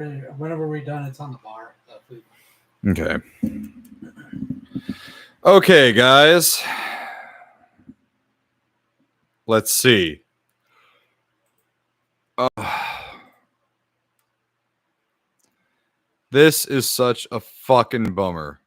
Whenever we're done, it's on the bar. Food. Okay. Okay, guys. Let's see. This is such a fucking bummer.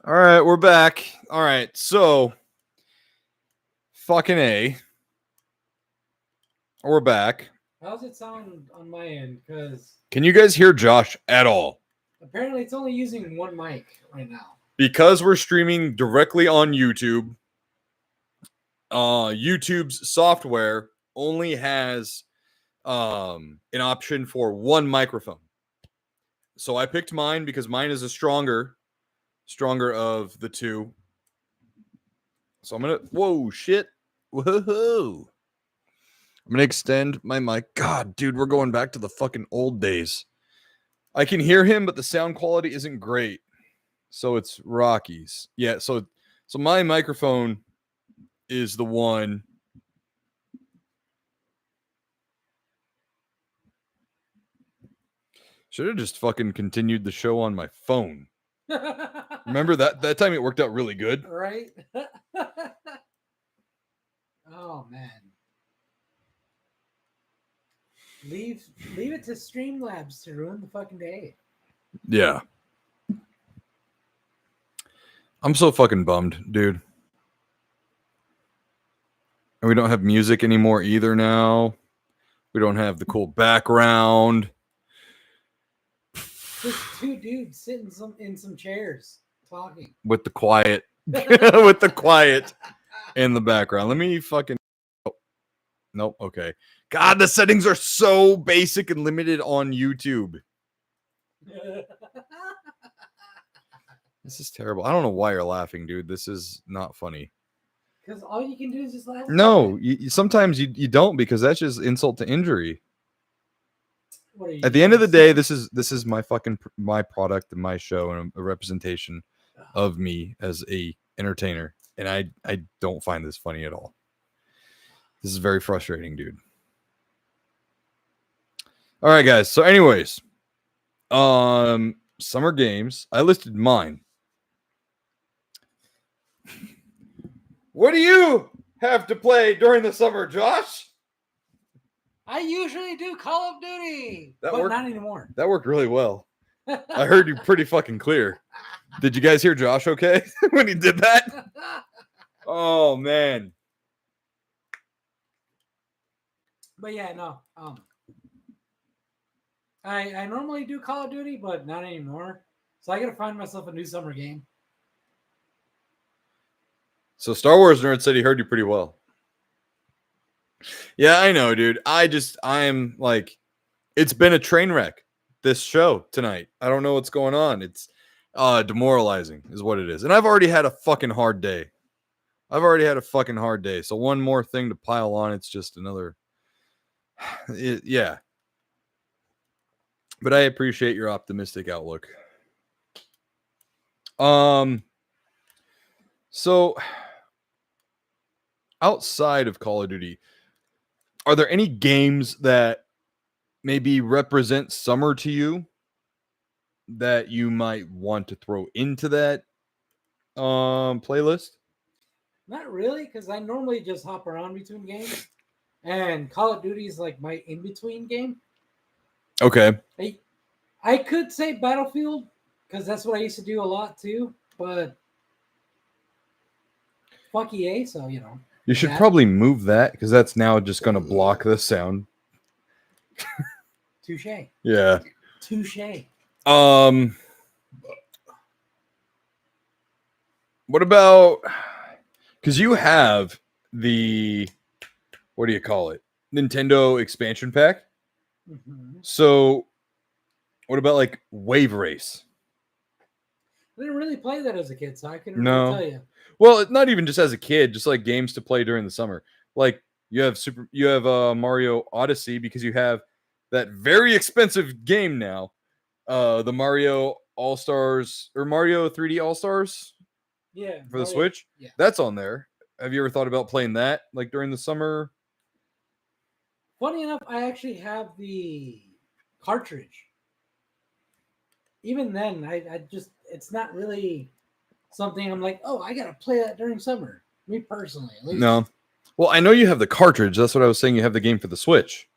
All right, we're back. All right, so fucking A. We're back. How's it sound on my end? Because Can you guys hear Josh at all? apparently it's only using one mic right now. Because we're streaming directly on YouTube, YouTube's software only has an option for one microphone. So I picked mine because mine is a stronger of the two. So I'm gonna whoa. I'm gonna extend my mic. God, dude, we're going back to the fucking old days. I can hear him, but the sound quality isn't great. So it's Rockies. Yeah, so my microphone is the one. Should have just fucking continued the show on my phone. Remember that time it worked out really good? Right? Oh man. Leave it to Streamlabs to ruin the fucking day. Yeah. I'm so fucking bummed, dude. And we don't have music anymore either now. We don't have the cool background. Just two dudes sitting in some chairs talking. With the quiet. With the quiet in the background. Let me fucking... Oh. Nope, okay. God, the settings are so basic and limited on YouTube. This is terrible. I don't know why you're laughing, dude. This is not funny. Because all you can do is just laugh. No, sometimes you don't, because that's just insult to injury. At the end of the day, this is my fucking my product and my show and a representation of me as a entertainer, and I don't find this funny at all. This is very frustrating, dude. All right, guys. So, anyways, summer games. I listed mine. What do you have to play during the summer, Josh? I usually do Call of Duty, but not anymore. That worked really well. I heard you pretty fucking clear. Did you guys hear Josh okay when he did that? Oh, man. But yeah, no. I normally do Call of Duty, but not anymore. So I got to find myself a new summer game. So Star Wars Nerd said he heard you pretty well. Yeah, I know, dude. I'm like, it's been a train wreck, this show tonight. I don't know what's going on. It's demoralizing is what it is. And I've already had a fucking hard day. So one more thing to pile on, it's just another. Yeah. But I appreciate your optimistic outlook. So outside of Call of Duty, are there any games that maybe represent summer to you that you might want to throw into that playlist? Not really, because I normally just hop around between games, and Call of Duty is like my in-between game. Okay. I could say Battlefield, because that's what I used to do a lot too, but fuck EA, so you know. You should probably move that, because that's now just going to block the sound. Touche. Yeah. Touche. What about, because you have the, what do you call it? Nintendo expansion pack. Mm-hmm. So what about like Wave Race? I didn't really play that as a kid, so I couldn't really tell you. Well, not even just as a kid, just like games to play during the summer. Like you have Mario Odyssey, because you have that very expensive game now, the Mario All-Stars or Mario 3D All-Stars Yeah. for the Switch. Yeah. That's on there. Have you ever thought about playing that like during the summer? Funny enough, I actually have the cartridge. Even then, I just, it's not really something I'm like, oh, I got to play that during summer. Me personally, at least. No. Well, I know you have the cartridge. That's what I was saying. You have the game for the Switch.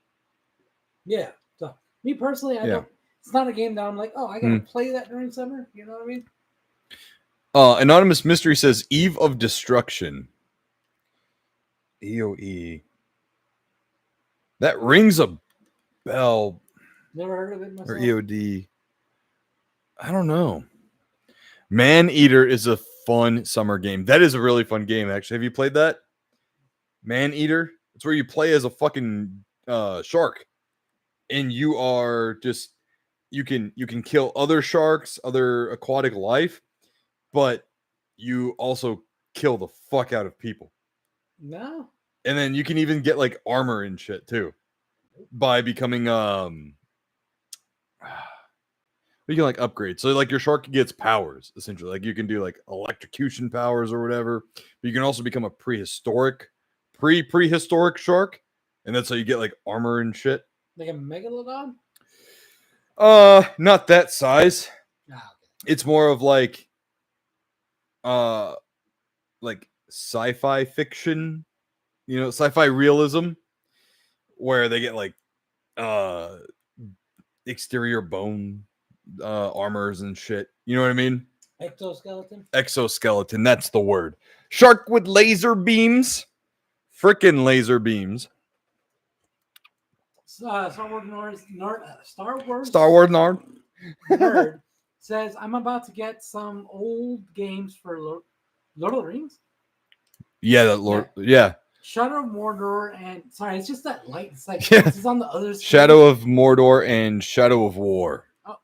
Yeah. So, me personally, I don't, it's not a game that I'm like, oh, I got to play that during summer. You know what I mean? Anonymous Mystery says Eve of Destruction. EOE. That rings a bell. Never heard of it myself. Or EOD. I don't know. Man Eater is a fun summer game. That is a really fun game, actually. Have you played that? Man Eater? It's where you play as a fucking shark. And you are just you can kill other sharks, other aquatic life, but you also kill the fuck out of people. No. And then you can even get like armor and shit too by becoming you can like upgrade. So like your shark gets powers essentially. Like you can do like electrocution powers or whatever. But you can also become a prehistoric shark, and that's how you get like armor and shit. Like a megalodon? Not that size. Okay. It's more of like sci-fi fiction, sci-fi realism, where they get like exterior bone armors and shit. You know what I mean? Exoskeleton, that's the word. Shark with laser beams. Frickin' laser beams. Star Wars Nerd says, I'm about to get some old games for Lord of the Rings. Yeah, that Lord. Yeah. Shadow of Mordor and sorry, it's just that light. It's like it's on the other screen. Shadow of Mordor and Shadow of War. Oh,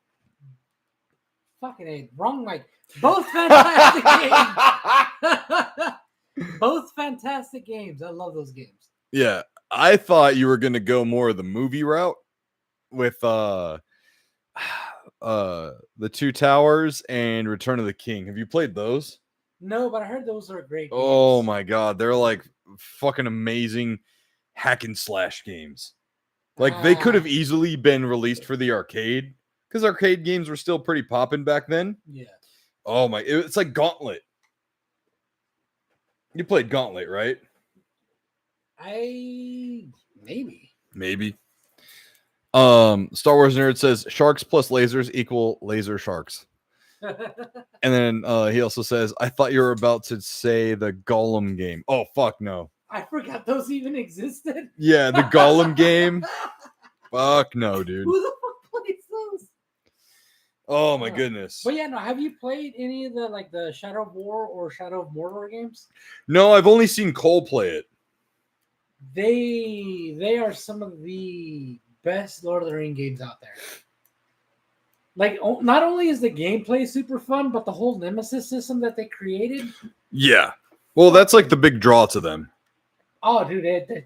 fucking A. Wrong mic. Both fantastic games. Both fantastic games. I love those games. Yeah. I thought you were gonna go more of the movie route with The Two Towers and Return of the King. Have you played those? No, but I heard those are great games. Oh my god, they're like fucking amazing hack and slash games. Like they could have easily been released for the arcade because arcade games were still pretty popping back then. Yeah. Oh my, it's like Gauntlet. You played Gauntlet, right? Maybe. Star Wars Nerd says sharks plus lasers equal laser sharks. And then he also says, I thought you were about to say the Gollum game. Oh, fuck no. I forgot those even existed. Yeah, the Gollum game. Fuck no, dude. Who the fuck plays those? Oh my goodness. But yeah, no, have you played any of the Shadow of War or Shadow of Mordor games? No, I've only seen Cole play it. They are some of the best Lord of the Rings games out there. Like, not only is the gameplay super fun, but the whole Nemesis system that they created. Yeah. Well, that's like the big draw to them. Oh, dude.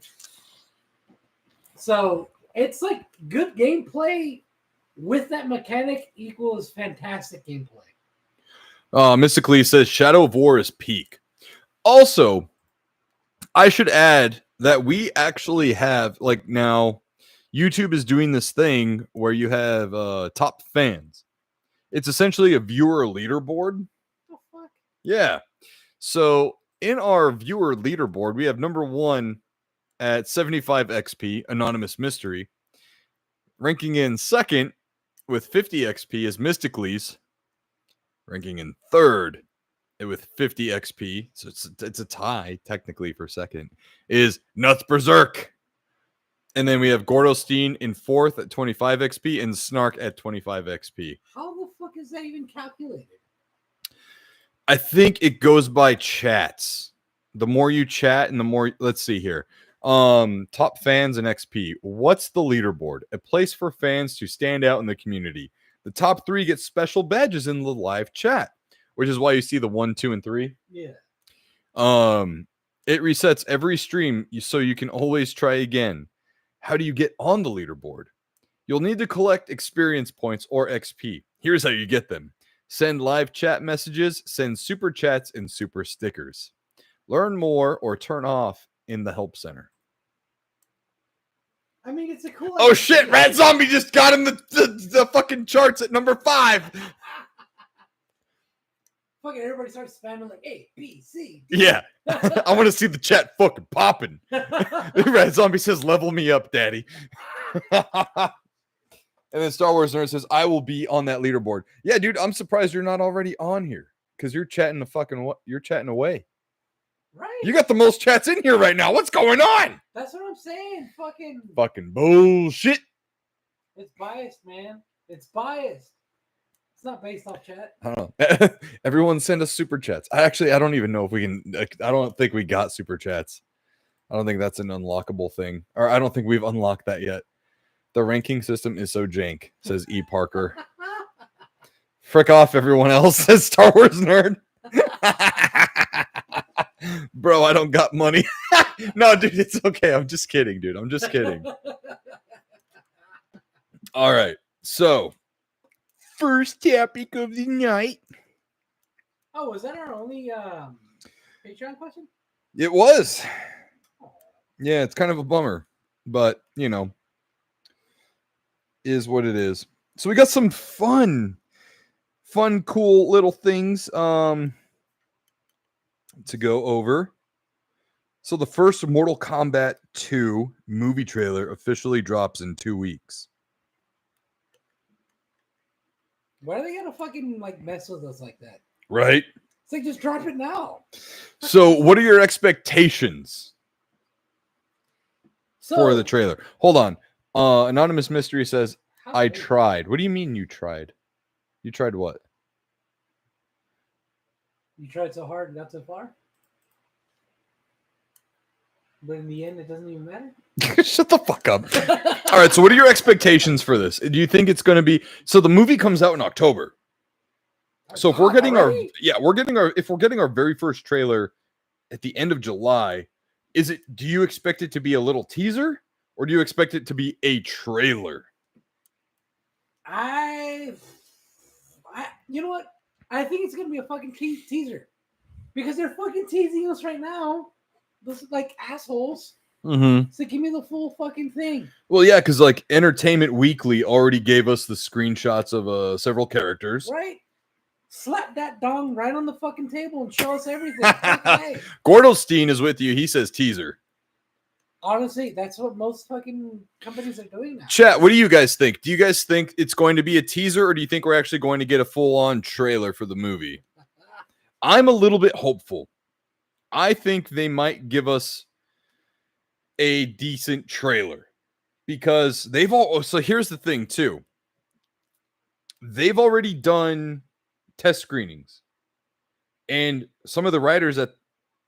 So, it's like good gameplay with that mechanic equals fantastic gameplay. Mystically says Shadow of War is peak. Also, I should add that we actually have, like now, YouTube is doing this thing where you have top fans. It's essentially a viewer leaderboard. Oh, fuck. Yeah. So in our viewer leaderboard, we have number 1 at 75 XP, Anonymous Mystery. Ranking in second with 50 XP is Mysticles. Ranking in third with 50 XP, so it's a tie technically for second, is Nuts Berserk. And then we have Gordostein in fourth at 25 XP and Snark at 25 XP. How the fuck is that even calculated? I think it goes by chats. The more you chat and the more, let's see here. Top fans and XP. What's the leaderboard? A place for fans to stand out in the community. The top 3 get special badges in the live chat, which is why you see the 1, 2, and 3. Yeah. It resets every stream, so you can always try again. How do you get on the leaderboard? You'll need to collect experience points or XP. Here's how you get them. Send live chat messages, send super chats, and super stickers. Learn more or turn off in the help center. I mean, it's a cool. Oh shit! Red Zombie just got in the fucking charts at number 5. Fucking everybody starts spamming like A, B, C, D. Yeah. I want to see the chat fucking popping. Red Zombie says, level me up, daddy. And then Star Wars Nerd says, I will be on that leaderboard. Yeah, dude, I'm surprised you're not already on here because you're chatting you're chatting away. Right. You got the most chats in here right now. What's going on? That's what I'm saying. Fucking bullshit. It's biased, man. It's biased. It's not based off chat. I don't know. Everyone send us super chats. I don't even know if we can. I don't think we got super chats. I don't think that's an unlockable thing. Or I don't think we've unlocked that yet. The ranking system is so jank, says E. Parker. Frick off, everyone else, says Star Wars Nerd. Bro, I don't got money. No, dude, it's okay. I'm just kidding, dude. I'm just kidding. All right. So, first topic of the night. Oh, was that our only Patreon question? It was. Yeah, it's kind of a bummer, but is what it is. So we got some fun, cool little things to go over. So the first Mortal Kombat 2 movie trailer officially drops in 2 weeks. Why are they gonna fucking mess with us like that? Right? It's like, just drop it now. So what are your expectations for the trailer? Hold on. Anonymous Mystery says, I tried. What do you mean you tried? You tried what? You tried so hard and got so far? But in the end, it doesn't even matter? Shut the fuck up. All right, so what are your expectations for this? Do you think it's going to be... So the movie comes out in October. So if we're getting if we're getting our very first trailer at the end of July, do you expect it to be a little teaser or do you expect it to be a trailer? You know what? I think it's going to be a fucking teaser because they're fucking teasing us right now. Those assholes. Mm-hmm. So give me the full fucking thing. Well, yeah, because Entertainment Weekly already gave us the screenshots of several characters. Right. Slap that dong right on the fucking table and show us everything. Gordostein is with you. He says teaser. Honestly, that's what most fucking companies are doing now. Chat, what do you guys think? Do you guys think it's going to be a teaser or do you think we're actually going to get a full-on trailer for the movie? I'm a little bit hopeful. I think they might give us a decent trailer because so here's the thing too. They've already done test screenings and some of the writers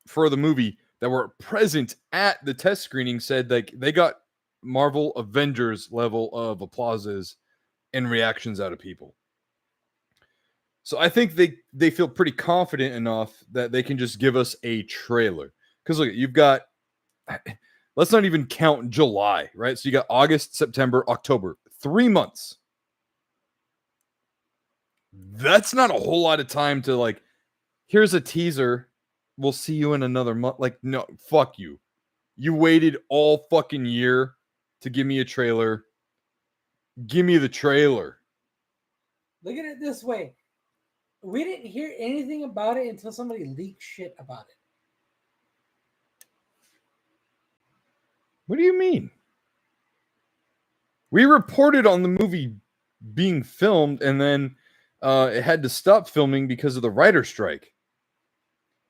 for the movie that were present at the test screening said they got Marvel Avengers level of applauses and reactions out of people. So I think they feel pretty confident enough that they can just give us a trailer. Because look, you've got, let's not even count July, right? So you got August, September, October, 3 months. That's not a whole lot of time to here's a teaser. We'll see you in another month. No, fuck you. You waited all fucking year to give me a trailer. Give me the trailer. Look at it this way. We didn't hear anything about it until somebody leaked shit about it. What do you mean? We reported on the movie being filmed and then it had to stop filming because of the writer's strike.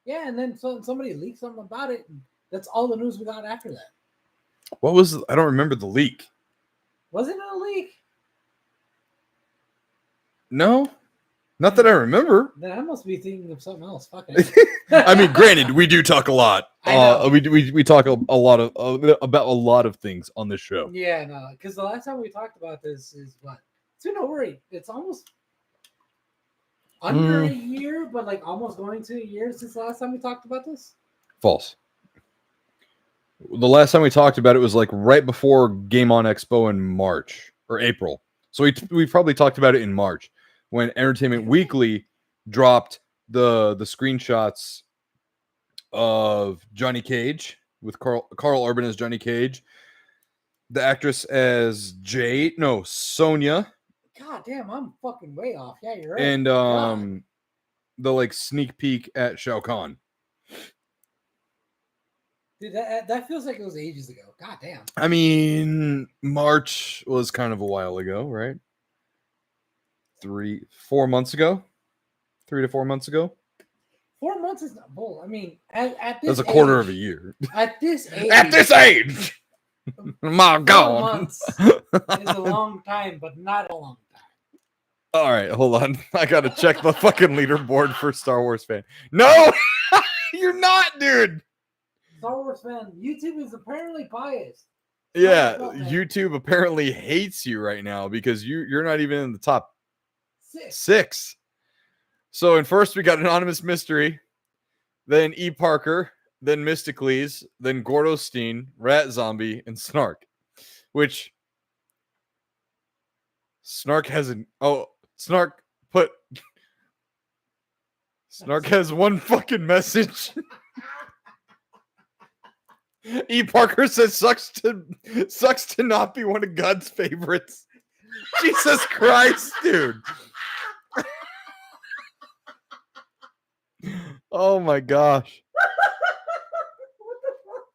Yeah, and then somebody leaked something about it. And that's all the news we got after that. I don't remember the leak. Wasn't it a leak? No. Not that I remember. Then I must be thinking of something else. Fuck it. I mean, granted, we do talk a lot. We talk a lot about a lot of things on this show. Yeah, no, because the last time we talked about this is what? So don't worry, it's almost under a year, but almost going to a year since the last time we talked about this. False. The last time we talked about it was right before Game On Expo in March or April. So we probably talked about it in March. when Entertainment Weekly dropped the screenshots of Johnny Cage with Carl Urban as Johnny Cage, the actress as Sonia. God damn, I'm fucking way off. Yeah, you're right. And God. the like sneak peek at Shao Kahn. Dude, that feels like it was ages ago. God damn. I mean, March was kind of a while ago, right? 4 months ago. 3 to 4 months ago. 4 months is not bull. I mean, at this that's a quarter of a year. At this age. At this age. My God. 4 months is a long time, but not a long time. All right, hold on. I gotta check the fucking leaderboard for Star Wars fan. No, you're not, dude. Star Wars fan. YouTube is apparently biased. Yeah, YouTube apparently hates you right now because you're not even in the top 6. So in first we got Anonymous Mystery, then E. Parker, then Mysticles, then Gordosteen, Rat Zombie, and Snark. Which Snark hasn't. Oh, Snark has one fucking message. E. Parker says sucks to not be one of God's favorites. Jesus Christ, dude. Oh my gosh. What the fuck?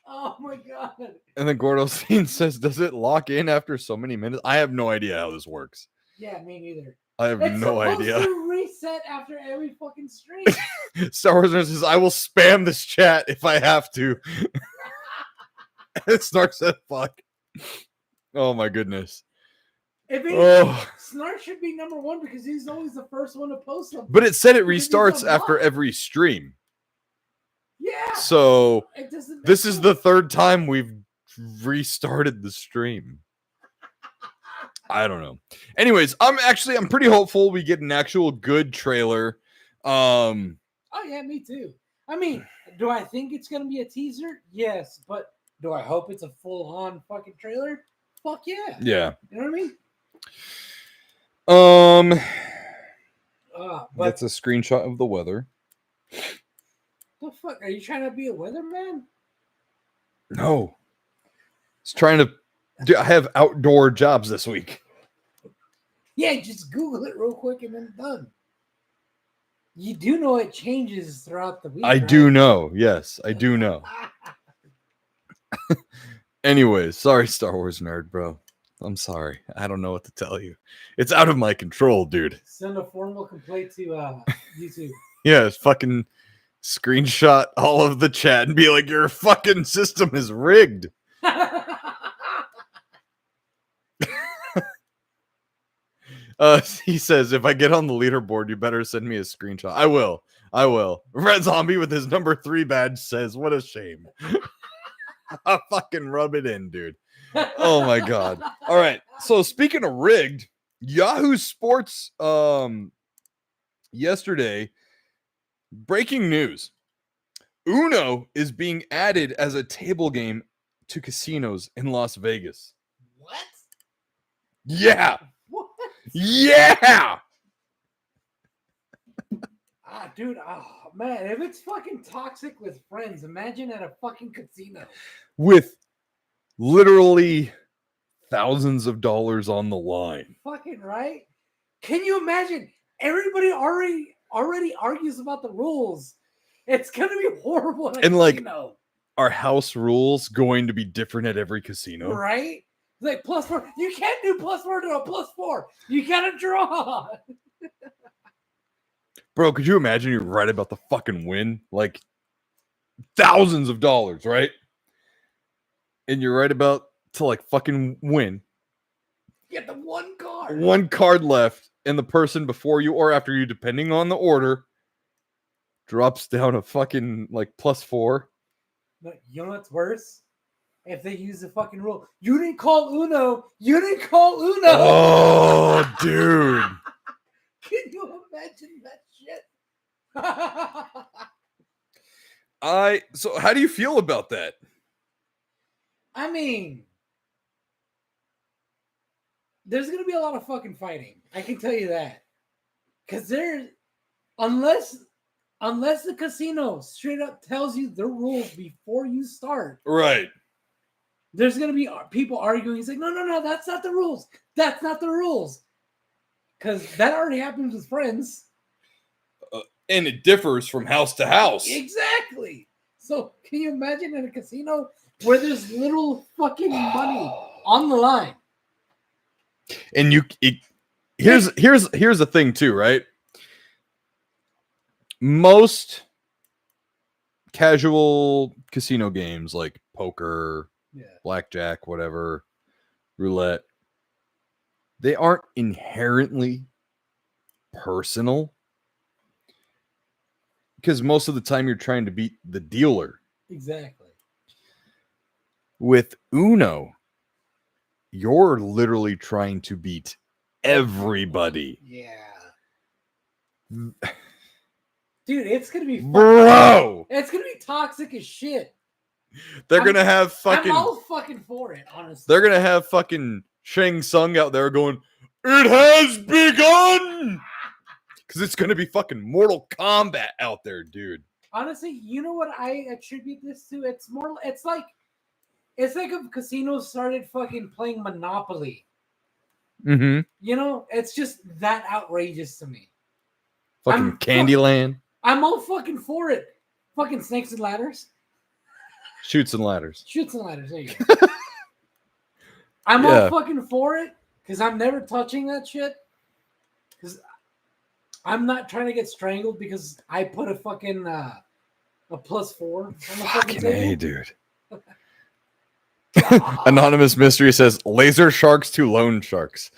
Oh my god. And then Gordosteen says, does it lock in after so many minutes? I have no idea how this works. Yeah, me neither. I have no idea. It's supposed to reset after every fucking stream. Star Wars Nerd says, I will spam this chat if I have to. Snark said, fuck. Oh my goodness. Snark should be number 1 because he's always the first one to post something. But it said it restarts after every stream. Yeah. So this is the 3rd time we've restarted the stream. I don't know. Anyways, I'm pretty hopeful we get an actual good trailer. Oh yeah, me too. I mean, do I think it's gonna be a teaser? Yes, but do I hope it's a full-on fucking trailer? Fuck yeah. Yeah. You know what I mean? That's a screenshot of the weather. The fuck? Are you trying to be a weatherman? No. It's trying to I have outdoor jobs this week. Yeah, just Google it real quick and then done. You do know it changes throughout the week. I do know. Yes, I do know. Anyways, sorry, Star Wars nerd, bro. I'm sorry. I don't know what to tell you. It's out of my control, dude. Send a formal complaint to YouTube. Yeah, fucking screenshot all of the chat and be like, your fucking system is rigged. He says, if I get on the leaderboard, you better send me a screenshot. I will. Red Zombie with his number 3 badge says, what a shame. I'll fucking rub it in, dude. Oh my god. All right. So speaking of rigged, Yahoo Sports yesterday, breaking news. Uno is being added as a table game to casinos in Las Vegas. What? Yeah. What? Yeah. Dude, oh man, if it's fucking toxic with friends, imagine at a fucking casino. With literally thousands of dollars on the line. Fucking right? Can you imagine? Everybody already argues about the rules. It's gonna be horrible. And like, are house rules going to be different at every casino? Right? Like +4. You can't do +4 to a +4. You gotta draw. Bro, could you imagine you're right about the fucking win? Like thousands of dollars, right? And you're right about to like fucking win. You get the one card. One card left, and the person before you or after you, depending on the order, drops down a fucking like +4. You know what's worse? If they use the fucking rule. You didn't call Uno. You didn't call Uno. Oh, dude. Can you imagine that shit? So how do you feel about that? I mean, there's gonna be a lot of fucking fighting. I can tell you that. Because unless the casino straight up tells you the rules before you start, right? There's gonna be people arguing. He's like, no, that's not the rules. That's not the rules. Because that already happens with friends. And it differs from house to house. Exactly. So can you imagine in a casino where there's little fucking money on the line? And here's the thing too, right? Most casual casino games like poker, blackjack, whatever, roulette, they aren't inherently personal. Because most of the time you're trying to beat the dealer. Exactly. With Uno, you're literally trying to beat everybody. Yeah. Dude, it's going to be... Bro! It's going to be toxic as shit. They're going to have fucking... I'm all fucking for it, honestly. They're going to have fucking Shang Tsung out there going, "It has begun!" Because it's going to be fucking Mortal Kombat out there, dude. Honestly, you know what I attribute this to? It's like if casinos started fucking playing Monopoly. Mm-hmm. You know, it's just that outrageous to me. Fucking Candyland. I'm all fucking for it. Fucking Snakes and Ladders. Shoots and Ladders. Shoots and Ladders. There you go. I'm all fucking for it because I'm never touching that shit. Because I'm not trying to get strangled because I put a fucking a +4 on the fucking table. A, dude. Anonymous Mystery says laser sharks to loan sharks.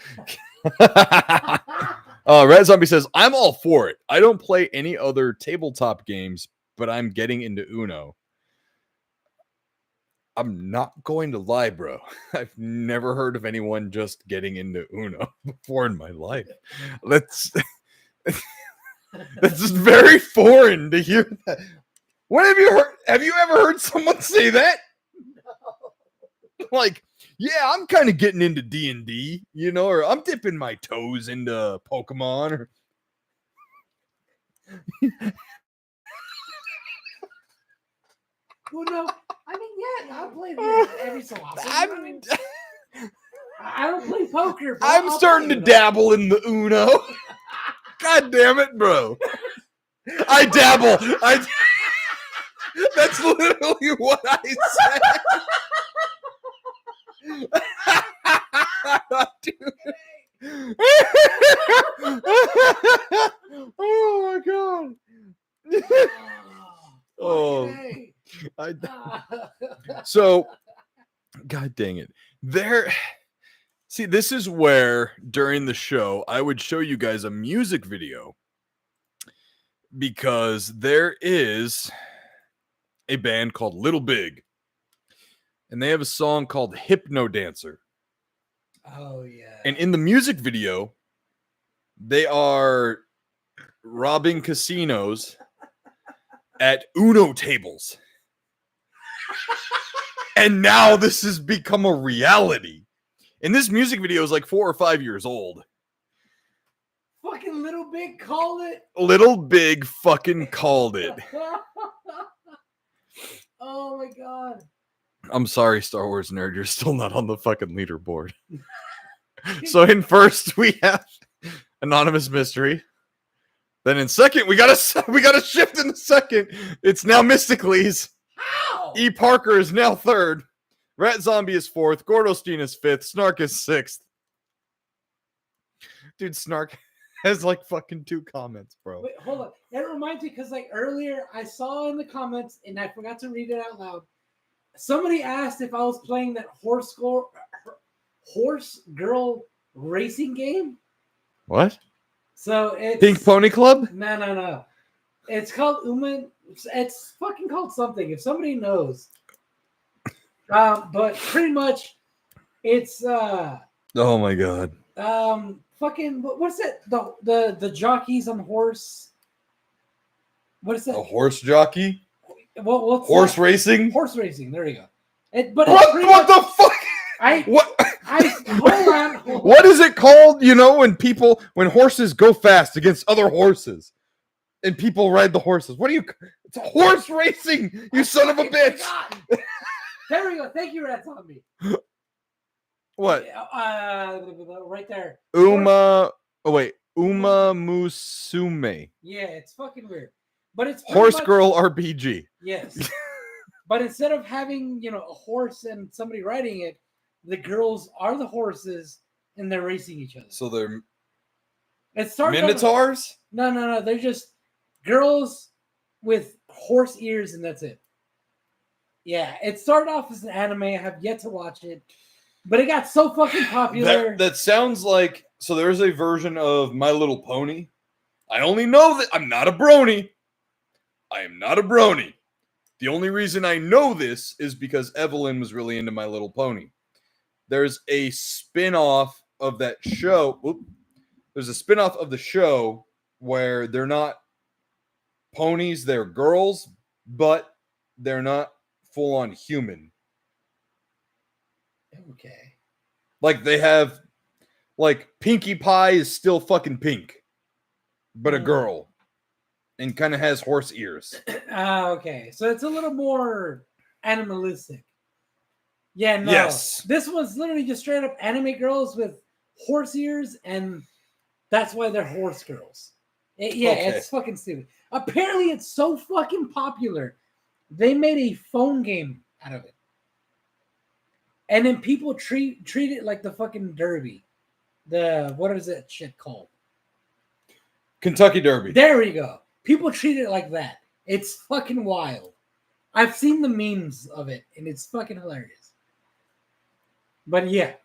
Red Zombie says, "I'm all for it. I don't play any other tabletop games, but I'm getting into Uno." I'm not going to lie, bro. I've never heard of anyone just getting into Uno before in my life. That's just very foreign to hear that. What have you heard? Have you ever heard someone say that? No. Like, yeah, I'm kind of getting into D&D, you know, or I'm dipping my toes into Pokemon. Or... Well, no, I mean, yeah, I play this every so often. I don't play poker. I'm starting to dabble in the Uno. God damn it, bro. I dabble. That's literally what I said. Dude. Oh my god. Oh. So, god dang it. See, this is where during the show I would show you guys a music video because there is a band called Little Big and they have a song called Hypno Dancer. Oh yeah. And in the music video, they are robbing casinos at Uno tables. And now this has become a reality. And this music video is like 4 or 5 years old. Fucking Little Big called it. Little Big fucking called it. Oh my god. I'm sorry, Star Wars nerd. You're still not on the fucking leaderboard. So in first we have Anonymous Mystery. Then in second we got a shift in the second. It's now Mysticles. How? E. Parker is now third. Rat Zombie is fourth. Gordosteen is fifth. Snark is sixth. Dude, Snark has like fucking 2 comments, bro. Wait, hold on. That reminds me because like earlier I saw in the comments and I forgot to read it out loud. Somebody asked if I was playing that horse girl racing game. What? So it's Pink Pony Club? No. It's called Uma. It's fucking called something. If somebody knows. But pretty much, it's oh my god. Fucking what's it? The jockeys on horse. What is that? A horse jockey? What's horse that? racing? Horse racing. There you go. What the fuck? What? Hold What on. is it called? You know, when horses go fast against other horses, and people ride the horses. What do you? It's horse racing. You son of a bitch. There we go. Thank you, Red Zombie. What? Right there. Oh wait. Uma Musume. Yeah, it's fucking weird. But it's Horse Girl RPG. Yes. But instead of having, a horse and somebody riding it, the girls are the horses and they're racing each other. So they're Minotaurs? No. They're just girls with horse ears and that's it. Yeah, it started off as an anime. I have yet to watch it. But it got so fucking popular. That sounds like, so there's a version of My Little Pony. I only know that I'm not a brony. I am not a brony. The only reason I know this is because Evelyn was really into My Little Pony. There's a spin-off of that show. There's a spin-off of the show where they're not ponies, they're girls, but they're not full-on human. Okay. Like they have, like Pinkie Pie is still fucking pink, but a girl, and kind of has horse ears. Okay, so it's a little more animalistic. Yeah, no. Yes. This one's literally just straight up anime girls with horse ears, and that's why they're horse girls. It's fucking stupid. Apparently, it's so fucking popular. They made a phone game out of it. And then people treat it like the fucking Derby. What is that shit called? Kentucky Derby. There we go. People treat it like that. It's fucking wild. I've seen the memes of it, and it's fucking hilarious. But yeah.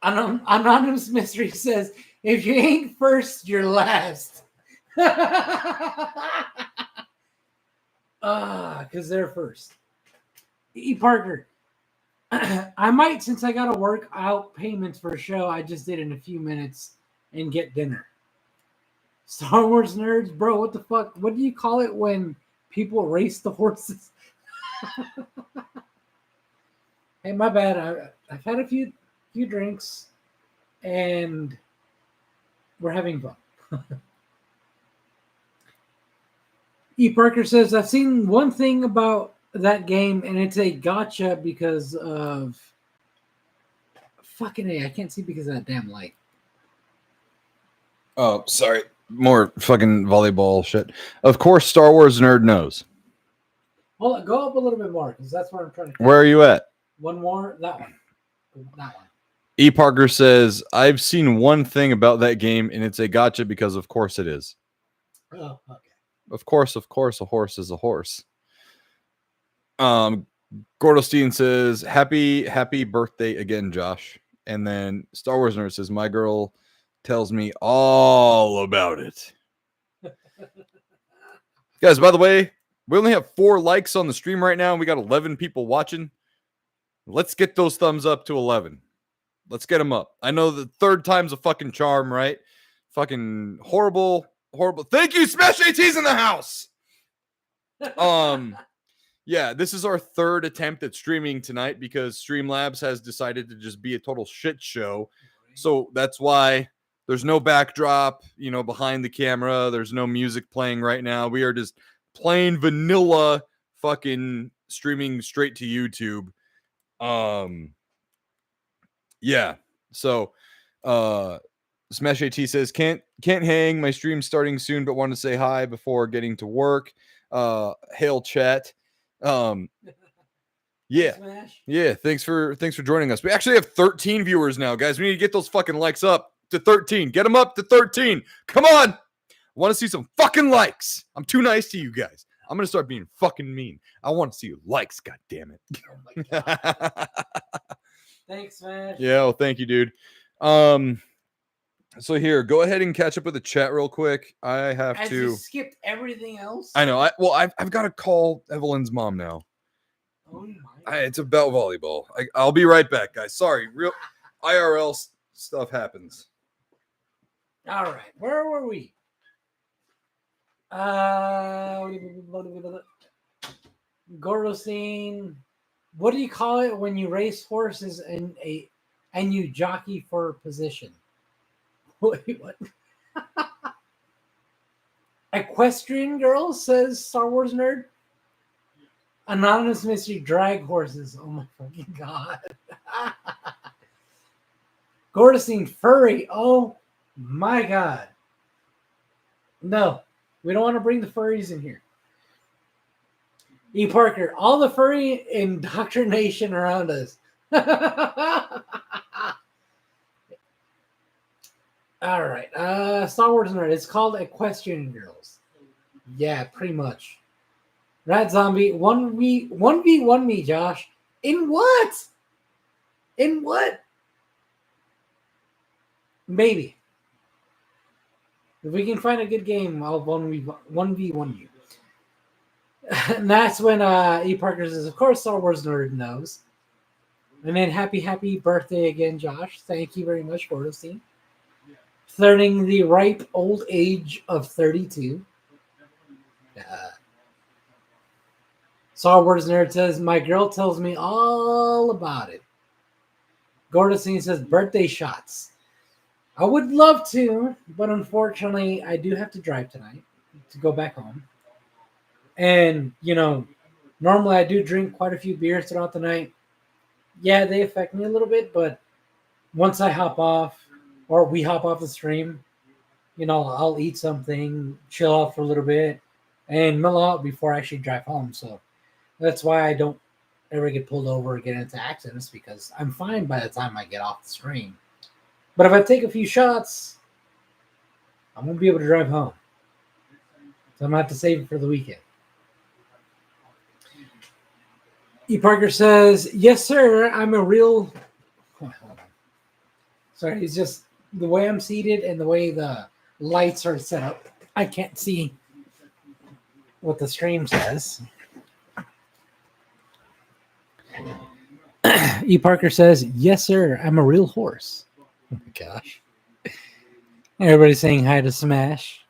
Anonymous Mystery says, if you ain't first, you're last. Because they're first. E. Parker. I might, since I got to work out payments for a show I just did in a few minutes and get dinner. Star Wars nerds, bro, what the fuck? What do you call it when people race the horses? Hey, my bad. I've had a few drinks and we're having fun. E. Parker says, I've seen one thing about that game and it's a gotcha because of fucking A. I can't see because of that damn light. Oh, sorry. More fucking volleyball shit. Of course, Star Wars nerd knows. Hold on, go up a little bit more because that's where I'm trying to. Where are you at? One more. That one. E. Parker says, I've seen one thing about that game and it's a gotcha because of course it is. Oh, okay. Of course, a horse is a horse. Gordostein says, happy birthday again, Josh. And then Star Wars Nerd says, my girl tells me all about it. Guys, by the way, we only have 4 likes on the stream right now. And we got 11 people watching. Let's get those thumbs up to 11. Let's get them up. I know the 3rd time's a fucking charm, right? Fucking horrible. Thank you, Smash AT's in the house. Yeah, this is our 3rd attempt at streaming tonight because Streamlabs has decided to just be a total shit show. So that's why there's no backdrop, behind the camera. There's no music playing right now. We are just plain vanilla fucking streaming straight to YouTube. Yeah. So, Smash AT says, can't hang. My stream's starting soon, but want to say hi before getting to work. Hail chat. Yeah, thanks for joining us. We actually have 13 viewers now, guys. We need to get those fucking likes up to 13. Get them up to 13. Come on. I want to see some fucking likes. I'm too nice to you guys. I'm gonna start being fucking mean. I want to see your likes, god damn it. Oh my God. Thanks, man. Yeah, well, thank you, dude. So here, go ahead and catch up with the chat real quick. I have As to. you skipped everything else. I know. I've got to call Evelyn's mom now. Oh my. It's about volleyball. I'll be right back, guys. Sorry, real IRL stuff happens. All right, where were we? Gorosine, what do you call it when you race horses and you jockey for position? Wait, what? Equestrian girl, says Star Wars nerd. Anonymous mystery, drag horses. Oh my fucking god. Gordestein, furry. Oh my god. No, we don't want to bring the furries in here. E. Parker, all the furry indoctrination around us. All right. Star Wars nerd. It's called Equestrian Girls. Yeah, pretty much. Rat Zombie, 1v1 me, Josh. In what? In what? Maybe. If we can find a good game, I'll 1v1 you. And that's when E. Parker says, of course, Star Wars nerd knows. And then happy birthday again, Josh. Thank you very much, Gordestein. Flirting the ripe old age of 32. Star Wars nerd says, my girl tells me all about it. Gordestein says, birthday shots. I would love to, but unfortunately, I do have to drive tonight to go back home. And, you know, normally I do drink quite a few beers throughout the night. Yeah, they affect me a little bit, but once I hop off, or we hop off the stream, you know, I'll eat something, chill out for a little bit, and mellow out before I actually drive home. So that's why I don't ever get pulled over or get into accidents, because I'm fine by the time I get off the stream. But if I take a few shots, I won't be able to drive home. So I'm going to have to save it for the weekend. E. Parker says, yes, sir, I'm a real... Hold on. Sorry, it's just the way I'm seated and the way the lights are set up. I can't see what the stream says. E. Parker says, yes, sir, I'm a real horse. Oh my gosh. Everybody's saying hi to Smash.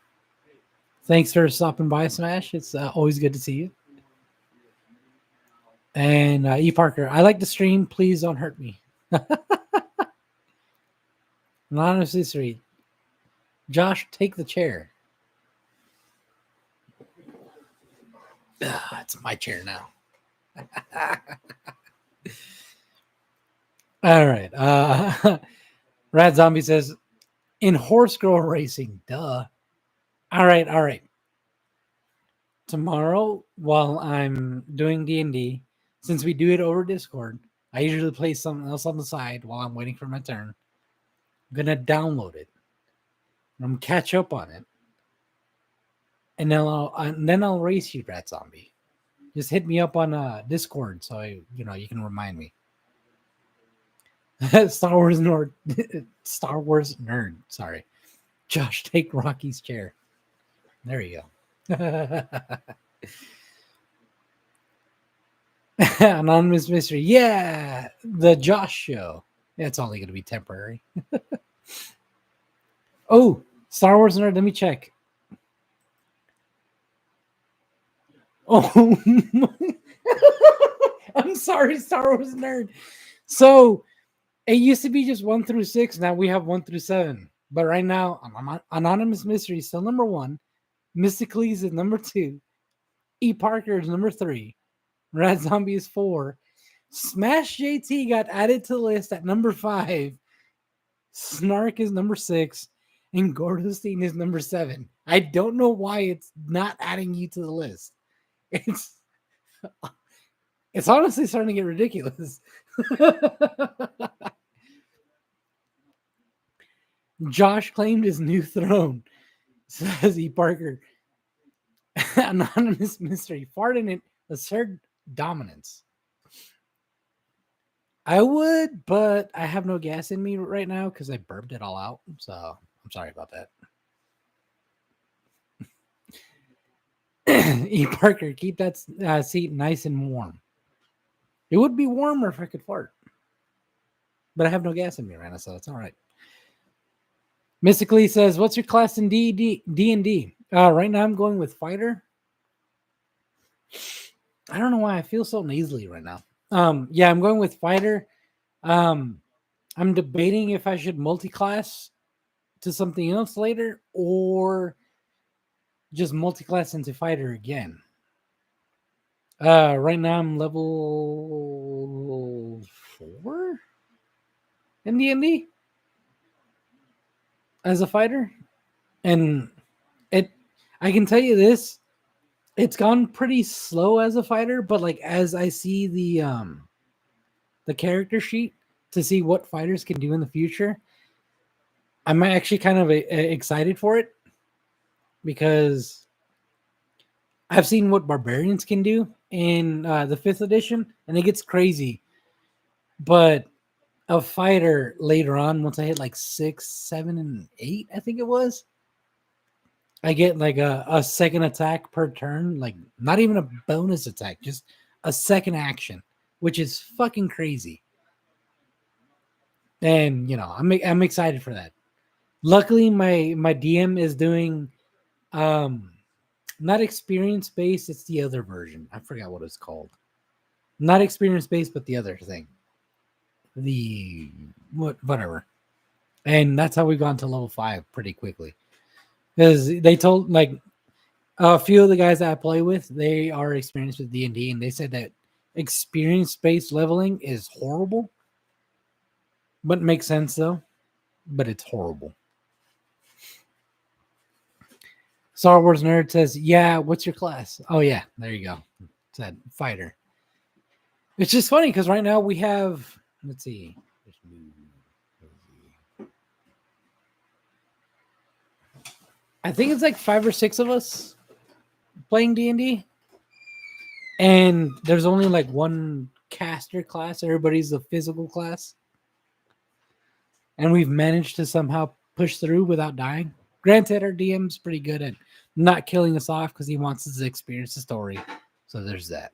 Thanks for stopping by, Smash. It's always good to see you. And E. Parker, I like the stream. Please don't hurt me. Anonymous history. Josh, take the chair. It's my chair now. All right. Rad Zombie says, in horse girl racing, duh. All right. Tomorrow, while I'm doing D&D, since we do it over Discord, I usually play something else on the side while I'm waiting for my turn. I'm going to download it. I'm going to catch up on it. And then I'll race you, Rat Zombie. Just hit me up on Discord so you can remind me. Star Wars nerd. Sorry. Josh, take Rocky's chair. There you go. Anonymous mystery. Yeah, the Josh show. It's only going to be temporary. Oh, Star Wars nerd. Let me check. Oh, I'm sorry, Star Wars nerd. So it used to be just 1 through 6. Now we have 1 through 7. But right now, Anonymous Mystery is still number 1. Mysticles is number 2. E. Parker is number 3. Rat Zombie is 4. Smash JT got added to the list at number 5. Snark is number 6. And Gordestein is number 7. I don't know why it's not adding you to the list. It's honestly starting to get ridiculous. Josh claimed his new throne, says E. Parker. Anonymous mystery. Fart it. Assert dominance. I would, but I have no gas in me right now because I burped it all out. So I'm sorry about that. E. Parker, keep that seat nice and warm. It would be warmer if I could fart. But I have no gas in me right now, so it's all right. Mystically says, what's your class in D&D? Right now I'm going with fighter. I don't know why I feel so nasally right now. Yeah, I'm going with fighter. I'm debating if I should multi-class to something else later or just multi-class into fighter again. Right now I'm level 4 in D&D as a fighter, and I can tell you this, it's gone pretty slow as a fighter, but like as I see the character sheet to see what fighters can do in the future, I'm actually kind of excited for it because I've seen what barbarians can do in the 5th edition, and it gets crazy. But a fighter later on, once I hit like 6, 7, and 8, I think it was, I get like a second attack per turn, like not even a bonus attack, just a second action, which is fucking crazy. And I'm excited for that. Luckily, my DM is doing not experience based. It's the other version. I forgot what it's called. Not experience based, but the other thing. The whatever. And that's how we've gone to level 5 pretty quickly. Because they told like a few of the guys that I play with, they are experienced with D&D, and they said that experience-based leveling is horrible. But makes sense though. But it's horrible. Star Wars Nerd says, yeah, what's your class? Oh yeah, there you go. Said fighter. It's just funny because right now we have, let's see. I think it's like 5 or 6 of us playing D&D. And there's only like one caster class. Everybody's a physical class. And we've managed to somehow push through without dying. Granted, our DM's pretty good at not killing us off because he wants us to experience the story. So there's that.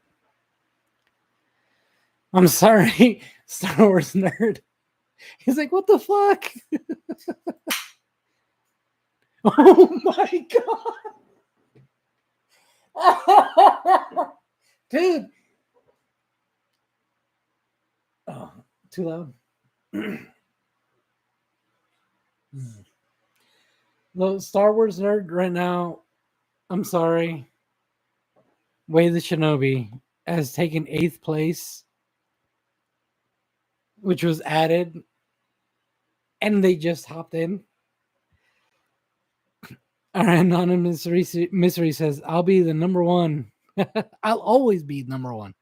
I'm sorry, Star Wars Nerd. He's like, what the fuck? Oh my god. Dude. Oh, too loud. Well, Star Wars Nerd right now, I'm sorry. Way the Shinobi has taken 8th place, which was added, and they just hopped in. All right, Anonymous Mystery says, I'll be the number 1. I'll always be number 1.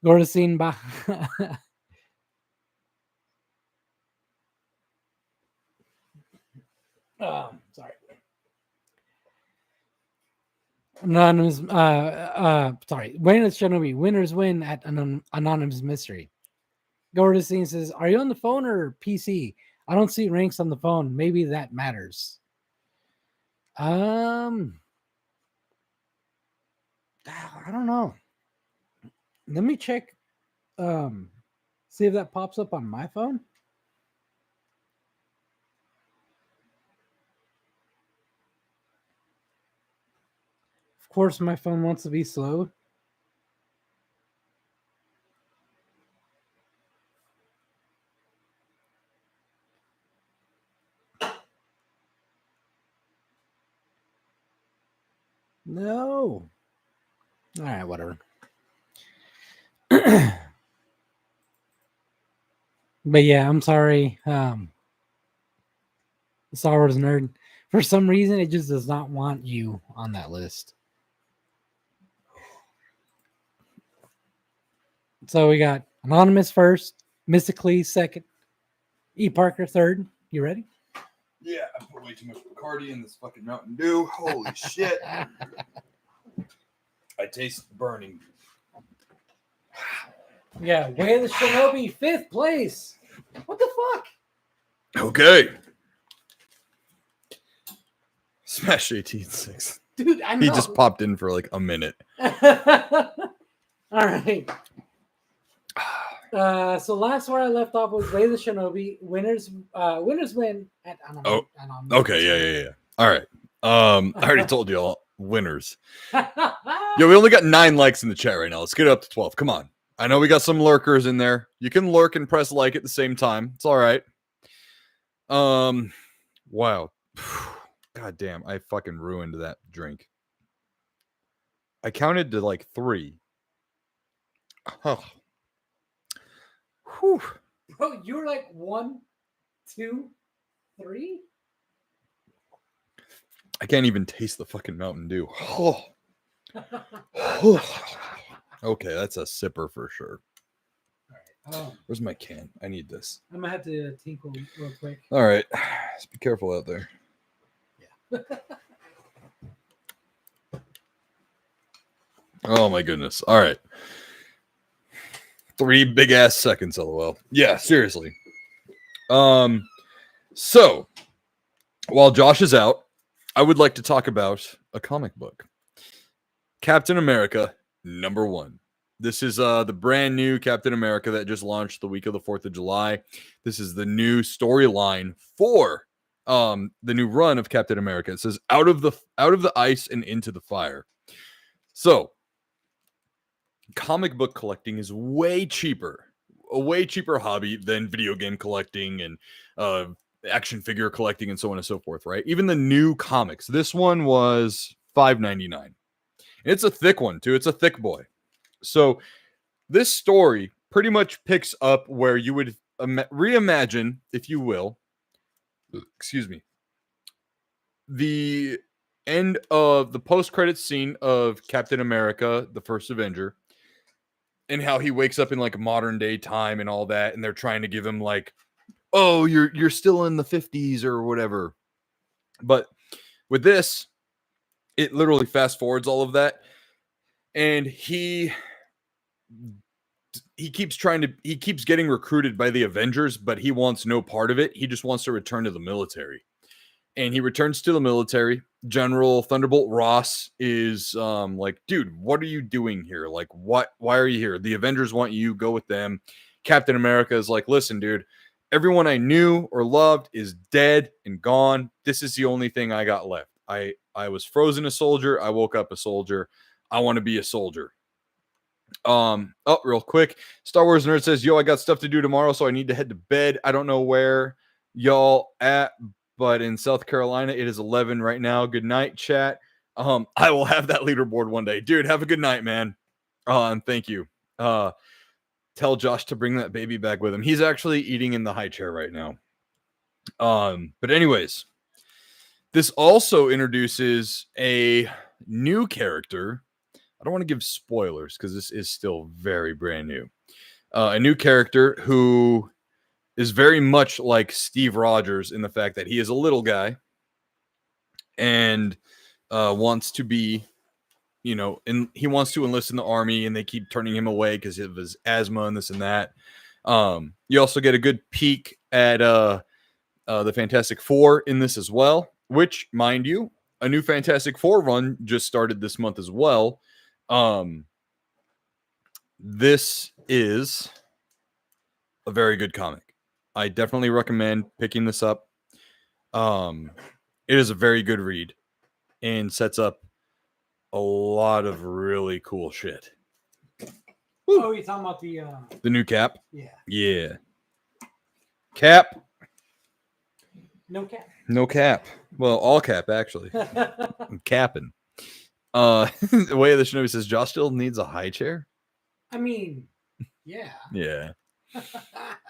Goracine Ba. Sorry. Anonymous, sorry. Winners Shinobi. Winners win at Anonymous Mystery. Goracine says, are you on the phone or PC? I don't see ranks on the phone. Maybe that matters. I don't know. Let me check. See if that pops up on my phone. Of course, my phone wants to be slow. No. All right, whatever. But yeah, I'm sorry. Star Wars Nerd. For some reason, it just does not want you on that list. So we got Anonymous first, Mystically second, E. Parker third. You ready? Yeah, I put way too much Bacardi in this fucking Mountain Dew. Holy shit. I taste burning. Yeah, Way of the Shinobi, 5th place. What the fuck? Okay. Smash 18-6. Dude, I know. He just popped in for like a minute. All right. So last where I left off was Way of the Shinobi. Winners win at Okay, yeah. All right. I already told you all winners. Yo, we only got 9 likes in the chat right now. Let's get it up to 12. Come on. I know we got some lurkers in there. You can lurk and press like at the same time. It's all right. Wow. God damn, I fucking ruined that drink. I counted to like 3. Oh. Whew. Bro, you were like 1, 2, 3? I can't even taste the fucking Mountain Dew. Oh. Okay, that's a sipper for sure. All right. Where's my can? I need this. I'm gonna have to tinkle real quick. All right. Just be careful out there. Yeah. Oh my goodness. All right. 3 big ass seconds, lol. Yeah, seriously. So while Josh is out, I would like to talk about a comic book. Captain America #1. This is the brand new Captain America that just launched the week of the 4th of July. This is the new storyline for the new run of Captain America. It says out of the ice and into the fire. So comic book collecting is a way cheaper hobby than video game collecting and action figure collecting and so on and so forth, right? Even the new comics. This one was $5.99. It's a thick one too. It's a thick boy. So this story pretty much picks up where you would reimagine, if you will, excuse me, the end of the post-credit scene of Captain America, the First Avenger, and how he wakes up in like modern day time and all that, and they're trying to give him like, oh, you're still in the 50s or whatever. But with this, it literally fast forwards all of that, and he keeps getting recruited by the Avengers, but he wants no part of it. He just wants to return to the military. And he returns to the military. General Thunderbolt Ross is like, dude, what are you doing here? Like, why are you here? The Avengers want you, go with them. Captain America is like, listen, dude, everyone I knew or loved is dead and gone. This is the only thing I got left. I was frozen a soldier. I woke up a soldier. I want to be a soldier. Real quick. Star Wars Nerd says, yo, I got stuff to do tomorrow, so I need to head to bed. I don't know where y'all at, but in South Carolina, it is 11 right now. Good night, chat. I will have that leaderboard one day. Dude, have a good night, man. And thank you. Tell Josh to bring that baby back with him. He's actually eating in the high chair right now. But anyways, this also introduces a new character. I don't want to give spoilers because this is still very brand new. A new character who is very much like Steve Rogers in the fact that he is a little guy and wants to be, and he wants to enlist in the army, and they keep turning him away because of his asthma and this and that. You also get a good peek at the Fantastic Four in this as well, which, mind you, a new Fantastic Four run just started this month as well. This is a very good comic. I definitely recommend picking this up. It is a very good read and sets up a lot of really cool shit. Woo. Oh, you're talking about the new Cap? Yeah. Yeah. Cap. No cap. No cap. Well, all cap actually. I'm capping. The way of the Shinobi says Josh still needs a high chair. I mean, yeah. Yeah.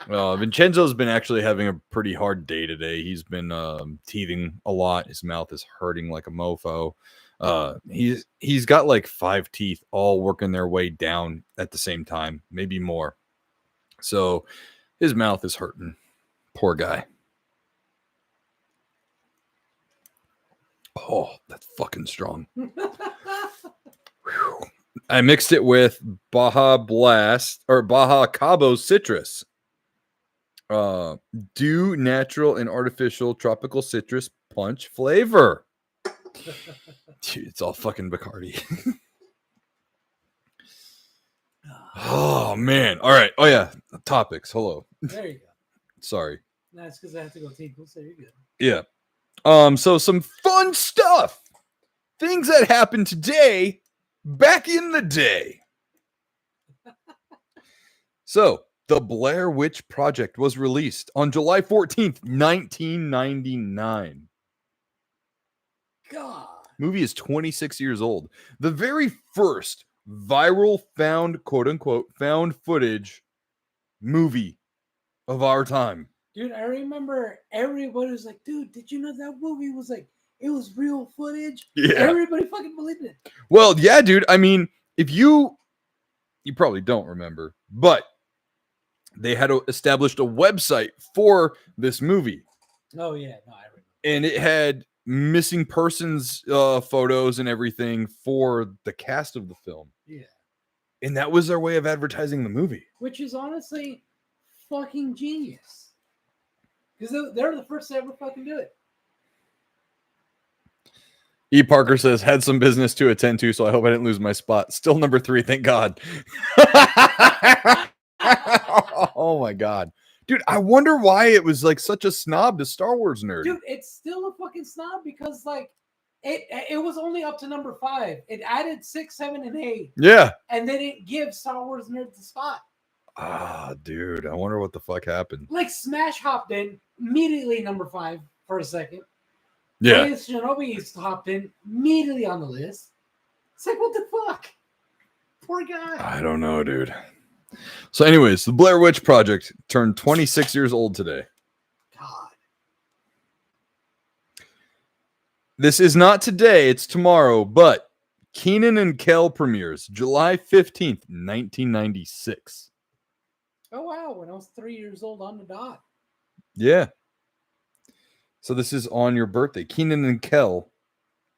Well, Vincenzo's been actually having a pretty hard day today. He's been teething a lot. His mouth is hurting like a mofo. He's got like 5 teeth all working their way down at the same time, maybe more. So his mouth is hurting. Poor guy. Oh, that's fucking strong. I mixed it with Baja Blast or Baja Cabo Citrus. Dew, natural and artificial tropical citrus punch flavor. Dude, it's all fucking Bacardi. Oh man. All right. Oh yeah. Topics. Hello. There you go. Sorry. That's because I have to go tinkle, so you're good. Yeah. So some fun stuff things that happened today, back in the day. So, The Blair Witch Project was released on July 14th, 1999. God. Movie is 26 years old. The very first viral found, quote unquote, found footage movie of our time. Dude, I remember everybody was like, dude, did you know that movie was like, it was real footage? Yeah. Everybody fucking believed it. Well, yeah, dude. I mean, if you probably don't remember, but they had established a website for this movie. Oh, yeah. No, I remember. And it had missing persons photos and everything for the cast of the film. Yeah. And that was their way of advertising the movie. Which is honestly fucking genius. Because they're the first to ever fucking do it. E. Parker says, had some business to attend to, so I hope I didn't lose my spot. Still number 3, thank God. Oh my God. Dude, I wonder why it was like such a snob to Star Wars nerd. Dude, it's still a fucking snob because like it was only up to number 5. It added 6, 7, and 8. Yeah. And they didn't give Star Wars nerds the spot. Ah, dude, I wonder what the fuck happened. Like Smash hopped in immediately number 5 for a second. Yeah. Shinobi hopped in immediately on the list. It's like, what the fuck? Poor guy. I don't know, dude. So anyways, the Blair Witch Project turned 26 years old today. God. This is not today, it's tomorrow, but Kenan and Kel premieres July 15th, 1996. Oh, wow. When I was 3 years old on the dot. Yeah. So this is on your birthday. Kenan and Kel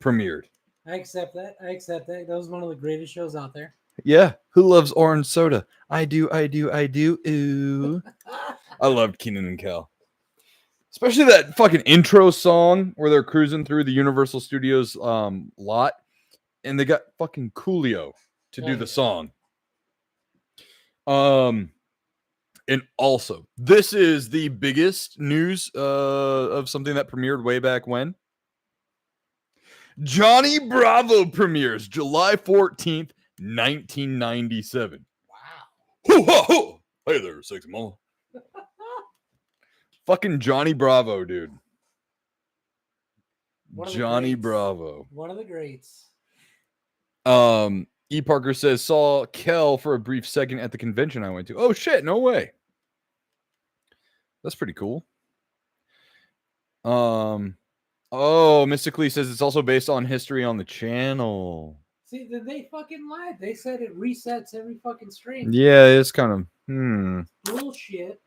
premiered. I accept that. That was one of the greatest shows out there. Yeah. Who loves orange soda? I do. Ooh. I loved Kenan and Kel. Especially that fucking intro song where they're cruising through the Universal Studios lot. And they got fucking Coolio to do the song. And also, this is the biggest news of something that premiered way back when. Johnny Bravo premieres July 14th, 1997. Wow. Hoo-ha-hoo! Hey there, sexy mama. Fucking Johnny Bravo, dude. Johnny Bravo. One of the greats. E. Parker says, saw Kel for a brief second at the convention I went to. Oh, shit. No way. That's pretty cool. Mystically says it's also based on history on the channel. See, they fucking lied. They said it resets every fucking stream. Yeah, it's kind of bullshit.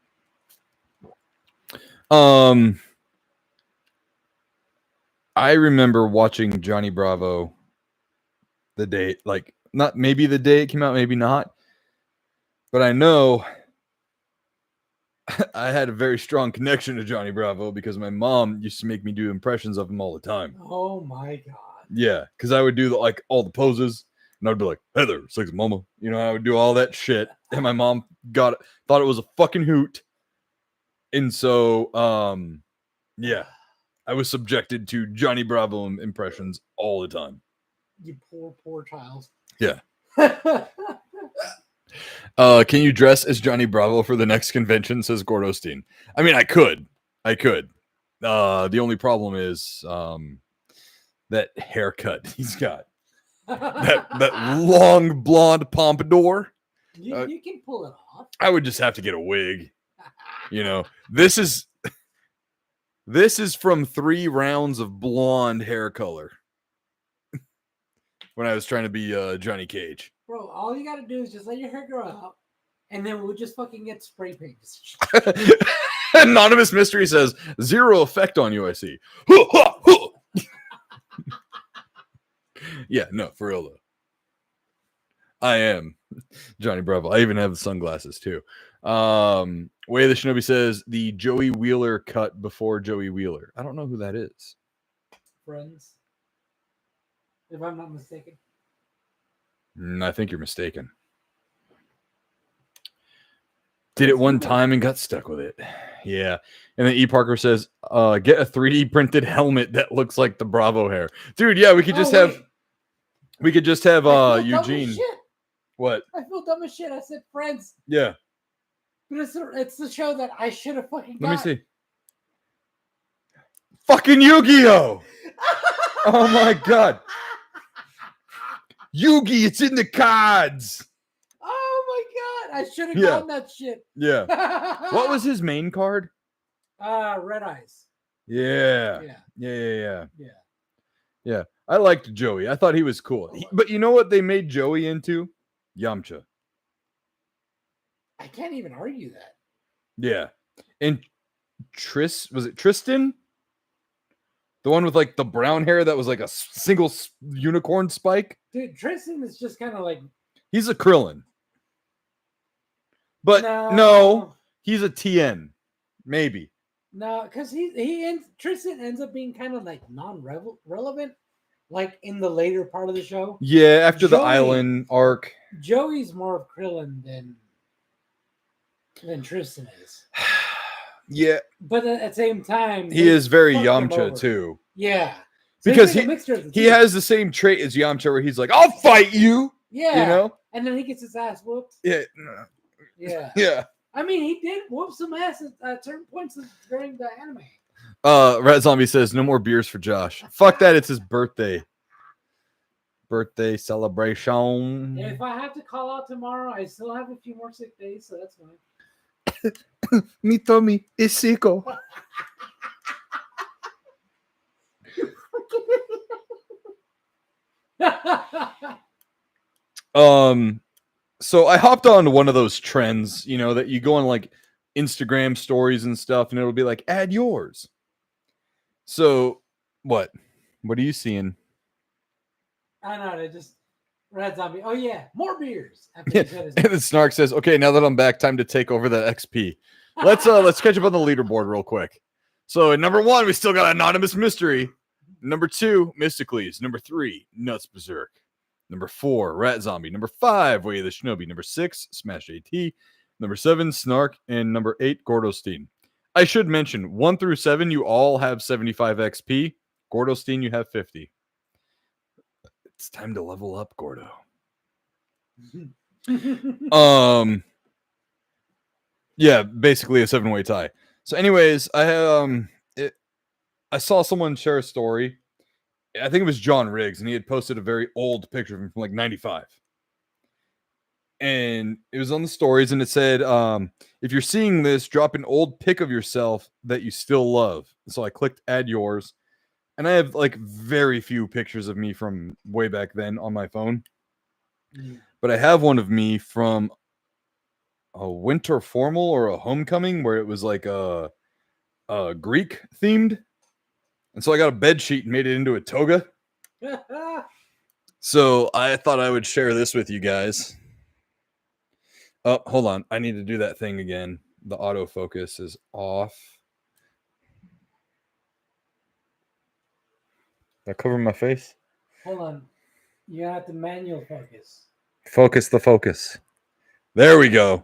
I remember watching Johnny Bravo the day, like, not maybe the day it came out, maybe not. But I know I had a very strong connection to Johnny Bravo because my mom used to make me do impressions of him all the time. Oh my God. Yeah, because I would do like all the poses and I'd be like, hey there, sexy mama. You know, I would do all that shit. And my mom thought it was a fucking hoot. And so, yeah, I was subjected to Johnny Bravo impressions all the time. You poor child. Yeah. Can you dress as Johnny Bravo for the next convention? Says Gordosteen. I mean, I could. The only problem is that haircut he's got. that long blonde pompadour. You can pull it off. I would just have to get a wig. You know, this is from 3 rounds of blonde hair color. When I was trying to be Johnny Cage. Bro, all you got to do is just let your hair grow out, and then we'll just fucking get spray paint. Anonymous Mystery says, 0 effect on you, I see. Yeah, no, for real, though. I am Johnny Bravo. I even have the sunglasses, too. Way the Shinobi says, the Joey Wheeler cut before Joey Wheeler. I don't know who that is. Friends. If I'm not mistaken. I think you're mistaken. Did it one time and got stuck with it. Yeah. And then E. Parker says, get a 3D printed helmet that looks like the Bravo hair. Dude, yeah, we could just have... We could just have Eugene. What? I feel dumb as shit. I said Friends. Yeah. But it's the show that I should have fucking got. Let me see. Fucking Yu-Gi-Oh! Oh my god. Yugi, it's in the cards. Oh my god. I should have gotten that shit. Yeah. What was his main card? Red Eyes. Yeah. Yeah. Yeah. I liked Joey. I thought he was cool. But you know what they made Joey into? Yamcha. I can't even argue that. Yeah. And was it Tristan? The one with like the brown hair that was like a single unicorn spike? Dude, Tristan is just kind of like... He's a Krillin. But no, he's a TN. Maybe. No, because Tristan ends up being kind of like non-relevant, like in the later part of the show. Yeah, after the island arc. Joey's more of Krillin than Tristan is. Yeah. But at the same time, he is very Yamcha too. Yeah. So because he has the same trait as Yamcha where he's like, I'll fight you. Yeah. You know? And then he gets his ass whooped. Yeah. Yeah. Yeah. I mean, he did whoop some ass at certain points during the anime. Rat Zombie says, no more beers for Josh. Fuck that, it's his birthday. Birthday celebration. Yeah, if I have to call out tomorrow, I still have a few more sick days, so that's fine. Mi Tommy is sicko. So I hopped on one of those trends, you know, that you go on like Instagram stories and stuff, and it'll be like, add yours. So what are you seeing? I know, they just Red Zombie. Oh yeah, more beers. Yeah. And then Snark says, okay, now that I'm back, time to take over that XP. Let's catch up on the leaderboard real quick. So at number 1, we still got Anonymous Mystery. Number 2, Mysticles. Number 3, Nuts Berserk. Number 4, Rat Zombie. Number 5, Way of the Shinobi. Number 6, Smash AT. Number 7, Snark. And number 8, Gordostein. I should mention, 1 through 7, you all have 75 XP. Gordostein, you have 50. It's time to level up, Gordo. Yeah, basically a 7-way tie. So anyways, I saw someone share a story. I think it was John Riggs, and he had posted a very old picture of him from like 95. And it was on the stories, and it said, if you're seeing this, drop an old pic of yourself that you still love. So I clicked add yours, and I have like very few pictures of me from way back then on my phone. But I have one of me from a winter formal or a homecoming where it was like a Greek themed. And so I got a bed sheet and made it into a toga. So I thought I would share this with you guys. Oh, hold on. I need to do that thing again. The autofocus is off. Did I cover my face? Hold on. You have to manual focus. Focus the focus. There we go.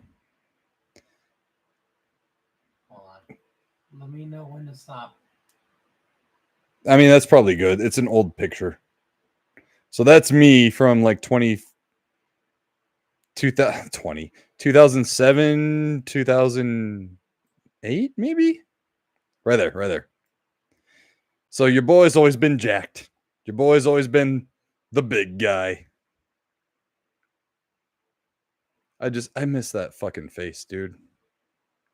Hold on. Let me know when to stop. I mean, that's probably good. It's an old picture. So that's me from like 2007, 2008, maybe? Right there. So your boy's always been jacked. Your boy's always been the big guy. I miss that fucking face, dude.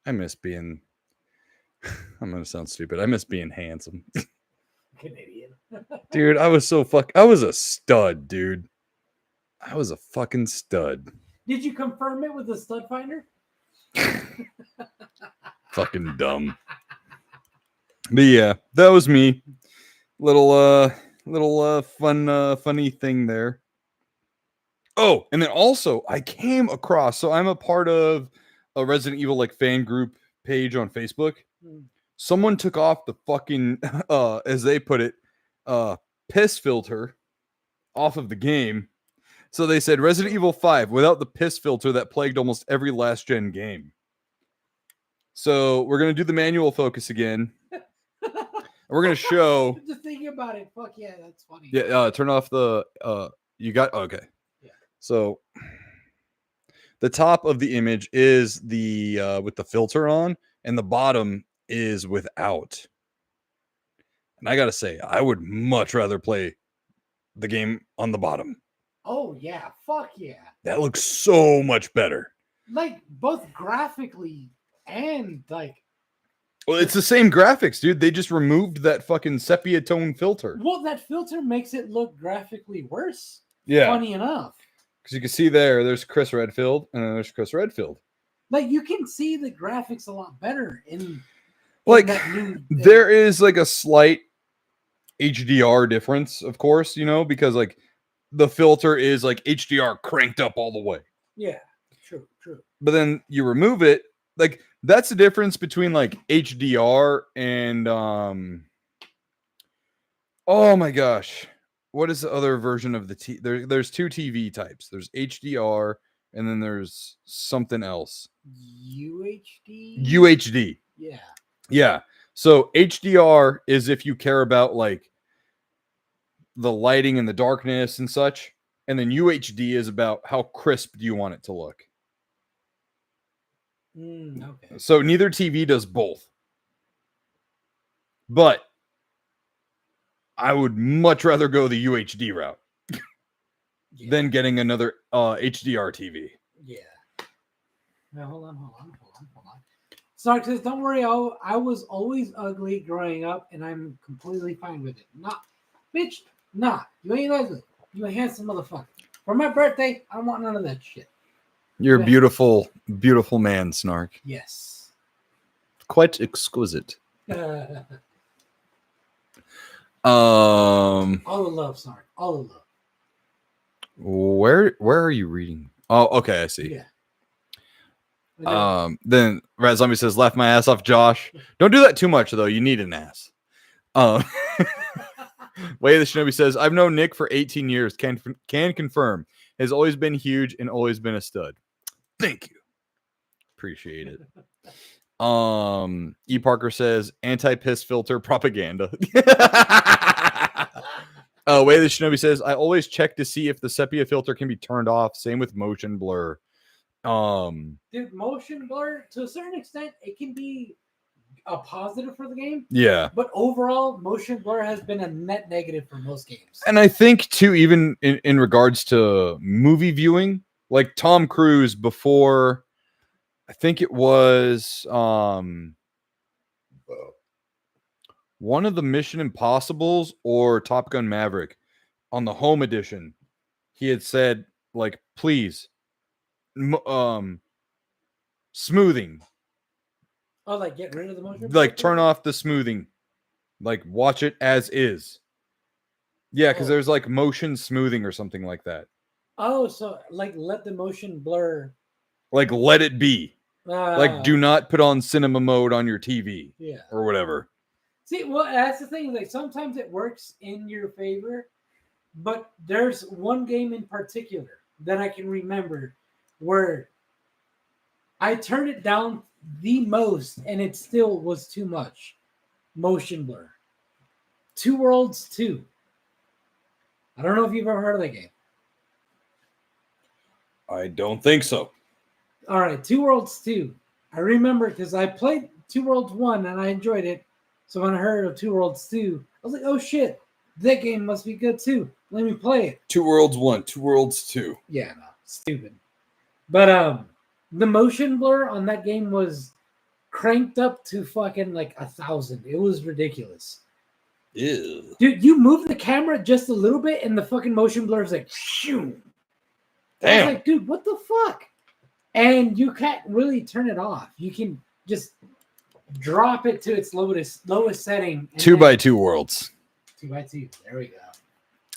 I miss being... I'm going to sound stupid. I miss being handsome. Canadian. Dude, I was a stud, dude. I was a fucking stud. Did you confirm it with the stud finder? Fucking dumb. But yeah, that was me. Little funny thing there. Oh, and then also I came across, so I'm a part of a Resident Evil like fan group page on Facebook. Someone took off the fucking as they put it, piss filter off of the game. So they said Resident Evil 5 without the piss filter that plagued almost every last gen game. So we're gonna do the manual focus again. We're gonna show. Just thinking about it. Fuck yeah, that's funny. Yeah, turn off the You got okay. Yeah. So the top of the image is the with the filter on, and the bottom is without. And I gotta say, I would much rather play the game on the bottom. Oh yeah, fuck yeah. That looks so much better. Like both graphically and like. Well, it's the same graphics, dude. They just removed that fucking sepia tone filter. Well, that filter makes it look graphically worse. Yeah. Funny enough. Because you can see there's Chris Redfield, and then there's Chris Redfield. Like you can see the graphics a lot better in like that new. There is like a slight HDR difference, of course, because like the filter is like HDR cranked up all the way. Yeah, true. But then you remove it, like that's the difference between like HDR and oh my gosh, what is the other version of the there's two TV types. There's HDR and then there's something else. UHD. Yeah. So HDR is if you care about like the lighting and the darkness and such, and then UHD is about how crisp do you want it to look. Okay. So neither TV does both. But I would much rather go the UHD route than getting another HDR TV. Yeah. Now hold on. Sark says, "Don't worry, I was always ugly growing up, and I'm completely fine with it. Not, bitch, nah. You ain't ugly. You a handsome motherfucker. For my birthday, I don't want none of that shit. You're a beautiful, beautiful man, Snark. Yes. Quite exquisite. All the love, Snark. All the love. Where are you reading? Oh, okay, I see. Yeah. Then Rat Zombie says, "Laugh my ass off, Josh. Don't do that too much, though. You need an ass." Way the Shinobi says, "I've known Nick for 18 years. Can confirm. Has always been huge and always been a stud." Thank you. Appreciate it. E. Parker says, "Anti-piss filter propaganda." Way the Shinobi says, "I always check to see if the sepia filter can be turned off. Same with motion blur." Dude, motion blur, to a certain extent, it can be a positive for the game. Yeah. But overall, motion blur has been a net negative for most games. And I think, too, even in regards to movie viewing, like Tom Cruise before, I think it was one of the Mission Impossibles or Top Gun Maverick on the home edition, he had said, like, please, smoothing. Oh, like get rid of the motion? Like turn off the smoothing. Like watch it as is. Yeah, because there's like motion smoothing or something like that. Oh, so like let the motion blur. Like let it be. Like do not put on cinema mode on your TV. Yeah. Or whatever. See, well, that's the thing. Like sometimes it works in your favor, but there's one game in particular that I can remember where I turned it down the most and it still was too much. Motion blur. Two Worlds 2. I don't know if you've ever heard of that game. I don't think so. All right, Two Worlds 2. I remember because I played Two Worlds 1 and I enjoyed it. So when I heard of Two Worlds 2, I was like, oh shit, that game must be good too. Let me play it. Two Worlds 1, Two Worlds 2. Yeah, no, stupid. But the motion blur on that game was cranked up to fucking like 1,000. It was ridiculous. Ew. Dude, you move the camera just a little bit and the fucking motion blur is like, shoo. Damn. I was like, dude, what the fuck? And you can't really turn it off. You can just drop it to its lowest setting. 2x2 worlds. 2x2. There we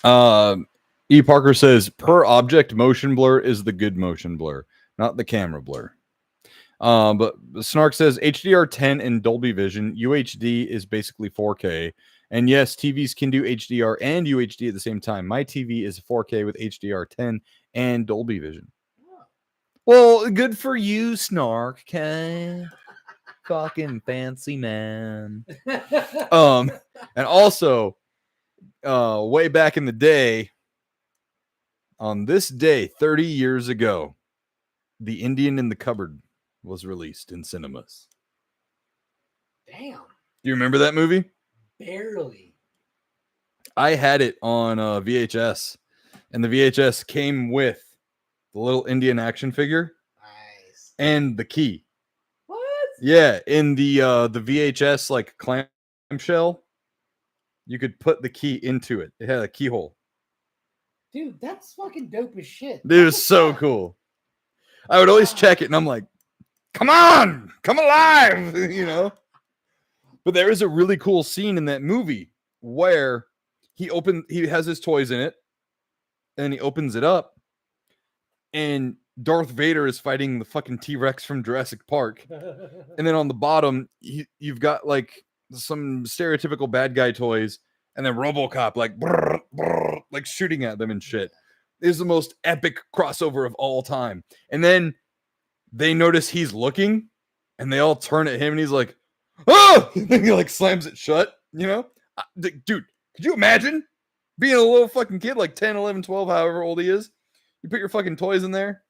go. E. Parker says, per object motion blur is the good motion blur, not the camera blur. But Snark says HDR10 and Dolby Vision. UHD is basically 4K. And yes, TVs can do HDR and UHD at the same time. My TV is 4K with HDR10 and Dolby Vision. Oh. Well, good for you, Snark. Okay. Fucking fancy man. And also, way back in the day, On this day, 30 years ago, The Indian in the Cupboard was released in cinemas. Damn. Do you remember that movie? Barely. I had it on VHS, and the VHS came with the little Indian action figure. Nice. And the key. What? Yeah, in the VHS like clamshell, you could put the key into it. It had a keyhole. Dude, that's fucking dope as shit. Dude, it was so cool. I would always check it, and I'm like, "Come on, come alive!" you know. But there is a really cool scene in that movie where he has his toys in it, and he opens it up, and Darth Vader is fighting the fucking T-Rex from Jurassic Park. And then on the bottom, you've got like some stereotypical bad guy toys, and then RoboCop like brrr, brrr, like shooting at them and shit. It is the most epic crossover of all time. And then they notice he's looking, and they all turn at him, and he's like, "Oh!" And he like slams it shut. You know, dude, could you imagine being a little fucking kid like 10, 11, 12, however old he is? You put your fucking toys in there,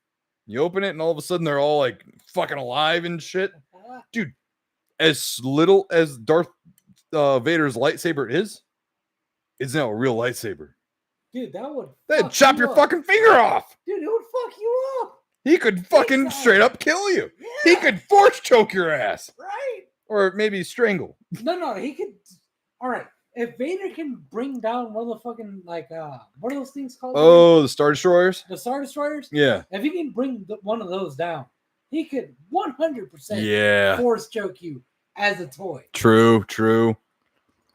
you open it, and all of a sudden they're all like fucking alive and shit. Dude, as little as Darth Vader's lightsaber is, it's now a real lightsaber. Dude, that'd chop your fucking finger off. Dude, it would fuck you up. He could fucking straight up kill you. Yeah. He could force choke your ass. Right. Or maybe strangle. No, he could. All right. If Vader can bring down one of the fucking, like, what are those things called? Oh, the Star Destroyers? The Star Destroyers? Yeah. If he can bring one of those down, he could 100% force choke you as a toy. True.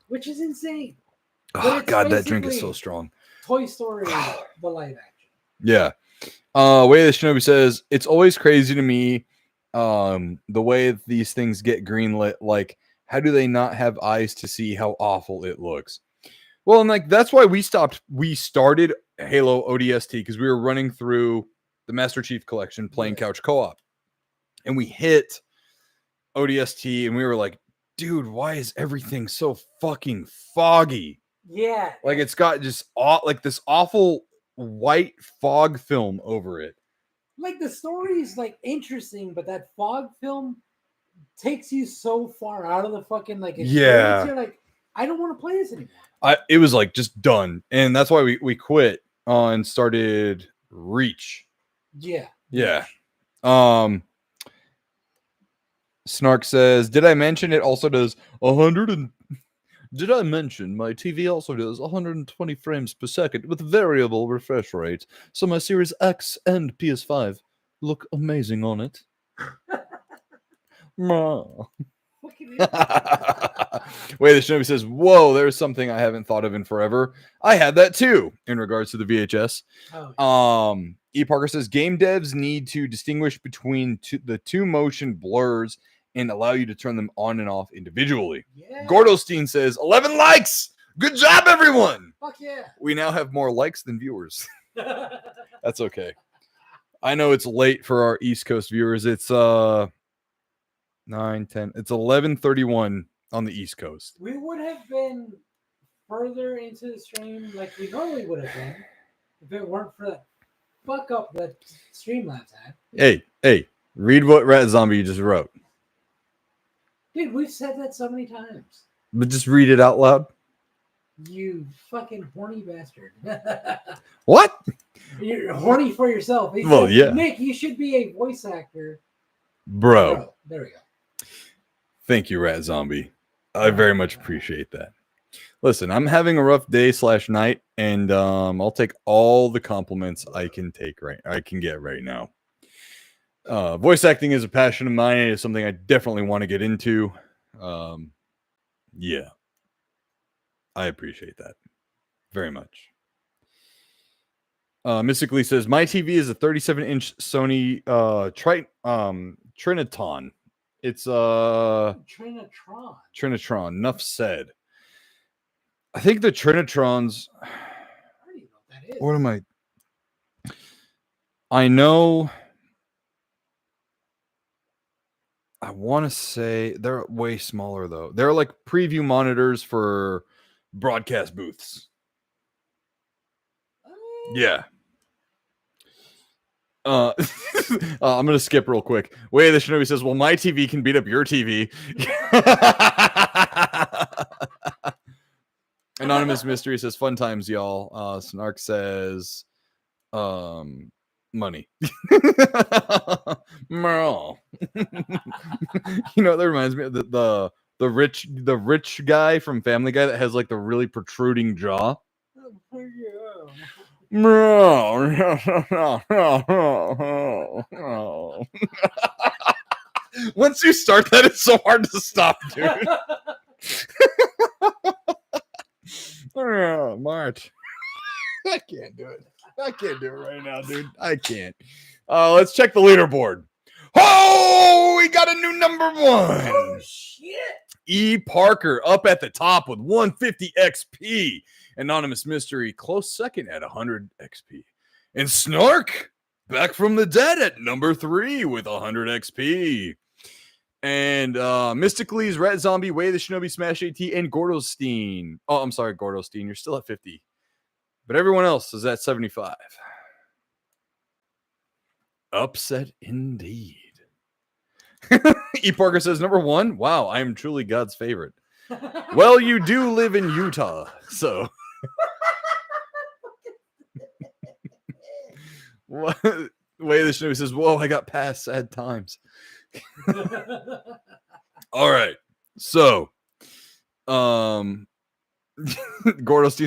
Which is insane. Oh, God, that drink is so strong. Toy Story, the live action. Yeah. Way the Shinobi says, it's always crazy to me the way these things get greenlit. Like, how do they not have eyes to see how awful it looks? Well, and like that's why we started Halo ODST, because we were running through the Master Chief Collection playing couch co-op. And we hit ODST and we were like, dude, why is everything so fucking foggy? Yeah. Like it's got just like this awful white fog film over it. Like the story is like interesting, but that fog film takes you so far out of the fucking like experience. Yeah. You're like, I don't want to play this anymore. It was like just done. And that's why we quit and started Reach. Yeah. Snark says, did I mention it also does 100 and did I mention my TV also does 120 frames per second with variable refresh rate? So my Series X and PS5 look amazing on it. Wait, the Shinobi says, whoa, there's something I haven't thought of in forever. I had that too in regards to the VHS. E. Parker says, game devs need to distinguish between the two motion blurs and allow you to turn them on and off individually. Yeah. Gordostein says, 11 likes. Good job, everyone. Fuck yeah. We now have more likes than viewers. That's okay. I know it's late for our East Coast viewers. It's 9, 10. It's 11:31 on the East Coast. We would have been further into the stream like we normally would have been if it weren't for that fuck up that Streamlabs had. Hey, read what Rat Zombie just wrote. Dude, we've said that so many times. But just read it out loud. You fucking horny bastard. What? You're horny for yourself. Well, yeah. Nick, you should be a voice actor. Bro. There we go. Thank you, Rat Zombie. I very much appreciate that. Listen, I'm having a rough day / night, and I'll take all the compliments I can get right now. Voice acting is a passion of mine. It is something I definitely want to get into. Yeah. I appreciate that very much. Mystically says, my TV is a 37-inch Sony Triniton. It's Trinitron. Enough said. I think the Trinitrons. I don't even know what that is. What am I? I know. I want to say they're way smaller though. They're like preview monitors for broadcast booths. Yeah. I'm gonna skip real quick. Way the Shinobi says, "Well, my TV can beat up your TV." Anonymous Mystery says, "Fun times, y'all." Snark says, money. Merle. You know, that reminds me of the rich guy from Family Guy that has like the really protruding jaw. Once you start that, it's so hard to stop, dude. March. I can't do it. I can't do it right now, dude. I can't. Let's check the leaderboard. Oh, we got a new number 1. Oh, shit. E. Parker up at the top with 150 XP. Anonymous Mystery close second at 100 XP. And Snark back from the dead at number 3 with 100 XP. And Mystically's Rat Zombie, Way the Shinobi, Smash AT, and Gordostein. Oh, I'm sorry, Gordostein. You're still at 50. But everyone else is at 75. Upset indeed. E. Parker says, number 1. Wow, I am truly God's favorite. Well, you do live in Utah, so. Way the Shinobi says, whoa, I got past sad times. All right. So, Gordostein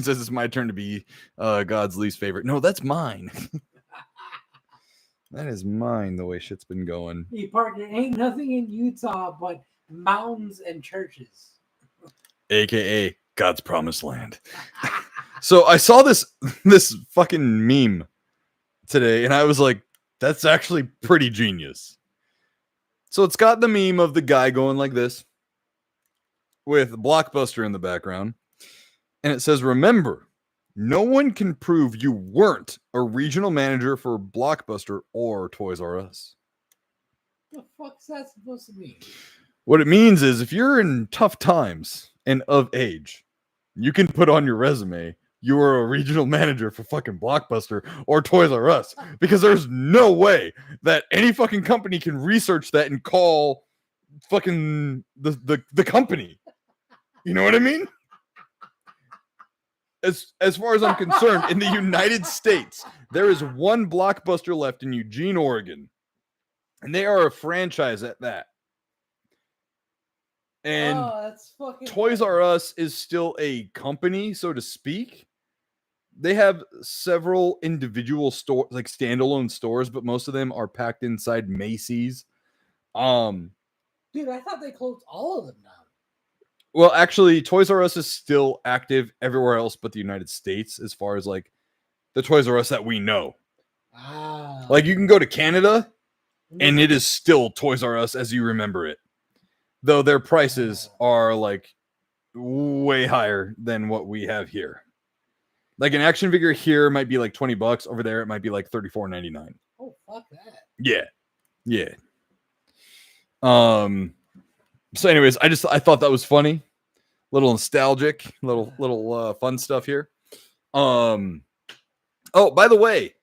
says it's my turn to be God's least favorite. No, that's mine. That is mine, the way shit's been going. Hey, partner, ain't nothing in Utah but mountains and churches. AKA God's promised land. So I saw this fucking meme today, and I was like, that's actually pretty genius. So it's got the meme of the guy going like this with Blockbuster in the background. And it says, remember, no one can prove you weren't a regional manager for Blockbuster or Toys R Us. What the fuck's that supposed to mean? What it means is if you're in tough times and of age, you can put on your resume you were a regional manager for fucking Blockbuster or Toys R Us, because there's no way that any fucking company can research that and call fucking the company. You know what I mean? As far as I'm concerned, in the United States, there is one Blockbuster left in Eugene, Oregon, and they are a franchise at that. And that's fucking Toys R Us is still a company, so to speak. They have several individual stores, like standalone stores, but most of them are packed inside Macy's. Dude, I thought they closed all of them now. Well, actually, Toys R Us is still active everywhere else but the United States, as far as like the Toys R Us that we know. Like you can go to Canada, and it is still Toys R Us as you remember it, though their prices are like way higher than what we have here. Like an action figure here might be like $20. Over there, it might be like $34.99. Oh, fuck that. Yeah. Yeah. So anyways, I thought that was funny. Little nostalgic, little fun stuff here. Oh, by the way,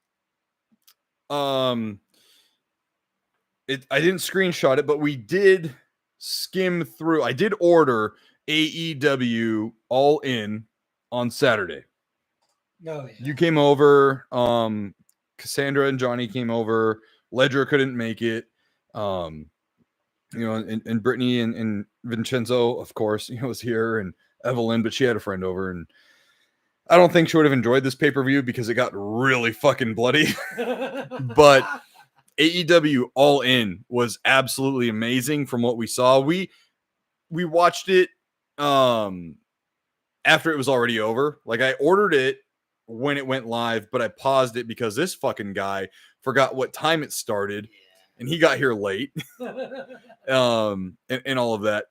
I didn't screenshot it, but we did skim through. I did order AEW All In on Saturday. Oh, yeah. You came over. Cassandra and Johnny came over. Ledger couldn't make it. And Brittany and Vincenzo, of course, was here, and Evelyn, but she had a friend over, and I don't think she would have enjoyed this pay-per-view because it got really fucking bloody. But AEW All In was absolutely amazing from what we saw. We watched it after it was already over. Like I ordered it when it went live, but I paused it because this fucking guy forgot what time it started, and he got here late. And all of that.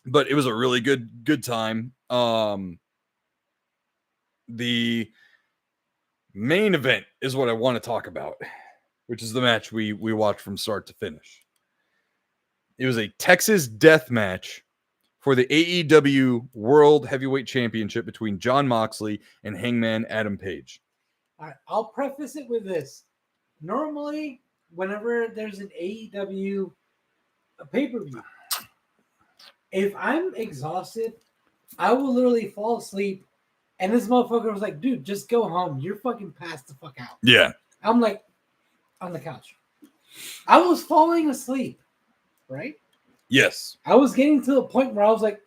But it was a really good time. The main event is what I want to talk about, which is the match we watched from start to finish. It was a Texas death match for the AEW World Heavyweight Championship between Jon Moxley and Hangman Adam Page. All right, I'll preface it with this. normally, whenever there's an AEW pay-per-view, if I'm exhausted, I will literally fall asleep. And this motherfucker was like, dude, just go home. You're fucking passed the fuck out. Yeah. I'm like, on the couch. I was falling asleep, right? Yes. I was getting to the point where I was like,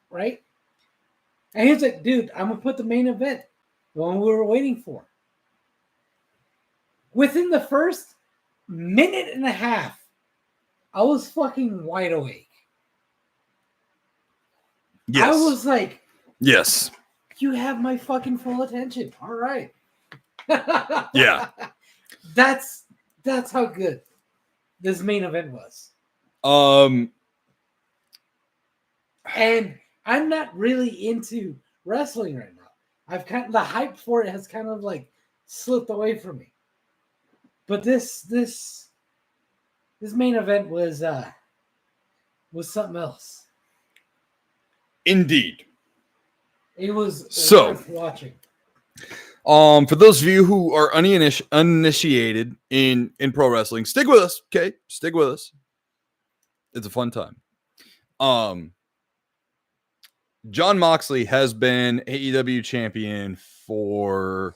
right? And he's like, dude, I'm going to put the main event, the one we were waiting for. Within the first minute and a half, I was fucking wide awake. Yes. I was like, yes. You have my fucking full attention. All right. Yeah. That's how good this main event was. And I'm not really into wrestling right now. The hype for it has kind of like slipped away from me. But this main event was something else. Indeed. It was worth watching. For those of you who are uninitiated in pro wrestling, stick with us, okay? Stick with us. It's a fun time. Jon Moxley has been AEW champion for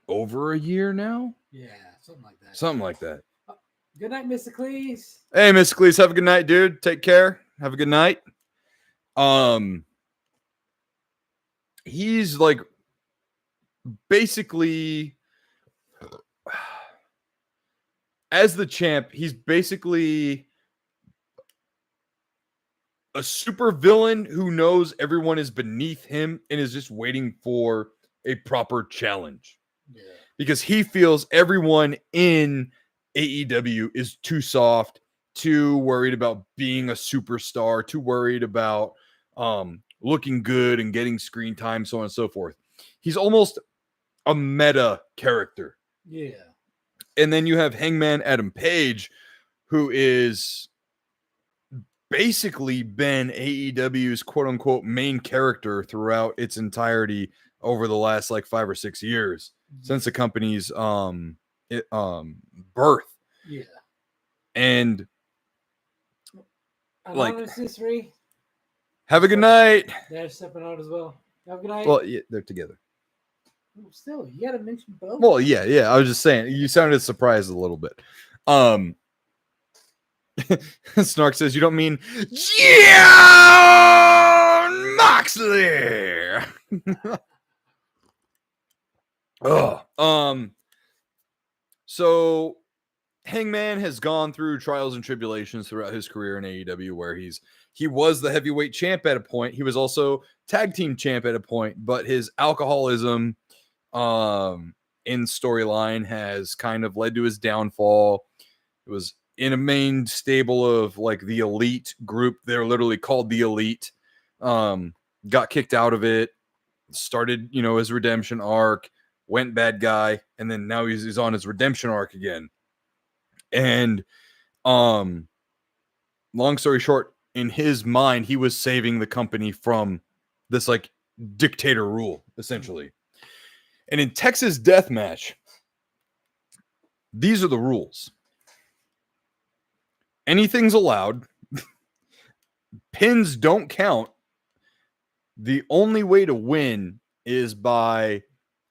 over a year now? Yeah, something like that. Something like that. Good night, Mr. Cleese. Hey, Mr. Cleese, have a good night, dude. Take care. Have a good night. He's like basically as the champ, he's basically a super villain who knows everyone is beneath him and is just waiting for a proper challenge. Yeah. Because he feels everyone in AEW is too soft, too worried about being a superstar, too worried about looking good and getting screen time, so on and so forth. He's almost a meta character. Yeah. And then you have Hangman Adam Page, who is basically been AEW's quote unquote main character throughout its entirety over the last like 5 or 6 years since the company's birth. Yeah. And like, have a good night. They're stepping out as well. Have a good night. Well, yeah, they're together. Still, you gotta mention both. Well, yeah. I was just saying, you sounded surprised a little bit. Snark says, you don't mean Jon Moxley. So Hangman has gone through trials and tribulations throughout his career in AEW, where he was the heavyweight champ at a point. He was also tag team champ at a point, but his alcoholism in storyline has kind of led to his downfall. It was in a main stable of like the Elite group. They're literally called the Elite. Got kicked out of it, started, his redemption arc, went bad guy, and then now he's on his redemption arc again. And long story short, in his mind, he was saving the company from this like dictator rule, essentially. And in Texas Deathmatch, these are the rules. Anything's allowed. Pins don't count. The only way to win is by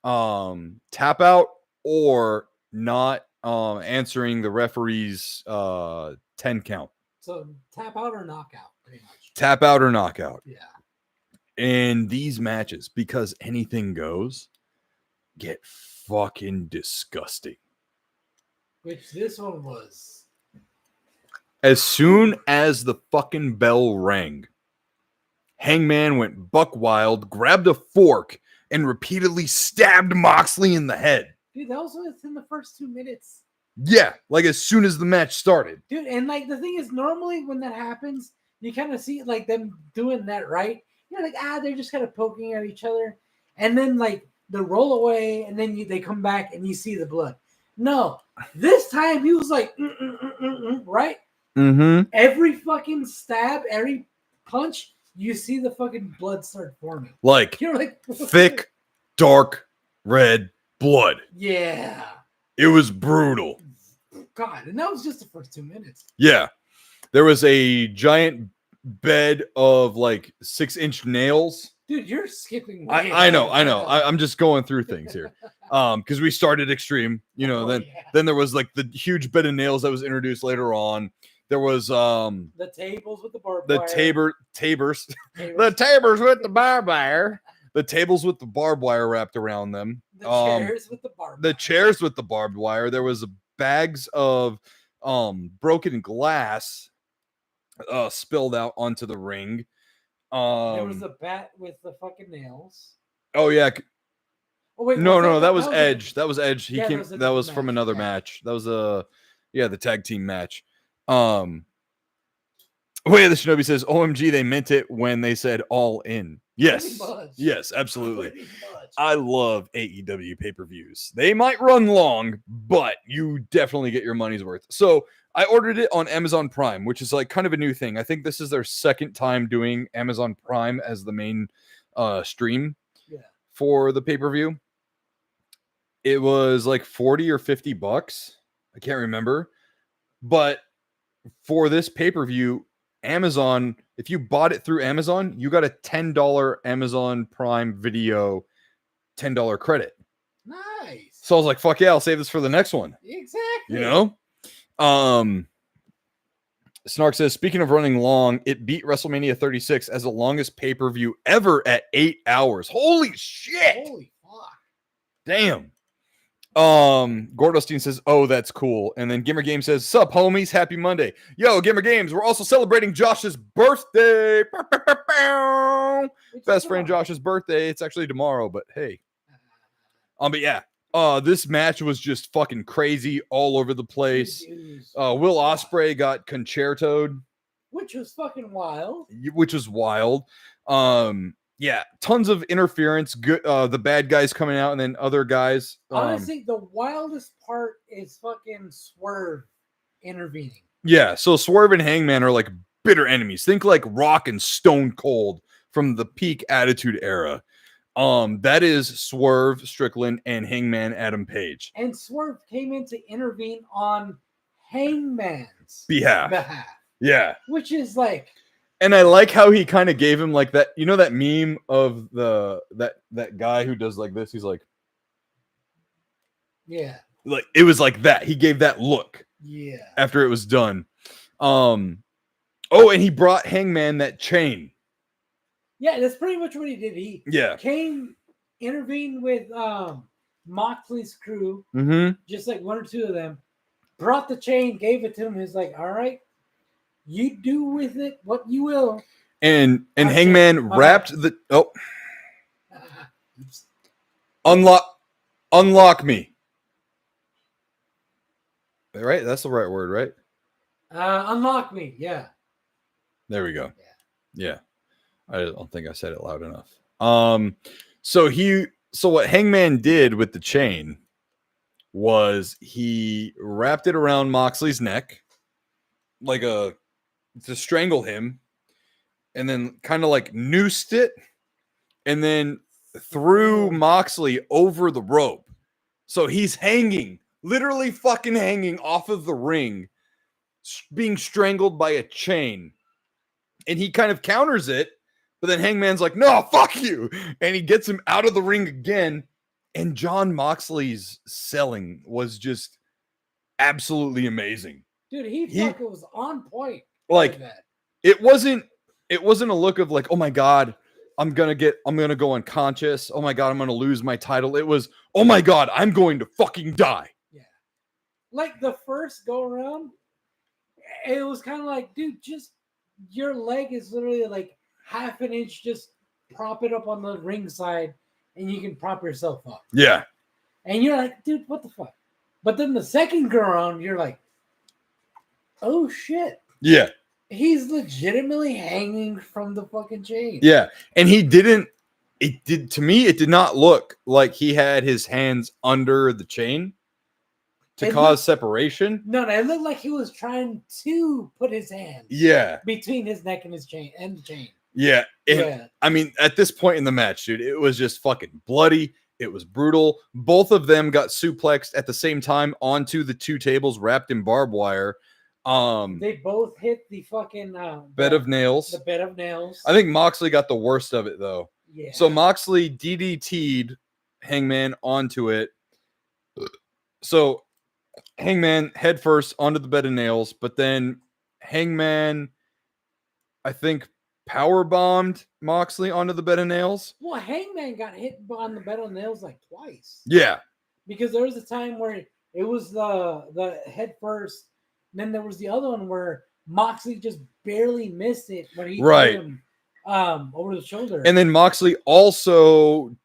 tap out or not answering the referee's 10 count. So tap out or knockout, pretty much. Tap out or knockout. Yeah. And these matches, because anything goes, get fucking disgusting. Which this one was. As soon as the fucking bell rang, Hangman went buck wild, grabbed a fork, and repeatedly stabbed Moxley in the head. Dude, that was within the first 2 minutes. Yeah, like as soon as the match started. Dude, and like the thing is, normally when that happens, you kind of see like them doing that, right? You're like, they're just kind of poking at each other. And then like the roll away, and then they come back and you see the blood. No, this time he was like, right? Mm-hmm. Every fucking stab, every punch, you see the fucking blood start forming. Like You're like thick, dark, red blood. Yeah. It was brutal. God, and that was just the first 2 minutes. Yeah. There was a giant bed of like 6-inch nails. Dude, you're skipping. I know. I'm just going through things here. Because we started extreme, then there was like the huge bed of nails that was introduced later on. There was the tables with the barbed wire. Tabers. The tabers with the barbed wire. The tables with the barbed wire wrapped around them. The chairs with the barbed wire. The chairs with the barbed wire. There was bags of broken glass spilled out onto the ring. There was a bat with the fucking nails. Oh yeah. Oh wait, no, that was Edge. That was Edge. He Yeah, came. That was from another match. That was the tag team match. Way the Shinobi says, "OMG, they meant it when they said all in." Yes, yes, absolutely. I love AEW pay-per-views. They might run long, but you definitely get your money's worth. So I ordered it on Amazon Prime, which is like kind of a new thing. I think this is their second time doing Amazon Prime as the main stream for the pay-per-view. It was like $40 or $50. I can't remember. But for this pay-per-view, Amazon, if you bought it through Amazon, you got a $10 Amazon Prime Video $10 credit. Nice. So I was like, fuck yeah, I'll save this for the next one. Exactly. Snark says, speaking of running long, it beat WrestleMania 36 as the longest pay-per-view ever at 8 hours. Holy shit. Holy fuck. Damn. Gordostein says, oh, that's cool. And then Gamer Games says, sup, homies, happy Monday. Yo, Gamer Games, we're also celebrating Josh's birthday. Best friend Josh's birthday. It's actually tomorrow, but hey. But yeah. This match was just fucking crazy all over the place. Will Ospreay got concertoed. Which was fucking wild. Yeah, tons of interference. Good, the bad guys coming out, and then other guys. Honestly, the wildest part is fucking Swerve intervening. Yeah, so Swerve and Hangman are like bitter enemies. Think like Rock and Stone Cold from the peak Attitude Era. That is Swerve Strickland and Hangman Adam Page. And Swerve came in to intervene on Hangman's behalf. Yeah, which is like. And I like how he kind of gave him like that, that meme of that guy who does like this. He's like, yeah, like it was like that. He gave that look, yeah, after it was done. And he brought Hangman that chain. Yeah, that's pretty much what he did. He intervened with Moxley's crew, just like one or two of them. Brought the chain, gave it to him. He's like, all right. You do with it what you will. And Hangman wrapped the unlock me. Right? That's the right word, right? Unlock me, yeah. There we go. Yeah. I don't think I said it loud enough. So what Hangman did with the chain was he wrapped it around Moxley's neck to strangle him, and then kind of like noosed it, and then threw Moxley over the rope. So he's hanging, literally fucking hanging off of the ring, being strangled by a chain. And he kind of counters it, but then Hangman's like, no, fuck you. And he gets him out of the ring again. And Jon Moxley's selling was just absolutely amazing. Dude, he fucking was on point. Like it wasn't a look of like, oh my God, I'm gonna go unconscious. Oh my God, I'm gonna lose my title. It was, oh my God, I'm going to fucking die. Yeah. Like the first go around, it was kind of like, dude, just your leg is literally like half an inch, just prop it up on the ring side and you can prop yourself up. Yeah. And you're like, dude, what the fuck? But then the second go around, you're like, oh shit. Yeah. He's legitimately hanging from the fucking chain. Yeah. And it did not look like he had his hands under the chain to cause separation. No, it looked like he was trying to put his hand between his neck and his chain and the chain. Yeah. And I mean, at this point in the match, dude, it was just fucking bloody. It was brutal. Both of them got suplexed at the same time onto the two tables wrapped in barbed wire. They both hit the fucking bed of nails. The bed of nails. I think Moxley got the worst of it though. Yeah. So Moxley DDT'd Hangman onto it. So Hangman head first onto the bed of nails, but then Hangman, I think, power bombed Moxley onto the bed of nails. Well, Hangman got hit on the bed of nails like twice. Yeah. Because there was a time where it was the head first, and then there was the other one where Moxley just barely missed it when he hit him over the shoulder. And then Moxley also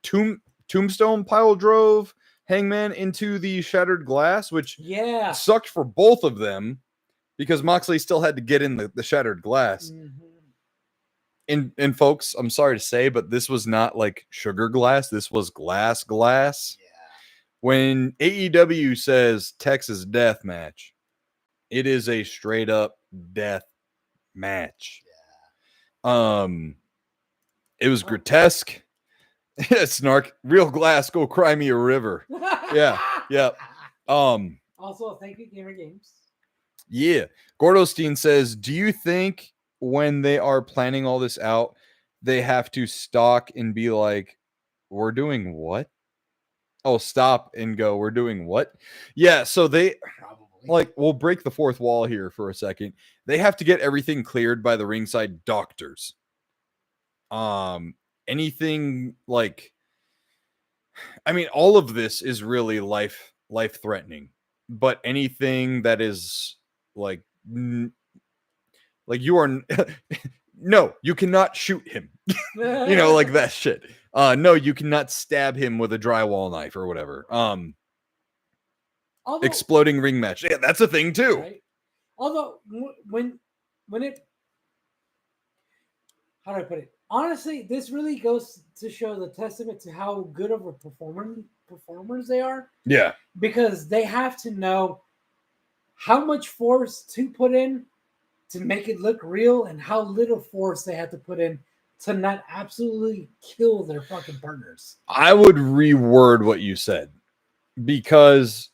tombstone pile drove Hangman into the shattered glass, which sucked for both of them because Moxley still had to get in the shattered glass. Mm-hmm. And folks, I'm sorry to say, but this was not like sugar glass. This was glass. Yeah. When AEW says Texas death match, it is a straight up death match. Yeah. It was grotesque. Snark, real glass, go cry me a river. Yeah. Also, thank you, Gamer Games. Yeah. Gordostein says, do you think when they are planning all this out, they have to stalk and be like, we're doing what? Oh, stop and go, we're doing what? Yeah, so they like, we'll break the fourth wall here for a second. They have to get everything cleared by the ringside doctors. Anything like, I mean, all of this is really life threatening, but anything that is like you are no, you cannot shoot him. You know, like that shit. No, you cannot stab him with a drywall knife or whatever. Exploding ring match. Yeah, that's a thing too. Right? Although when it, how do I put it? Honestly, this really goes to show the testament to how good of a performers they are. Yeah. Because they have to know how much force to put in to make it look real and how little force they have to put in to not absolutely kill their fucking partners. I would reword what you said because,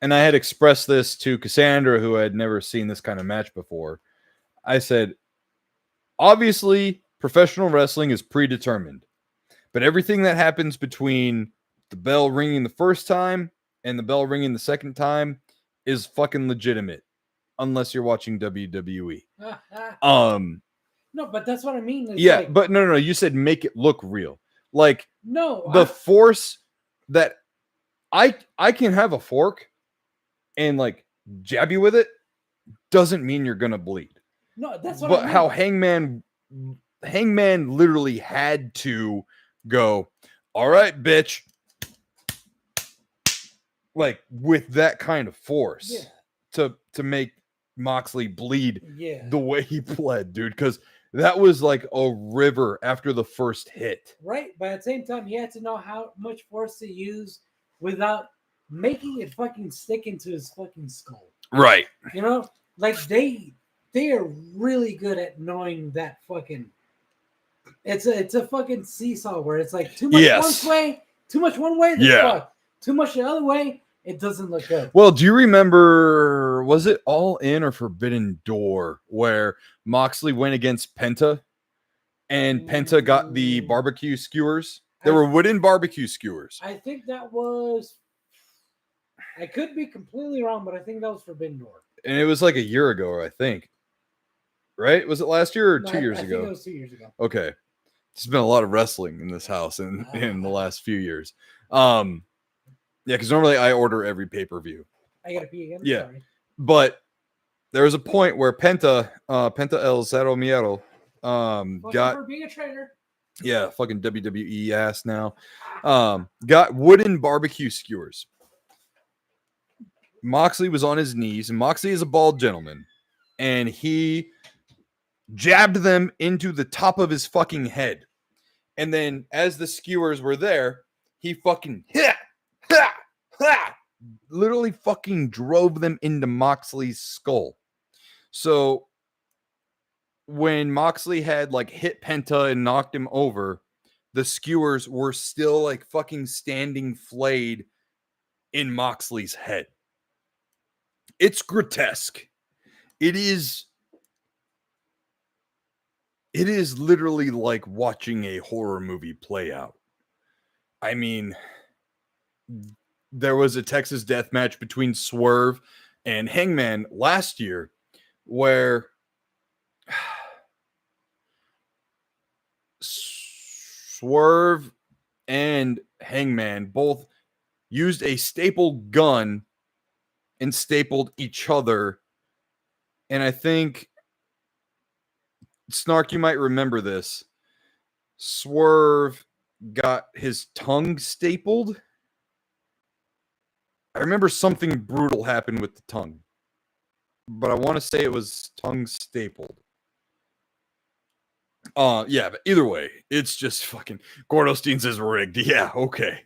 and I had expressed this to Cassandra, who had never seen this kind of match before. I said, obviously, professional wrestling is predetermined, but everything that happens between the bell ringing the first time and the bell ringing the second time is fucking legitimate, unless you're watching WWE. No, but that's what I mean. It's yeah, like, but no. You said make it look real. Like no, the force that I can have a fork and like jab you with it doesn't mean you're gonna bleed. No, that's what. But I mean. How Hangman literally had to go, all right, bitch. Like with that kind of force to make Moxley bleed the way he bled, dude. Because that was like a river after the first hit. Right. But at the same time, he had to know how much force to use without making it fucking stick into his fucking skull. Right. You know, like they are really good at knowing that fucking. It's a fucking seesaw where it's like too much one way, too much one way. Fuck. Too much the other way. It doesn't look good. Well, do you remember, was it All In or Forbidden Door where Moxley went against Penta and Penta got the barbecue skewers? There were wooden barbecue skewers. I think that was, I could be completely wrong, but I think that was Forbidden Door. And it was like a year ago, I think. Right? Was it last year or 2 years ago? I think it was 2 years ago. Okay. There's been a lot of wrestling in this house in the last few years. Yeah, because normally I order every pay-per-view. I gotta pee again. Yeah, sorry. but there was a point where Penta El Zero Miedo, got for being a trainer. Yeah, fucking WWE ass now. Got wooden barbecue skewers. Moxley was on his knees, and Moxley is a bald gentleman, and he jabbed them into the top of his fucking head, and then as the skewers were there, he fucking literally fucking drove them into Moxley's skull. So when Moxley had like hit Penta and knocked him over, the skewers were still like fucking standing flayed in Moxley's head. It's grotesque. It is literally like watching a horror movie play out. I mean, there was a Texas death match between Swerve and Hangman last year where Swerve and Hangman both used a stapled gun and stapled each other. And I think, Snark, you might remember this. Swerve got his tongue stapled. I remember something brutal happened with the tongue, but I want to say it was tongue stapled. Yeah, but either way, it's just fucking Gordo Steen says rigged. Yeah, okay.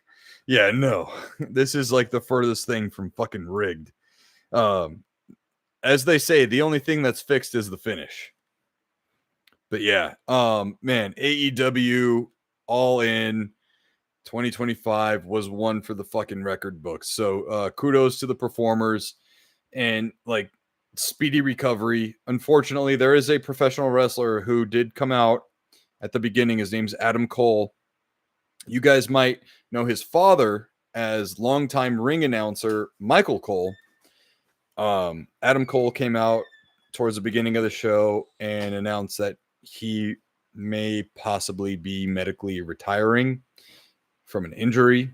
Yeah, no. This is like the furthest thing from fucking rigged. As they say, the only thing that's fixed is the finish. But yeah, man, AEW All In 2025 was one for the fucking record books. So kudos to the performers and like speedy recovery. Unfortunately, there is a professional wrestler who did come out at the beginning. His name's Adam Cole. You guys might know his father as longtime ring announcer Michael Cole. Adam Cole came out towards the beginning of the show and announced that he may possibly be medically retiring from an injury.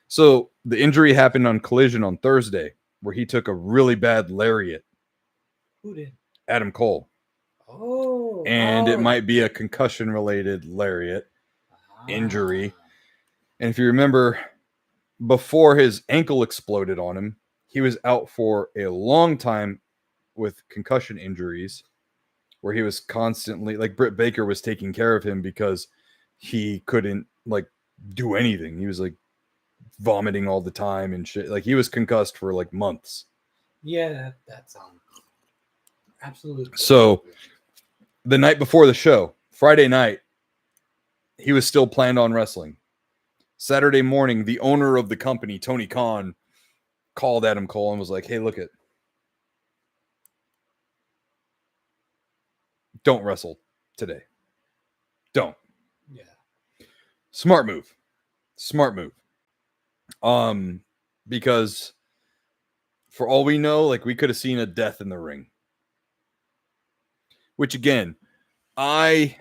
So the injury happened on Collision on Thursday, where he took a really bad lariat. Who did? Adam Cole. Oh. And it might be a concussion-related lariat injury. And if you remember, before his ankle exploded on him, he was out for a long time with concussion injuries, where he was constantly, like, Britt Baker was taking care of him because he couldn't, like, do anything. He was, like, vomiting all the time and shit. Like, he was concussed for, like, months. Yeah, that sounds absolutely. So, the night before the show, Friday night, he was still planned on wrestling. Saturday morning, the owner of the company, Tony Khan, called Adam Cole and was like, hey, look it. Don't wrestle today. Don't. Yeah. Smart move. Smart move. Because for all we know, like, we could have seen a death in the ring. Which, again, I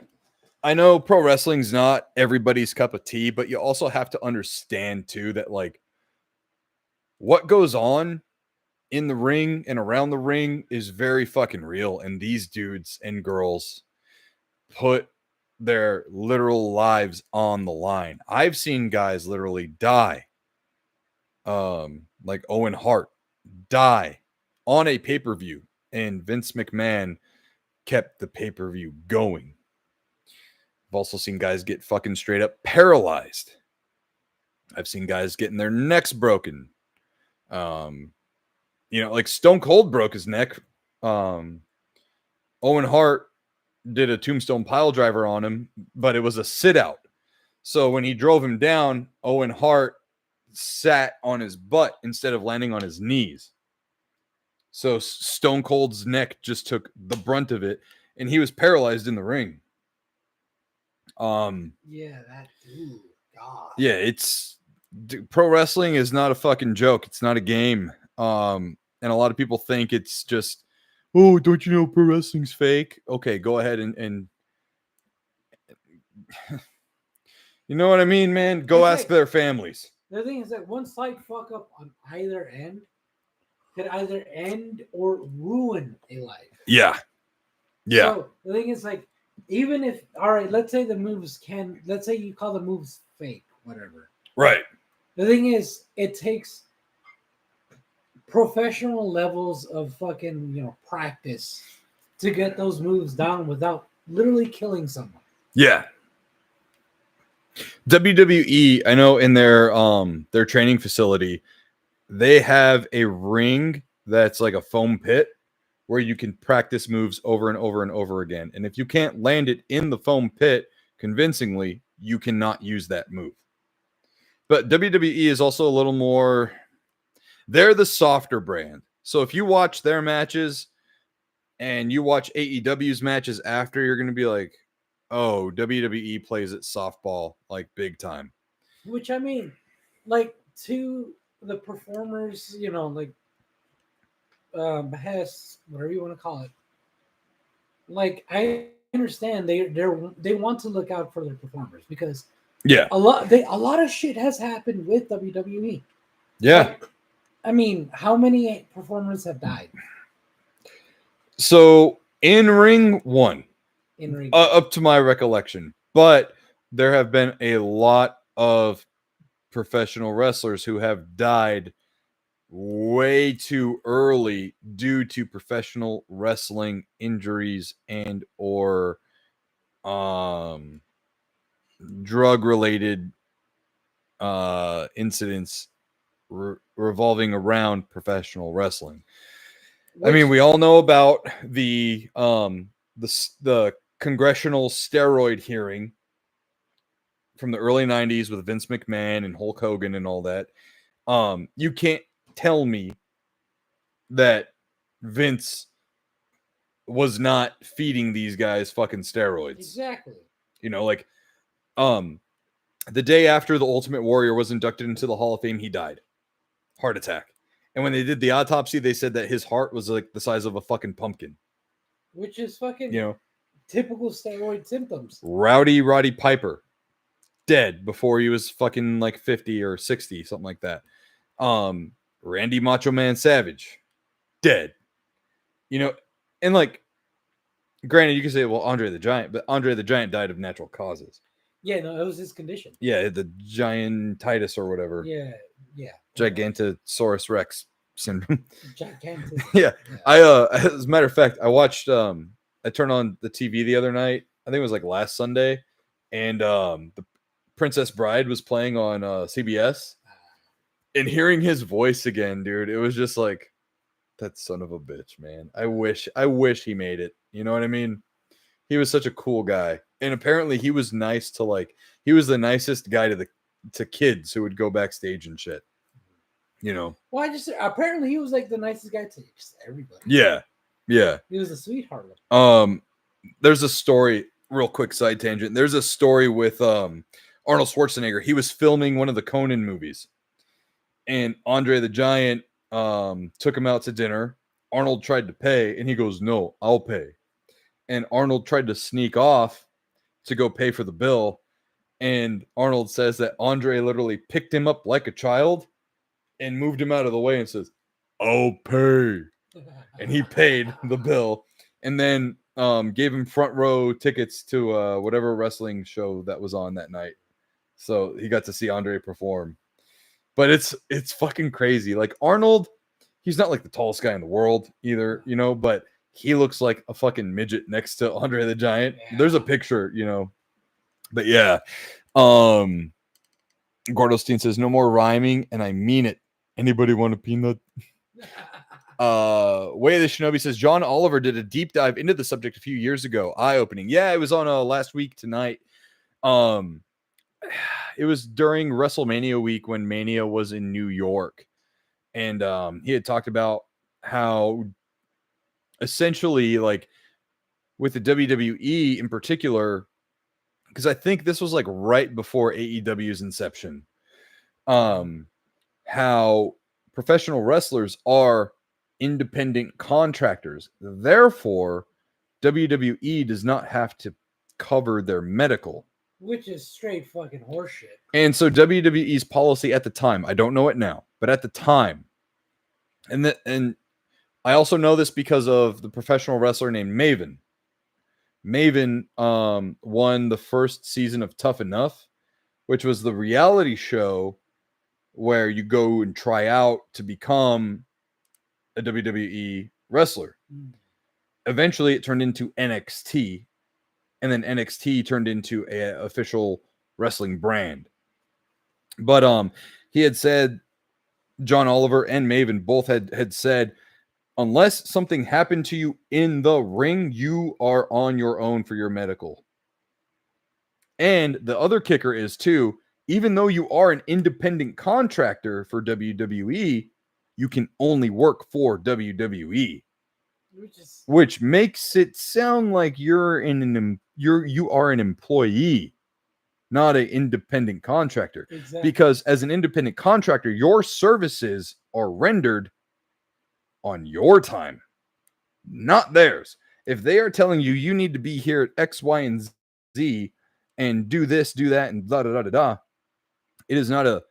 know pro wrestling's not everybody's cup of tea, but you also have to understand too that, like, what goes on in the ring and around the ring is very fucking real. And these dudes and girls put their literal lives on the line. I've seen guys literally die. Like Owen Hart die on a pay-per-view, and Vince McMahon kept the pay-per-view going. I've also seen guys get fucking straight up paralyzed. I've seen guys getting their necks broken. Like Stone Cold broke his neck. Owen Hart did a tombstone pile driver on him, but it was a sit out. So when he drove him down, Owen Hart sat on his butt instead of landing on his knees. So Stone Cold's neck just took the brunt of it, and he was paralyzed in the ring. Yeah, that dude. God. Yeah, pro wrestling is not a fucking joke. It's not a game. And a lot of people think it's just, oh, don't you know pro wrestling's fake? Okay, go ahead and you know what I mean, man? Go ask their families. The thing is that one slight fuck up on either end could either end or ruin a life. Yeah. Yeah. So the thing is, like, even if, all right, let's say let's say you call the moves fake, whatever. Right. The thing is, it takes professional levels of fucking, practice to get those moves down without literally killing someone. Yeah. WWE, I know in their training facility, they have a ring that's like a foam pit where you can practice moves over and over and over again. And if you can't land it in the foam pit convincingly, you cannot use that move. But WWE is also a little more, they're the softer brand. So if you watch their matches and you watch AEW's matches after, you're going to be like, oh, WWE plays it softball like big time. Which, I mean, like, to the performers, like, behest, whatever you want to call it. Like, I understand they want to look out for their performers because a lot of shit has happened with WWE. Yeah. Like, I mean, how many performers have died? So in ring one, in-ring. Up to my recollection, but there have been a lot of professional wrestlers who have died way too early due to professional wrestling injuries and or drug related incidents revolving around professional wrestling. I mean, we all know about the congressional steroid hearing from the early 90s with Vince McMahon and Hulk Hogan and all that. You can't tell me that Vince was not feeding these guys fucking steroids. Exactly. You know, like the day after the Ultimate Warrior was inducted into the Hall of Fame, he died. Heart attack. And when they did the autopsy, they said that his heart was like the size of a fucking pumpkin. Which is fucking typical steroid symptoms. Roddy Piper, dead before he was fucking like 50 or 60, something like that. Randy Macho Man Savage, dead. And like, granted, you can say, well, Andre the Giant, but Andre the Giant died of natural causes. Yeah, no, it was his condition. Yeah, the giantitis or whatever. Yeah. Gigantosaurus Rex syndrome. Gigantic. Yeah. As a matter of fact, I watched I turned on the TV the other night. I think it was like last Sunday, and the Princess Bride was playing on CBS. And hearing his voice again, dude, it was just like, that son of a bitch, man. I wish he made it. You know what I mean? He was such a cool guy. And apparently he was nice to he was the nicest guy to kids who would go backstage and shit. Well, apparently he was like the nicest guy to just everybody. Yeah. He was a sweetheart. There's a story, real quick side tangent. There's a story with Arnold Schwarzenegger. He was filming one of the Conan movies, and Andre the Giant took him out to dinner. Arnold tried to pay, and he goes, "No, I'll pay." And Arnold tried to sneak off to go pay for the bill. And Arnold says that Andre literally picked him up like a child and moved him out of the way and says, "I'll pay." And he paid the bill and then gave him front row tickets to whatever wrestling show that was on that night. So he got to see Andre perform. But it's fucking crazy. Like, Arnold, he's not like the tallest guy in the world either, but he looks like a fucking midget next to Andre the Giant. Yeah. There's a picture, But yeah. Gordostein says, "No more rhyming, and I mean it. Anybody want a peanut?" Way of the Shinobi says, "John Oliver did a deep dive into the subject a few years ago. Eye-opening." Yeah, it was on last week tonight. It was during WrestleMania week when Mania was in New York. And he had talked about how essentially, like, with the WWE in particular, because I think this was like right before AEW's inception, how professional wrestlers are independent contractors. Therefore, WWE does not have to cover their medical. Which is straight fucking horseshit. And so WWE's policy at the time, I don't know it now, but at the time, and I also know this because of the professional wrestler named Maven. Maven won the first season of Tough Enough, which was the reality show where you go and try out to become a WWE wrestler. Eventually, it turned into NXT, and then NXT turned into an official wrestling brand. But he had said, John Oliver and Maven both had said Unless something happened to you in the ring, you are on your own for your medical. And the other kicker is too, even though you are an independent contractor for WWE, you can only work for WWE, which makes it sound like you are an employee, not an independent contractor. Exactly. Because as an independent contractor, your services are rendered on your time, not theirs. If they are telling you you need to be here at X, Y, and Z and do this, do that, and da da da da da, it is not an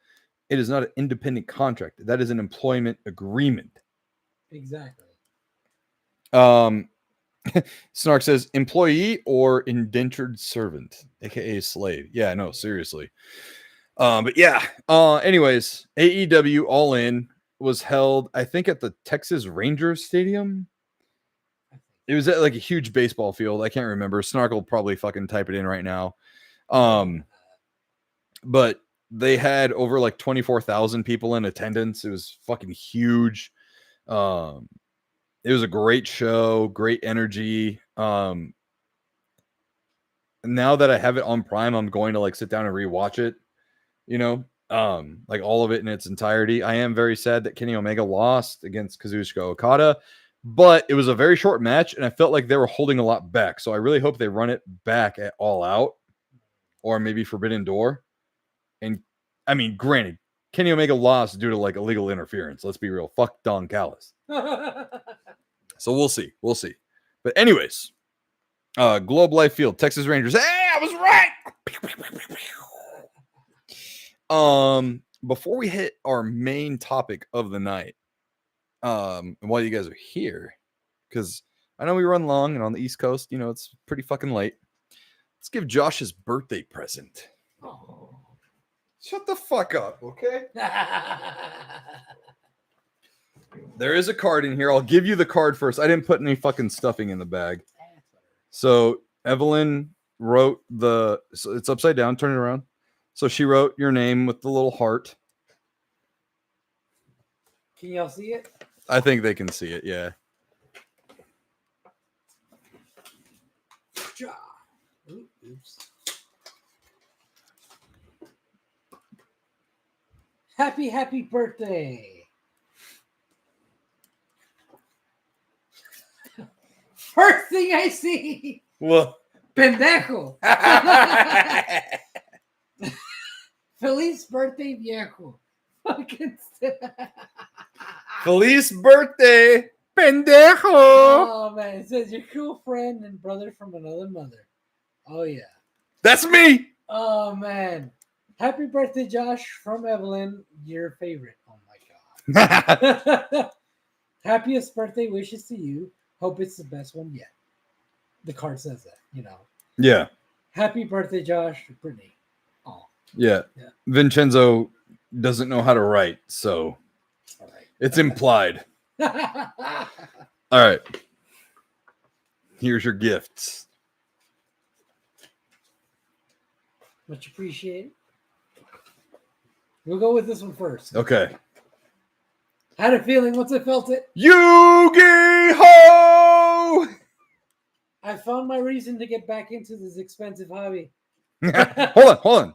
independent contract. That is an employment agreement. Exactly. Snark says employee or indentured servant, aka slave. Yeah, no, seriously. But yeah. Anyways, AEW All In was held, I think, at the Texas Rangers Stadium. It was at like a huge baseball field. I can't remember. Snark will probably fucking type it in right now. But they had over like 24,000 people in attendance. It was fucking huge. It was a great show, great energy. Now that I have it on Prime, I'm going to like sit down and rewatch it. You know, like all of it in its entirety. I am very sad that Kenny Omega lost against Kazuchika Okada, but it was a very short match, and I felt like they were holding a lot back. So I really hope they run it back at All Out, or maybe Forbidden Door. And I mean, granted, Kenny Omega lost due to like illegal interference. Let's be real. Fuck Don Callis. So we'll see. We'll see. But anyways, Globe Life Field, Texas Rangers. Hey, I was right. Before we hit our main topic of the night, and while you guys are here, because I know we run long and on the East Coast, you know, it's pretty fucking late. Let's give Josh his birthday present. Oh. Shut the fuck up, okay? There is a card in here. I'll give you the card first. I didn't put any fucking stuffing in the bag. So Evelyn wrote so it's upside down. Turn it around. So she wrote your name with the little heart. Can y'all see it? I think they can see it, yeah. Oops. Happy birthday. First thing I see. Well, pendejo. Feliz birthday, viejo. Feliz birthday, pendejo. Oh man, it says your cool friend and brother from another mother. Oh yeah. That's me. Oh man. Happy birthday, Josh, from Evelyn, your favorite. Oh my god. Happiest birthday wishes to you. Hope it's the best one yet. The card says that, you know. Yeah. Happy birthday, Josh. Brittany. Oh. Yeah. Vincenzo doesn't know how to write, so it's implied. All right. Here's your gifts. Much appreciated. We'll go with this one first. Okay. Had a feeling once I felt it. Yu-Gi-Oh! I found my reason to get back into this expensive hobby. Hold on.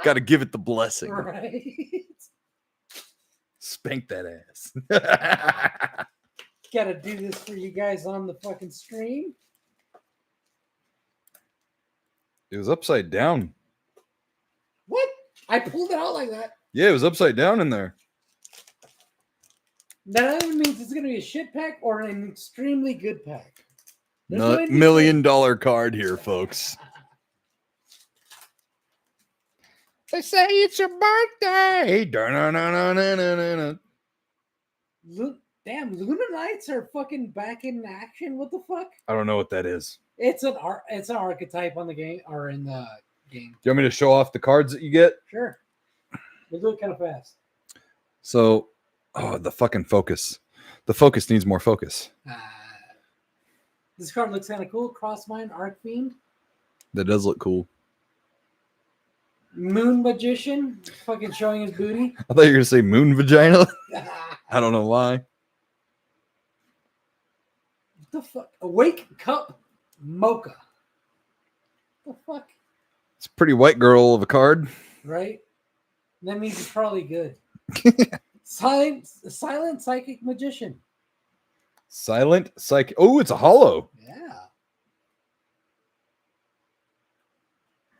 Got to give it the blessing. Right. Spank that ass. Got to do this for you guys on the fucking stream. It was upside down. What? I pulled it out like that. Yeah, it was upside down in there. That either means it's going to be a shit pack or an extremely good pack. $1 million card here, folks. They say it's your birthday. Damn, Luna Knights are fucking back in action. What the fuck? I don't know what that is. It's an archetype on the game or in the game. Do you want me to show off the cards that you get? Sure. We'll do it kind of fast. So, the fucking focus. The focus needs more focus. This card looks kind of cool. Crossmind, Arc Fiend. That does look cool. Moon magician, fucking showing his booty. I thought you were gonna say moon vagina. I don't know why. What the fuck? Awake cup mocha. What the fuck? It's a pretty white girl of a card. Right? That means it's probably good. Silent psychic magician. Silent psychic. Oh, it's a hollow. Yeah.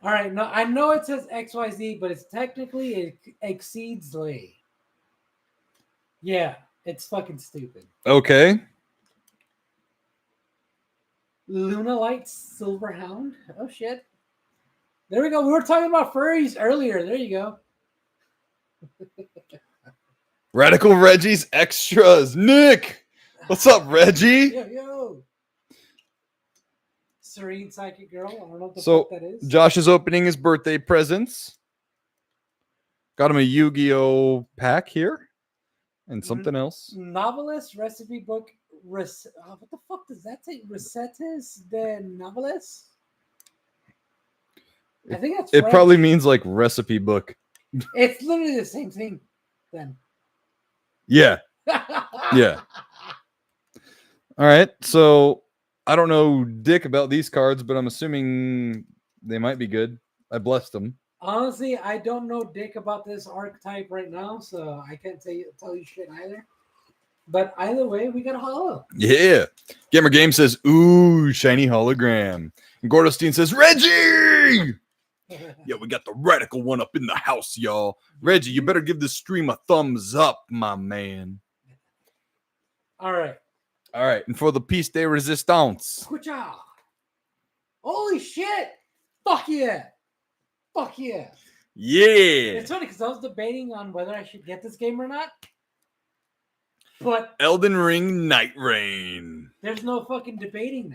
All right. No, I know it says XYZ, but it's technically it exceeds Lee. Yeah, it's fucking stupid. Okay. Luna Light Silver Hound. Oh shit. There we go. We were talking about furries earlier. There you go. Radical Reggie's extras. Nick, what's up, Reggie? Yo. Serene Psychic Girl. I don't know what the So, fuck that is. Josh is opening his birthday presents. Got him a Yu-Gi-Oh pack here and something else. Novelist recipe book. What the fuck does that say? Recettes de Novelist? I think that's It French. probably means like recipe book. It's literally the same thing then. Yeah. Yeah. All right. So I don't know dick about these cards, but I'm assuming they might be good. I blessed them. Honestly, I don't know dick about this archetype right now, so I can't tell you shit either. But either way, we got a hollow. Yeah. Gamer Game says, ooh, shiny hologram. And Gordostein says, Reggie! Yeah, we got the radical one up in the house, y'all. Reggie, you better give this stream a thumbs up, my man. All right. All right. And for the piece de resistance. Kucha. Holy shit. Fuck yeah. Fuck yeah. Yeah. It's funny because I was debating on whether I should get this game or not. But Elden Ring Night Rain. there's no fucking debating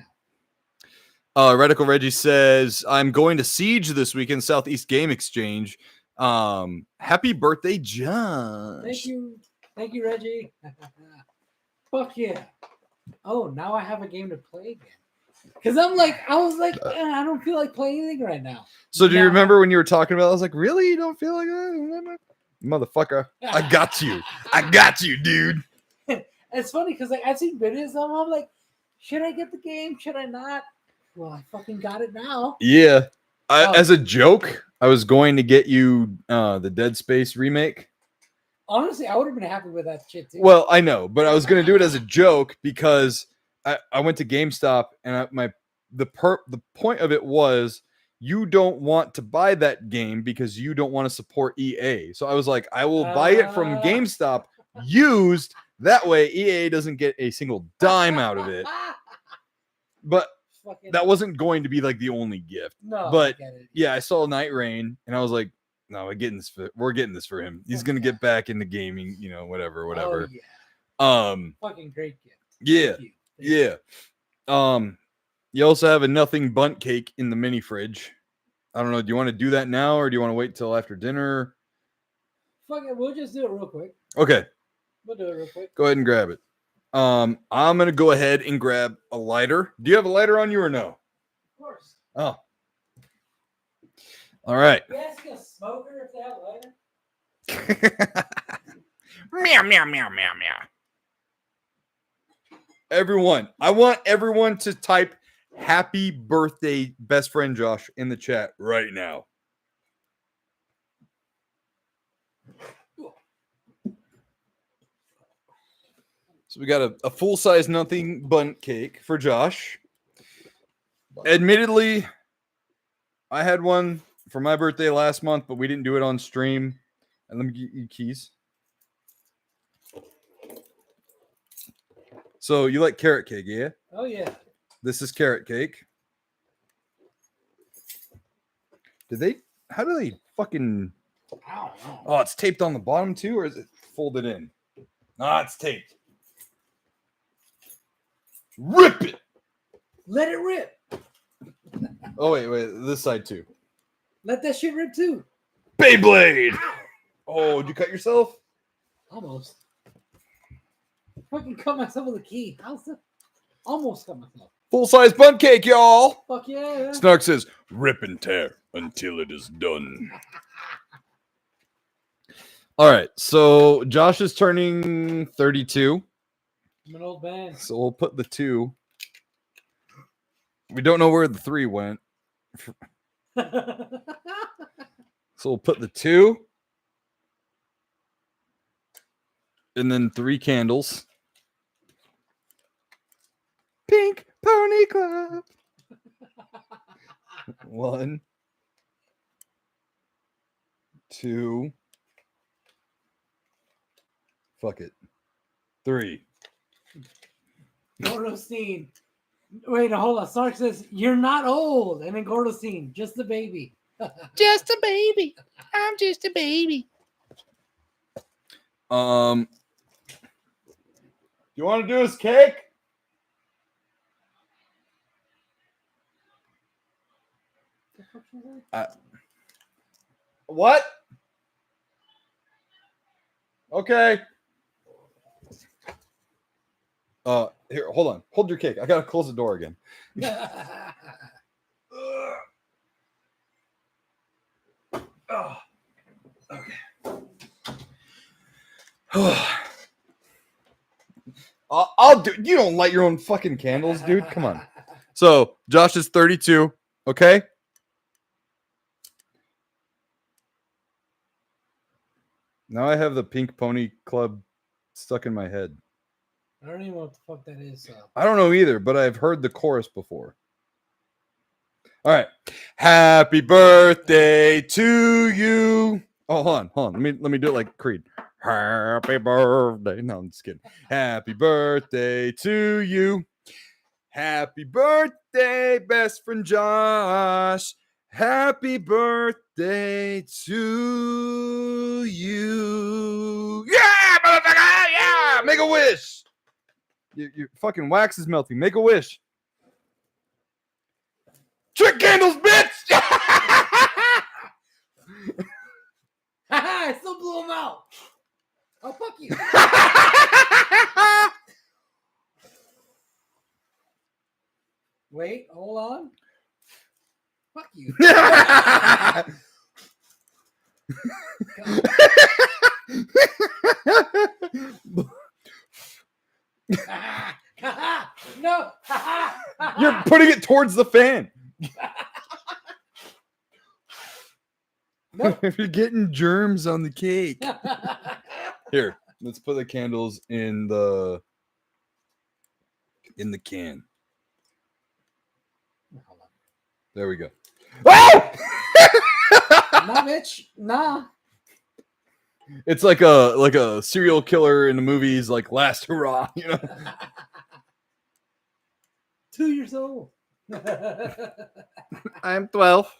now. Radical Reggie says, I'm going to Siege this weekend, Southeast Game Exchange. Happy birthday, John. Thank you. Thank you, Reggie. Fuck yeah. Oh, now I have a game to play again. Because I was like, I don't feel like playing anything right now. So do you remember when you were talking about it? I was like, really? You don't feel like that? Motherfucker. I got you. I got you, dude. It's funny because I've seen videos of them. I'm like, should I get the game? Should I not? Well, I fucking got it now. Yeah. As a joke, I was going to get you the Dead Space remake. Honestly, I would have been happy with that shit too. Well, I know, but I was going to do it as a joke because I went to GameStop and the point of it was you don't want to buy that game because you don't want to support EA. So I was like, I will buy it from GameStop used. That way EA doesn't get a single dime out of it. But that wasn't going to be like the only gift. No, but I get it. yeah, I saw Night Rain and I was like, no, we're getting this for him. He's gonna get back into gaming, whatever. Oh, yeah. Fucking great gift. Yeah. Thank you. Yeah. You also have a nothing bunt cake in the mini fridge. I don't know. Do you want to do that now or do you want to wait till after dinner? Fuck it, we'll just do it real quick. Okay. We'll do it real quick. Go ahead and grab it. I'm gonna go ahead and grab a lighter. Do you have a lighter on you or no? Of course. Oh. All right. You asking a smoker if they have a lighter? Meow, meow, meow, meow, meow. Everyone, I want everyone to type happy birthday, best friend Josh, in the chat right now. So we got a full-size nothing bunt cake for Josh. Admittedly, I had one for my birthday last month, but we didn't do it on stream. And let me get you keys. So you like carrot cake, yeah? Oh, yeah. This is carrot cake. How do they fucking... I don't know. Oh, it's taped on the bottom too, or is it folded in? Ah, it's taped. Rip it! Let it rip. Oh, wait, this side too. Let that shit rip too. Beyblade! Oh, did you cut yourself? Almost. Fucking cut myself with a key. Almost cut myself. Full-size bun cake, y'all! Fuck yeah. Snark says, rip and tear until it is done. All right. So Josh is turning 32. I'm an old man. So we'll put the 2. We don't know where the 3 went. So we'll put the 2. And then 3 candles. Pink Pony Club. 1, 2. Fuck it. 3. Gordostine. Wait, hold on. Sark says, you're not old. And then Gordostine, just a baby. Just a baby. I'm just a baby. You want to do his cake? What? Okay. Here, hold on. Hold your cake. I gotta close the door again. Okay. I'll do. You don't light your own fucking candles, dude. Come on. So Josh is 32. Okay. Now I have the Pink Pony Club stuck in my head. I don't even know what the fuck that is. So. I don't know either, but I've heard the chorus before. All right. Happy birthday to you. Oh, hold on. Let me do it like Creed. Happy birthday. No, I'm just kidding. Happy birthday to you. Happy birthday, best friend Josh. Happy birthday to you. Yeah, motherfucker. Yeah. Make a wish. Your fucking wax is melting. Make a wish. Trick candles, bitch! I still blew them out. Oh, fuck you. Wait, hold on. Fuck you. No. You're putting it towards the fan. Nope. You're getting germs on the cake. Here, let's put the candles in the can. There we go. Oh! Nah, bitch. Nah. It's like a serial killer in the movies, like Last Hurrah, you know. 2 years old. I'm 12.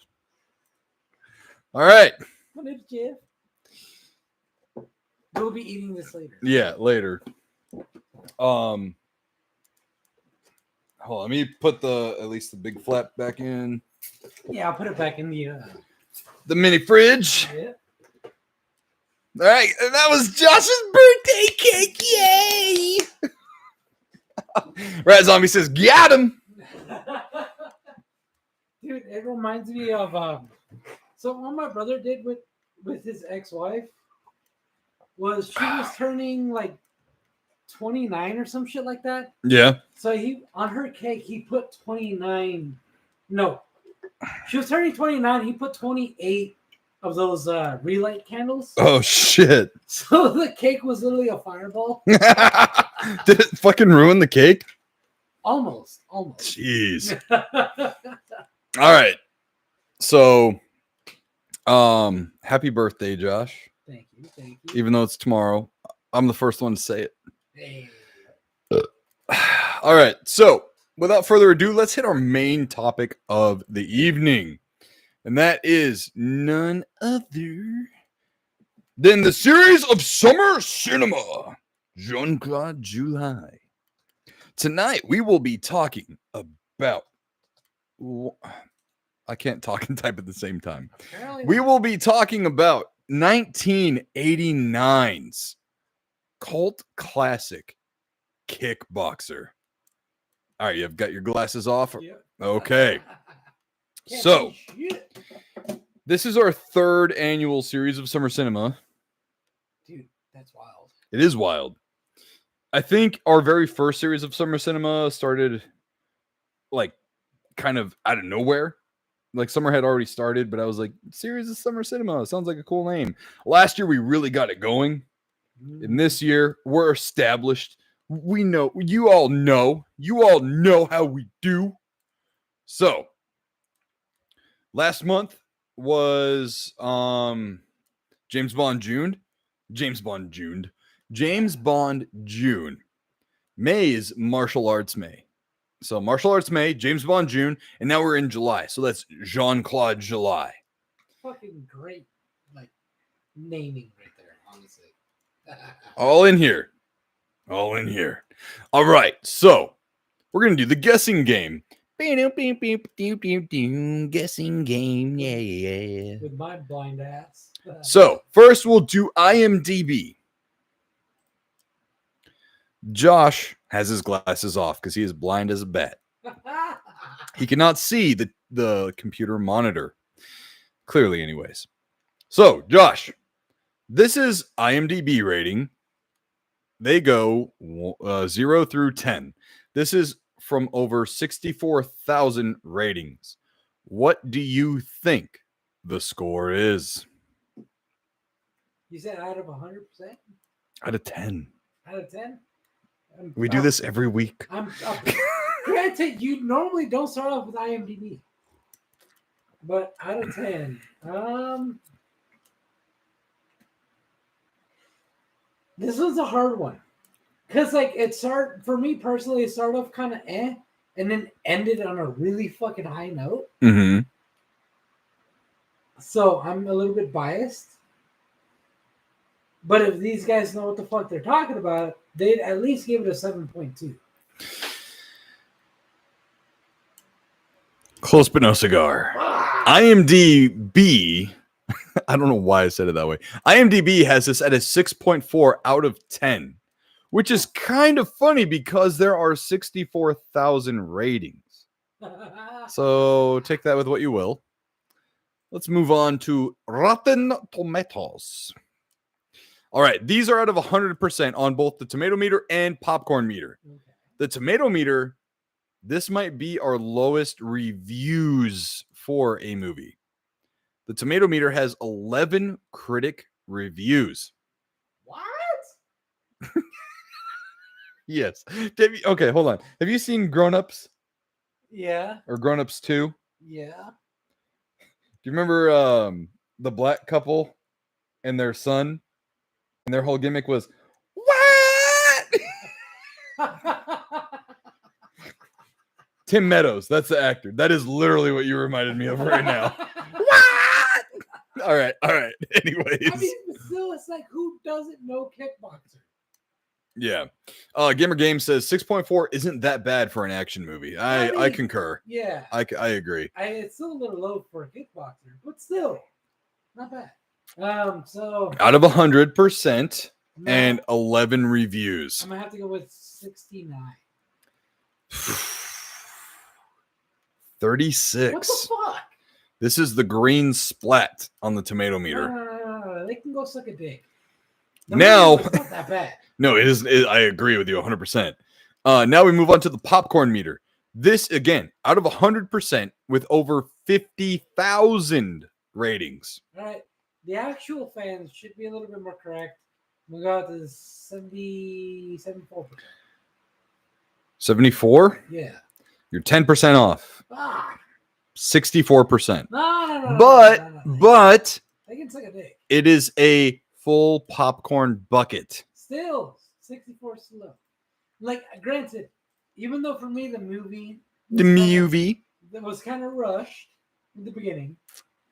All right. My name's Jeff. We'll be eating this later. Yeah, later. Hold on, let me put at least the big flap back in. Yeah, I'll put it back in the mini fridge. Yeah. All right, and that was Josh's birthday cake. Yay! Rat Zombie says, "Got him." Dude, it reminds me of so what my brother did with his ex-wife was she was turning like 29 or some shit like that. Yeah. So he on her cake he put 29. No, she was turning 29. He put 28 of those relight candles. Oh shit! So the cake was literally a fireball. Did it fucking ruin the cake? Almost. Jeez. All right. So, happy birthday, Josh. Thank you. Even though it's tomorrow, I'm the first one to say it. Hey. All right. So, without further ado, let's hit our main topic of the evening. And that is none other than the series of Summer Cinema, Jean-Claude July. Tonight, we will be talking about... I can't talk and type at the same time. We will be talking about 1989's cult classic, Kickboxer. All right, you've got your glasses off? Yep. Okay. So, this is our third annual series of Summer Cinema. It is wild. I think our very first series of summer cinema started like kind of out of nowhere. Like summer had already started, but I was like, series of summer cinema sounds like a cool name. Last year we really got it going. And this year we're established. We know, you all know how we do. So last month was James Bond June. May is Martial Arts May. So Martial Arts May, James Bond June, and now we're in July. So that's Jean-Claude July. Fucking great, like, naming right there, honestly. All in here. All right, so we're going to do the guessing game. Guessing game, yeah. With my blind ass. So first we'll do IMDb. Josh has his glasses off because he is blind as a bat. He cannot see the computer monitor. Clearly, anyways. So, Josh, this is IMDb rating. They go 0 through 10. This is from over 64,000 ratings. What do you think the score is? You said out of 100%? Out of 10. Out of 10? We do this every week. Granted, you normally don't start off with IMDb. But out of 10, this was a hard one. Because, like, for me personally, it started off kind of and then ended on a really fucking high note. Mm-hmm. So I'm a little bit biased. But if these guys know what the fuck they're talking about, they'd at least give it a 7.2. Close but no cigar. IMDb, I don't know why I said it that way. IMDb has this at a 6.4 out of 10, which is kind of funny because there are 64,000 ratings. So take that with what you will. Let's move on to Rotten Tomatoes. All right, these are out of 100% on both the tomato meter and popcorn meter. Okay. The tomato meter, this might be our lowest reviews for a movie. The tomato meter has 11 critic reviews. What? Yes. Okay, hold on. Have you seen Grown Ups? Yeah. Or Grown Ups 2? Yeah. Do you remember the black couple and their son? And their whole gimmick was, what? Tim Meadows, that's the actor. That is literally what you reminded me of right now. What? All right. Anyways. I mean, still, it's like, who doesn't know kickboxer? Yeah. Gamer Game says 6.4 isn't that bad for an action movie. I concur. Yeah. I agree. It's still a little low for a kickboxer, but still, not bad. So out of 100% and 11 reviews. I'm gonna have to go with 69. 36. What the fuck? This is the green splat on the tomato meter. No. They can go suck a dick. Now, it's not that bad. No, it is. I agree with you 100%. Now we move on to the popcorn meter. This again, out of 100% with over 50,000 ratings. All right. The actual fans should be a little bit more correct. We got to 74%. 74? Yeah. You're 10% off. 64%. No. But they can suck a dick. It is a full popcorn bucket. Still, 64 is low. Like, granted, even though for me the movie that was kind of rushed in the beginning,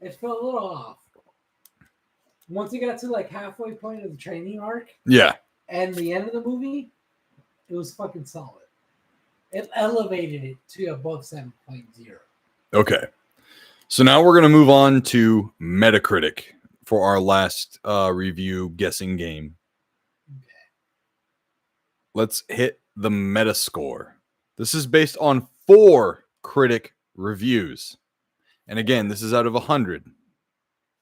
it felt a little off. Once you got to like halfway point of the training arc, yeah, and the end of the movie, it was fucking solid. It elevated it to above 7.0. Okay, so now we're gonna move on to Metacritic for our last review guessing game. Okay, let's hit the Metascore. This is based on 4 critic reviews, and again, this is out of 100.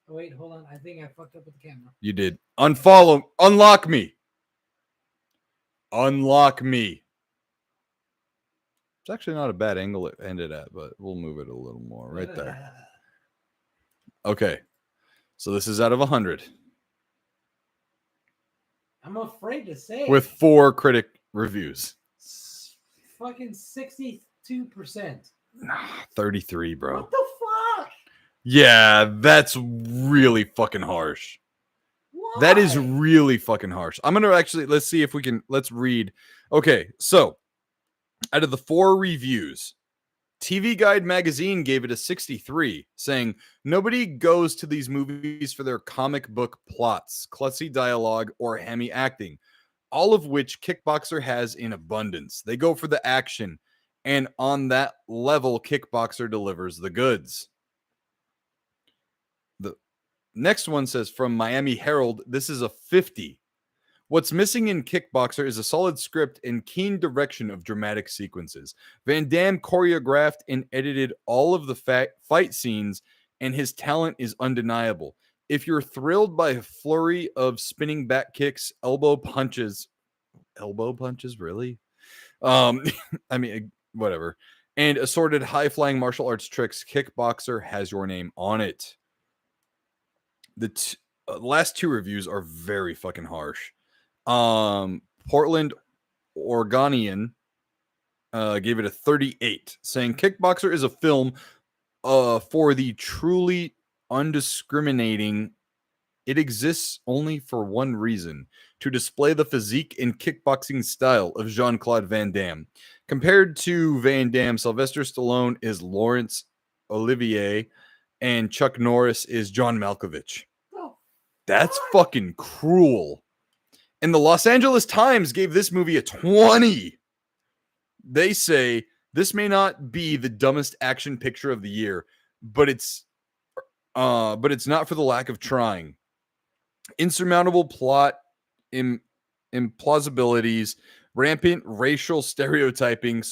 Oh, wait, hold on. I think I fucked up with the camera. You did. Unlock me. Unlock me. It's actually not a bad angle it ended at, but we'll move it a little more right there. Okay. So this is out of 100. I'm afraid to say with 4 critic reviews. Fucking 62%. 33, bro. What the fuck? Yeah, that's really fucking harsh. Why? That is really fucking harsh. I'm gonna actually let's see if we can let's read. Okay, so out of the 4 reviews, TV Guide magazine gave it a 63, saying nobody goes to these movies for their comic book plots, klutzy dialogue, or hammy acting, all of which Kickboxer has in abundance. They go for the action, and on that level, Kickboxer delivers the goods. The next one says from Miami Herald, this is a 50. What's missing in Kickboxer is a solid script and keen direction of dramatic sequences. Van Damme choreographed and edited all of the fight scenes, and his talent is undeniable. If you're thrilled by a flurry of spinning back kicks, elbow punches, really? I mean, whatever, and assorted high-flying martial arts tricks, Kickboxer has your name on it. The last 2 reviews are very fucking harsh. Portland Oregonian gave it a 38, saying Kickboxer is a film for the truly undiscriminating. It exists only for one reason: to display the physique and kickboxing style of Jean-Claude Van Damme. Compared to Van Damme, Sylvester Stallone is Laurence Olivier, and Chuck Norris is John Malkovich. That's fucking cruel. And the Los Angeles Times gave this movie a 20. They say this may not be the dumbest action picture of the year, but it's not for the lack of trying. Insurmountable plot implausibilities, rampant racial stereotyping,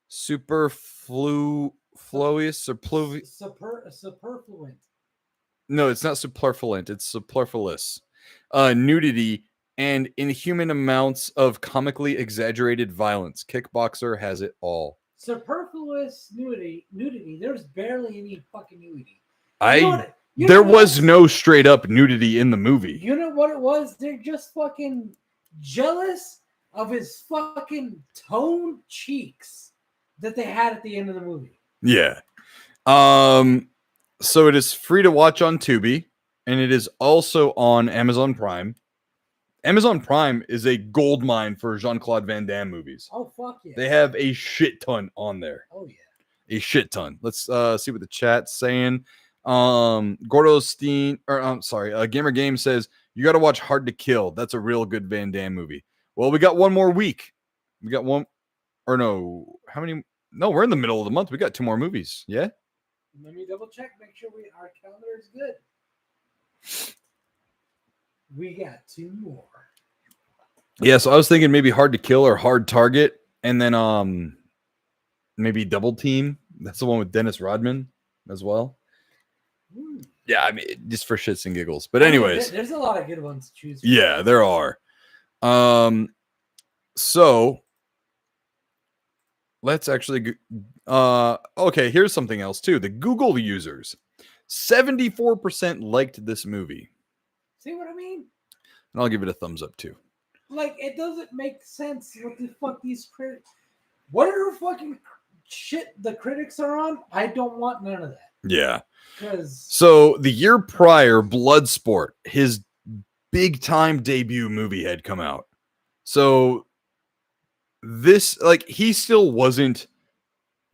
Superfluent. No, it's not superfluent. It's superfluous. Nudity and inhuman amounts of comically exaggerated violence. Kickboxer has it all. Superfluous nudity. There's barely any fucking nudity. There was no straight up nudity in the movie. You know what it was? They're just fucking jealous of his fucking toned cheeks that they had at the end of the movie. Yeah. So it is free to watch on Tubi, and it is also on Amazon Prime. Amazon Prime is a gold mine for Jean-Claude Van Damme movies. Oh, fuck yeah. They have a shit ton on there. Oh, yeah. A shit ton. Let's see what the chat's saying. Gamer Game says, you got to watch Hard to Kill. That's a real good Van Damme movie. Well, we got one more week. We got one, or no, how many? No, we're in the middle of the month. We got 2 more movies. Yeah. Let me double check, make sure our calendar is good. We got 2 more. Yeah, so I was thinking maybe Hard to Kill or Hard Target, and then maybe Double Team. That's the one with Dennis Rodman as well. Yeah, I mean, just for shits and giggles. But anyways, there's a lot of good ones to choose from. Yeah, there are. So let's actually okay, here's something else too. The Google users, 74% liked this movie. See what I mean? And I'll give it a thumbs up too. Like, it doesn't make sense what the fuck these critics, whatever fucking shit the critics are on, I don't want none of that. Yeah. So the year prior, Bloodsport, his big time debut movie, had come out. So this, like, he still wasn't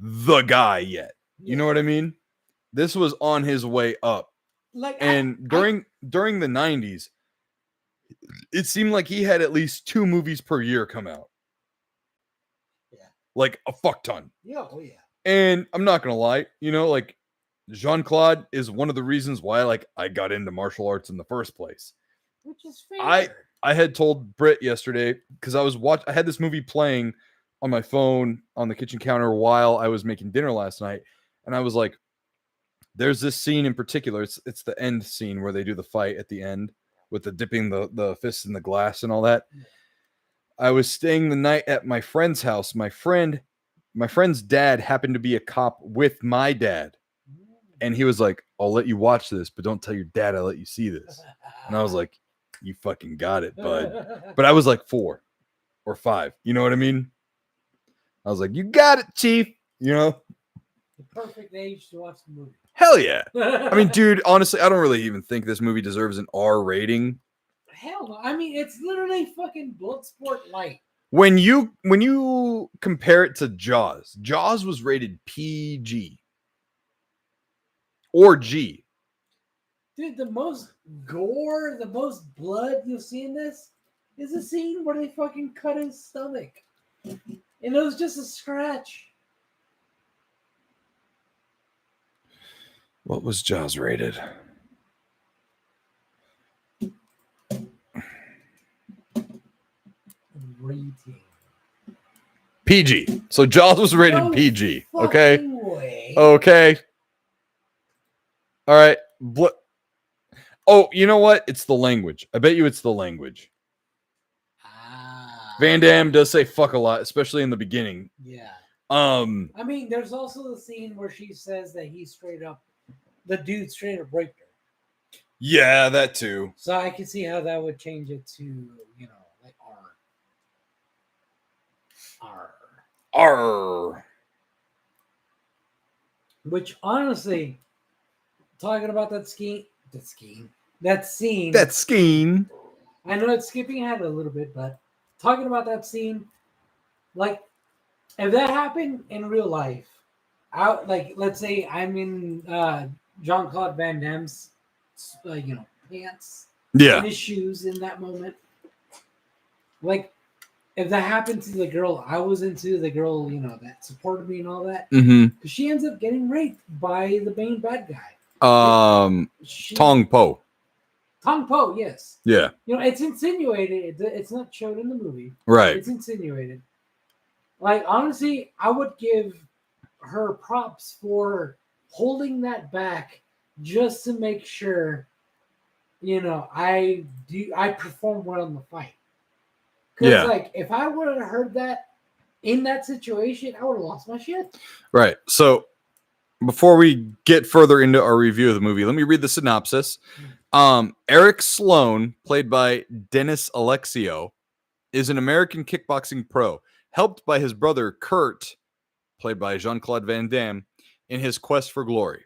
the guy yet. You know what I mean? This was on his way up. Like, and during the 90s, it seemed like he had at least 2 movies per year come out. Yeah. Like a fuck ton. Yeah, oh yeah. And I'm not gonna lie, you know, like, Jean-Claude is one of the reasons why, like, I got into martial arts in the first place. Which is fair. I had told Britt yesterday, because I had this movie playing on my phone on the kitchen counter while I was making dinner last night, and I was like, there's this scene in particular, it's the end scene where they do the fight at the end, with the dipping the fists in the glass and all that. I was staying the night at my friend's house. My friend's dad happened to be a cop with my dad. And he was like, I'll let you watch this, but don't tell your dad I let you see this. And I was like, you fucking got it, bud. But I was like 4 or 5. You know what I mean? I was like, you got it, Chief. You know? The perfect age to watch the movie. Hell yeah. I mean, dude, honestly, I don't really even think this movie deserves an R rating. Hell no. I mean, it's literally fucking Bloodsport light. When you compare it to Jaws was rated PG. Or G. Dude, the most gore, the most blood you'll see in this is a scene where they fucking cut his stomach. And it was just a scratch. What was Jaws rated? Rating. PG. So Jaws was rated PG. Okay. Way. Okay. All right. Oh, you know what? It's the language. I bet you it's the language. Van Damme does say fuck a lot, especially in the beginning. Yeah. I mean, there's also the scene where she says that the dude straight up raped her. Yeah, that too. So I can see how that would change it to, like R. Which honestly, talking about that scene. I know it's skipping ahead a little bit, but talking about that scene, like, if that happened in real life, let's say I'm in Jean-Claude Van Damme's, pants, and his shoes in that moment. Like, if that happened to the girl I was into, the girl, that supported me and all that, because she ends up getting raped by the main bad guy. Tong Po. Tong Po, yes. Yeah. It's insinuated. It's not shown in the movie. Right. It's insinuated. Like, honestly, I would give her props for holding that back just to make sure, I perform well in the fight. Because, like, if I would have heard that in that situation, I would have lost my shit. Right. So, before we get further into our review of the movie, let me read the synopsis. Eric Sloan, played by Dennis Alexio, is an American kickboxing pro, helped by his brother Kurt, played by Jean-Claude Van Damme, in his quest for glory.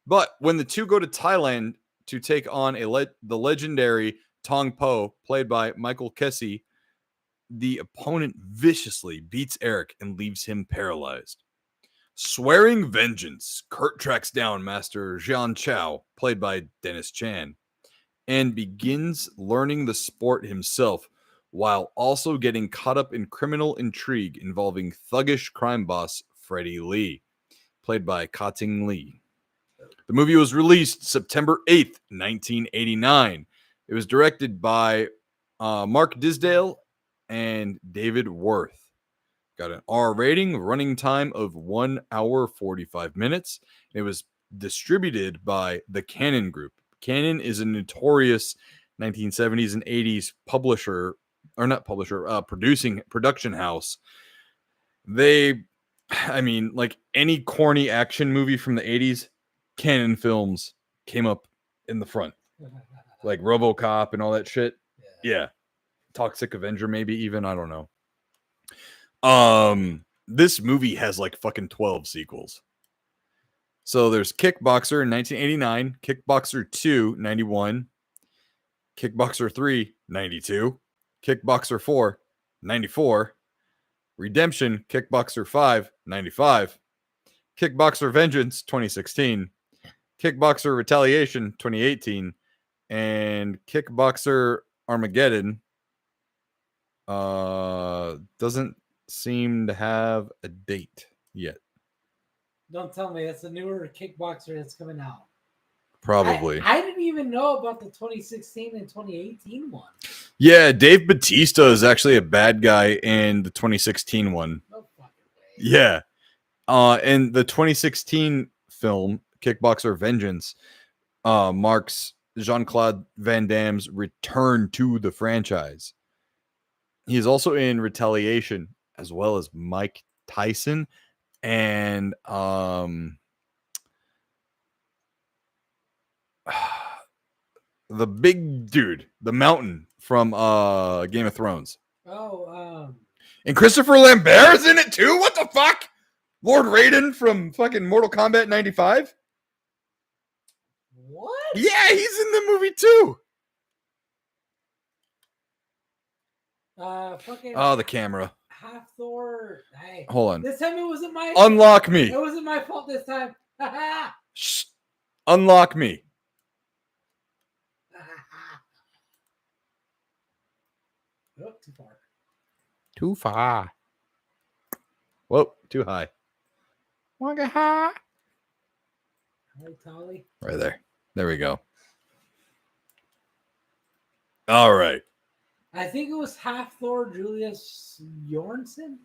But when the two go to Thailand to take on the legendary Tong Po, played by Michael Kessie, the opponent viciously beats Eric and leaves him paralyzed. Swearing vengeance, Kurt tracks down Master Jian Chow, played by Dennis Chan, and begins learning the sport himself, while also getting caught up in criminal intrigue involving thuggish crime boss Freddie Lee, played by Ka-Ting Lee. The movie was released September 8th, 1989. It was directed by Mark Disdale and David Worth. Got an R rating, running time of 1 hour 45 minutes. It was distributed by the Cannon Group. Cannon is a notorious 1970s and 80s production house. Like any corny action movie from the 80s, Cannon Films came up in the front. Like RoboCop and all that shit. Yeah. Toxic Avenger, maybe even. I don't know. This movie has like fucking 12 sequels. So there's Kickboxer in 1989, Kickboxer 2, 91, Kickboxer 3, 92, Kickboxer 4, 94, Redemption, Kickboxer 5, 95, Kickboxer Vengeance, 2016, Kickboxer Retaliation, 2018, and Kickboxer Armageddon doesn't seem to have a date yet. Don't tell me it's a newer Kickboxer that's coming out. Probably. I didn't even know about the 2016 and 2018 one. Yeah, Dave Bautista is actually a bad guy in the 2016 one. No fucking way. Yeah. In the 2016 film, Kickboxer Vengeance, marks Jean-Claude Van Damme's return to the franchise. He is also in Retaliation, as well as Mike Tyson and the big dude, the Mountain from Game of Thrones. Oh, and Christopher Lambert's in it too? What the fuck? Lord Raiden from fucking Mortal Kombat 95? what? Yeah, he's in the movie too. Fucking. Oh, the camera. Half Thor. Hey, hold on. This time it wasn't my. Unlock me. It wasn't my fault this time. Shh. Unlock me. Oh, too far. Too far. Whoa, too high. Wanga high. Hi, Tolly. Right there. There we go. All right. I think it was half Thor Julius Bjornsson.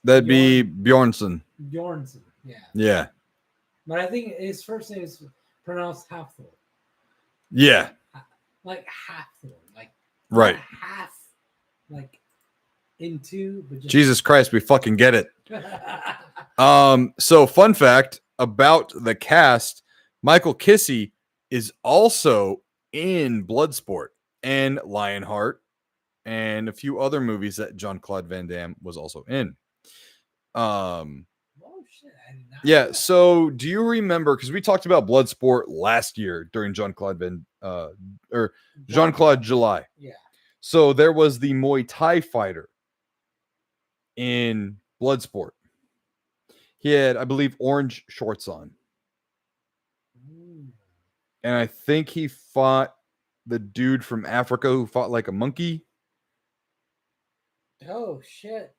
That'd be Bjornsson. Bjornsson, yeah. Yeah. But I think his first name is pronounced half Thor. Yeah. Like half Thor. Like right. Half. Like into. But just... Jesus Christ, we fucking get it. So fun fact about the cast, Michael Kissy is also in Bloodsport and Lionheart and a few other movies that Jean-Claude Van Damme was also in. Oh shit, I did not yeah, know. So do you remember, because we talked about Bloodsport last year during Jean-Claude July. Yeah. So there was the Muay Thai fighter in Bloodsport. He had, I believe, orange shorts on. And I think he fought the dude from Africa who fought like a monkey. Oh, shit.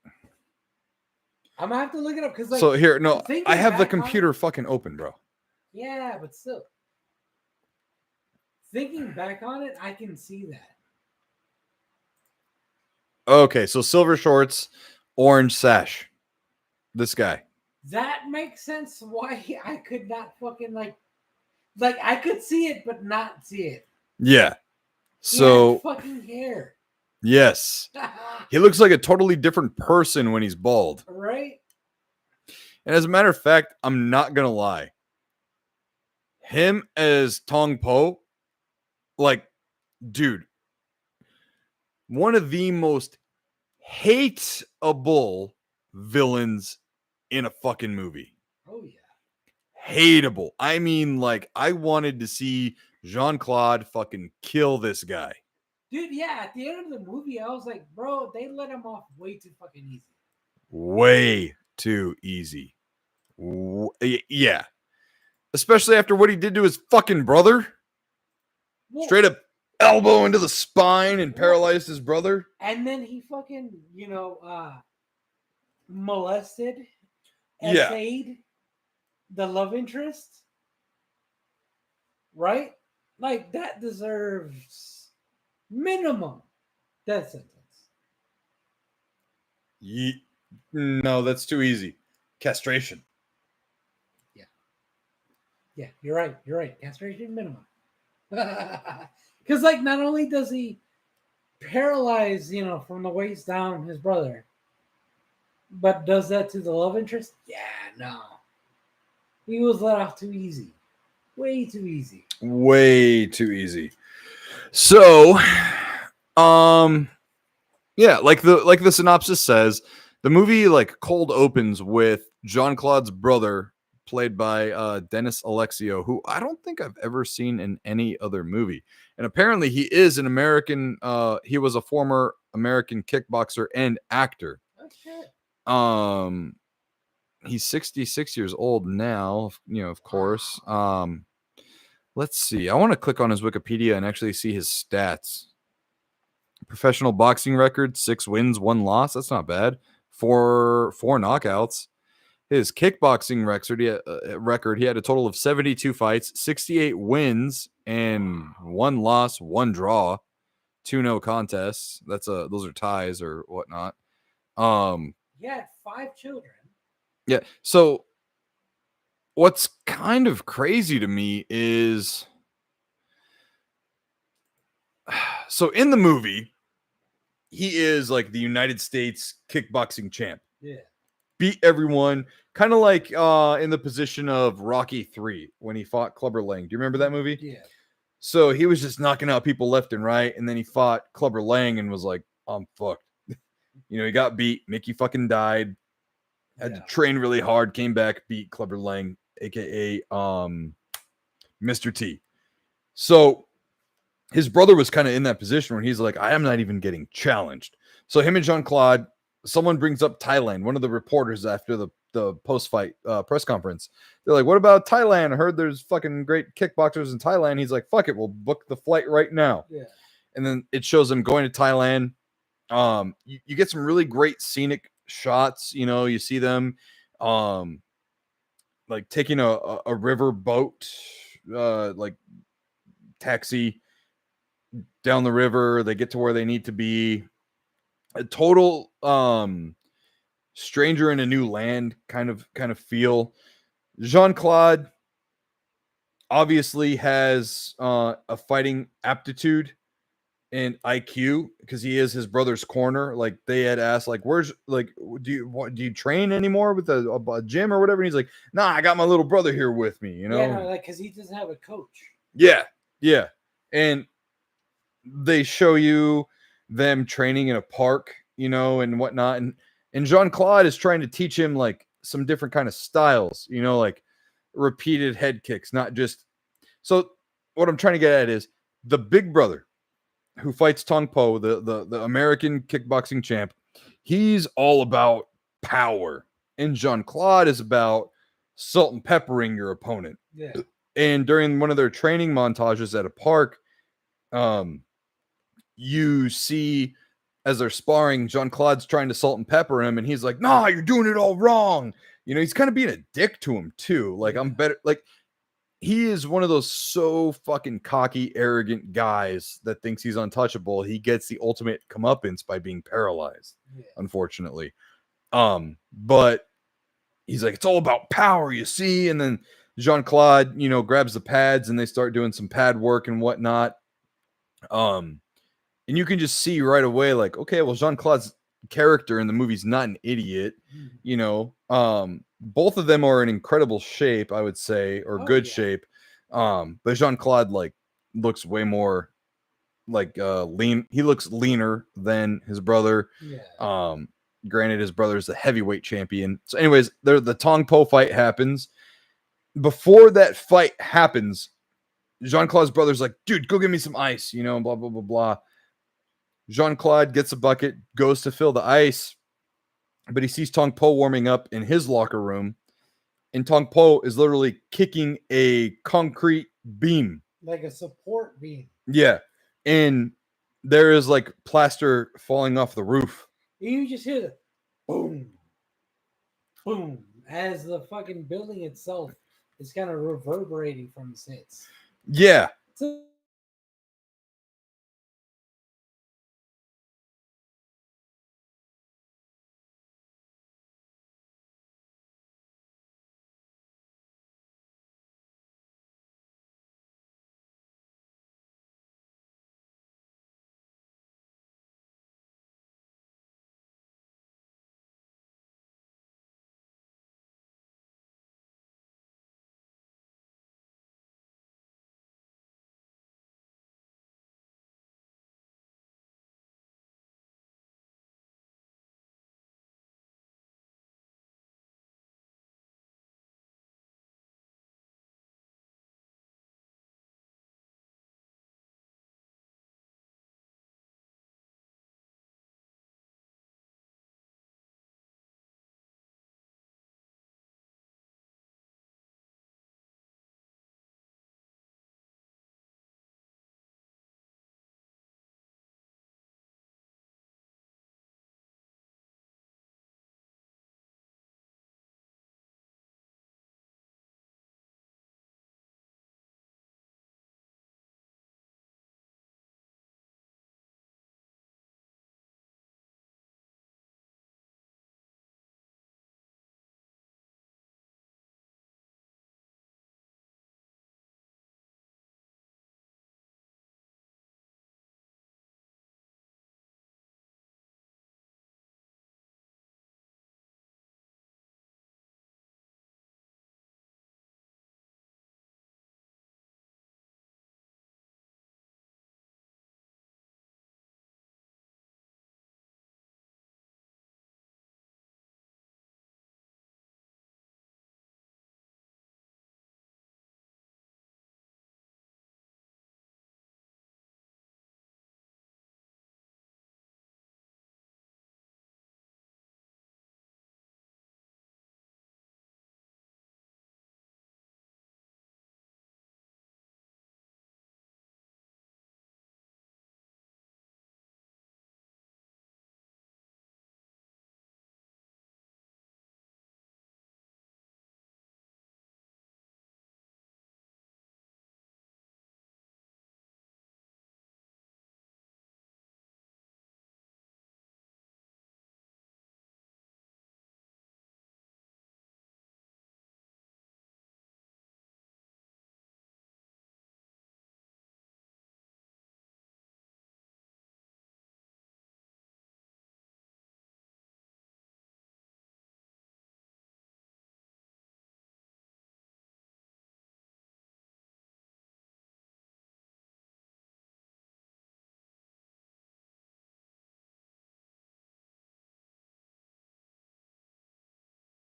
I'm going to have to look it up. Cause, like, so here, no, I have the computer fucking open, bro. Yeah, but still. Thinking back on it, I can see that. Okay, so silver shorts, orange sash. This guy. That makes sense why I could not fucking like I could see it but not see it. Yeah. So fucking hair. Yes. He looks like a totally different person when he's bald. Right? And as a matter of fact, I'm not gonna lie. Him as Tong Po, like, dude, one of the most hateable villains in a fucking movie. Oh yeah. Hateable. I mean, like, I wanted to see Jean-Claude fucking kill this guy. Dude, yeah, at the end of the movie, I was like, bro, they let him off way too fucking easy. Way too easy. Yeah. Especially after what he did to his fucking brother. Well, straight up elbow into the spine and paralyzed his brother. And then he fucking, molested, essayed the love interest. Right? Like, that deserves minimum death sentence. No, that's too easy. Castration. Yeah, you're right. Castration minimum. Because, like, not only does he paralyze, from the waist down his brother, but does that to the love interest? Yeah, no. He was let off too easy. Way too easy. Way too easy. So, yeah, like the synopsis says, the movie like cold opens with Jean-Claude's brother, played by Dennis Alexio, who I don't think I've ever seen in any other movie. And apparently he is an American, he was a former American kickboxer and actor. Okay. He's 66 years old now, of course. Let's see. I want to click on his Wikipedia and actually see his stats. Professional boxing record, 6 wins, 1 loss. That's not bad. 4 knockouts. His kickboxing record, he had a total of 72 fights, 68 wins, and 1 loss, 1 draw, 2 no contests. Those are ties or whatnot. He had 5 children. Yeah. So what's kind of crazy to me is, so in the movie, he is like the United States kickboxing champ. Yeah. Beat everyone, kind of like in the position of Rocky 3 when he fought Clubber Lang. Do you remember that movie? Yeah. So he was just knocking out people left and right, and then he fought Clubber Lang and was like, I'm fucked. You know, he got beat. Mickey fucking died. Had to train really hard, came back, beat Clubber Lang, aka Mr. T. So his brother was kind of in that position where he's like, I am not even getting challenged. So him and Jean-Claude, someone brings up Thailand, one of the reporters after the post-fight press conference. They're like, what about Thailand? I heard there's fucking great kickboxers in Thailand. He's like, fuck it, we'll book the flight right now. Yeah. And then it shows him going to Thailand. You get some really great scenic shots. You know, you see them like taking a river boat, like taxi down the river. They get to where they need to be. A total stranger in a new land kind of feel. Jean-Claude obviously has a fighting aptitude and IQ because he is his brother's corner. Like they had asked, like, where's, like, do you train anymore with a gym or whatever? And he's like, nah, I got my little brother here with me, you know? Yeah, no, like, because he doesn't have a coach. Yeah. And they show you them training in a park, you know, and whatnot. And Jean-Claude is trying to teach him like some different kind of styles, you know, like repeated head kicks, not just. So what I'm trying to get at is the big brother who fights Tong Po, the American kickboxing champ. He's all about power, and Jean-Claude is about salt and peppering your opponent. Yeah. And during one of their training montages at a park, you see as they're sparring, Jean-Claude's trying to salt and pepper him, and he's like, "Nah, you're doing it all wrong." You know, he's kind of being a dick to him too. Like, I'm better. Like, he is one of those so fucking cocky, arrogant guys that thinks he's untouchable. He gets the ultimate comeuppance by being paralyzed, unfortunately. But he's like, it's all about power, you see. And then Jean-Claude, you know, grabs the pads and they start doing some pad work and whatnot. And you can just see right away, like, okay, well, Jean-Claude's character in the movie's not an idiot, you know. Both of them are in incredible shape, I would say, or good shape. But Jean-Claude like looks way more like lean. He looks leaner than his brother. Granted, his brother's the heavyweight champion. So, anyways, the Tong Po fight happens. Before that fight happens, Jean-Claude's brother's like, dude, go get me some ice, you know, blah, blah, blah, blah. Jean-Claude gets a bucket, goes to fill the ice, but he sees Tong Po warming up in his locker room, and Tong Po is literally kicking a concrete beam. Like a support beam. Yeah. And there is like plaster falling off the roof. You just hear the boom, boom, as the fucking building itself is kind of reverberating from its hits. Yeah. It's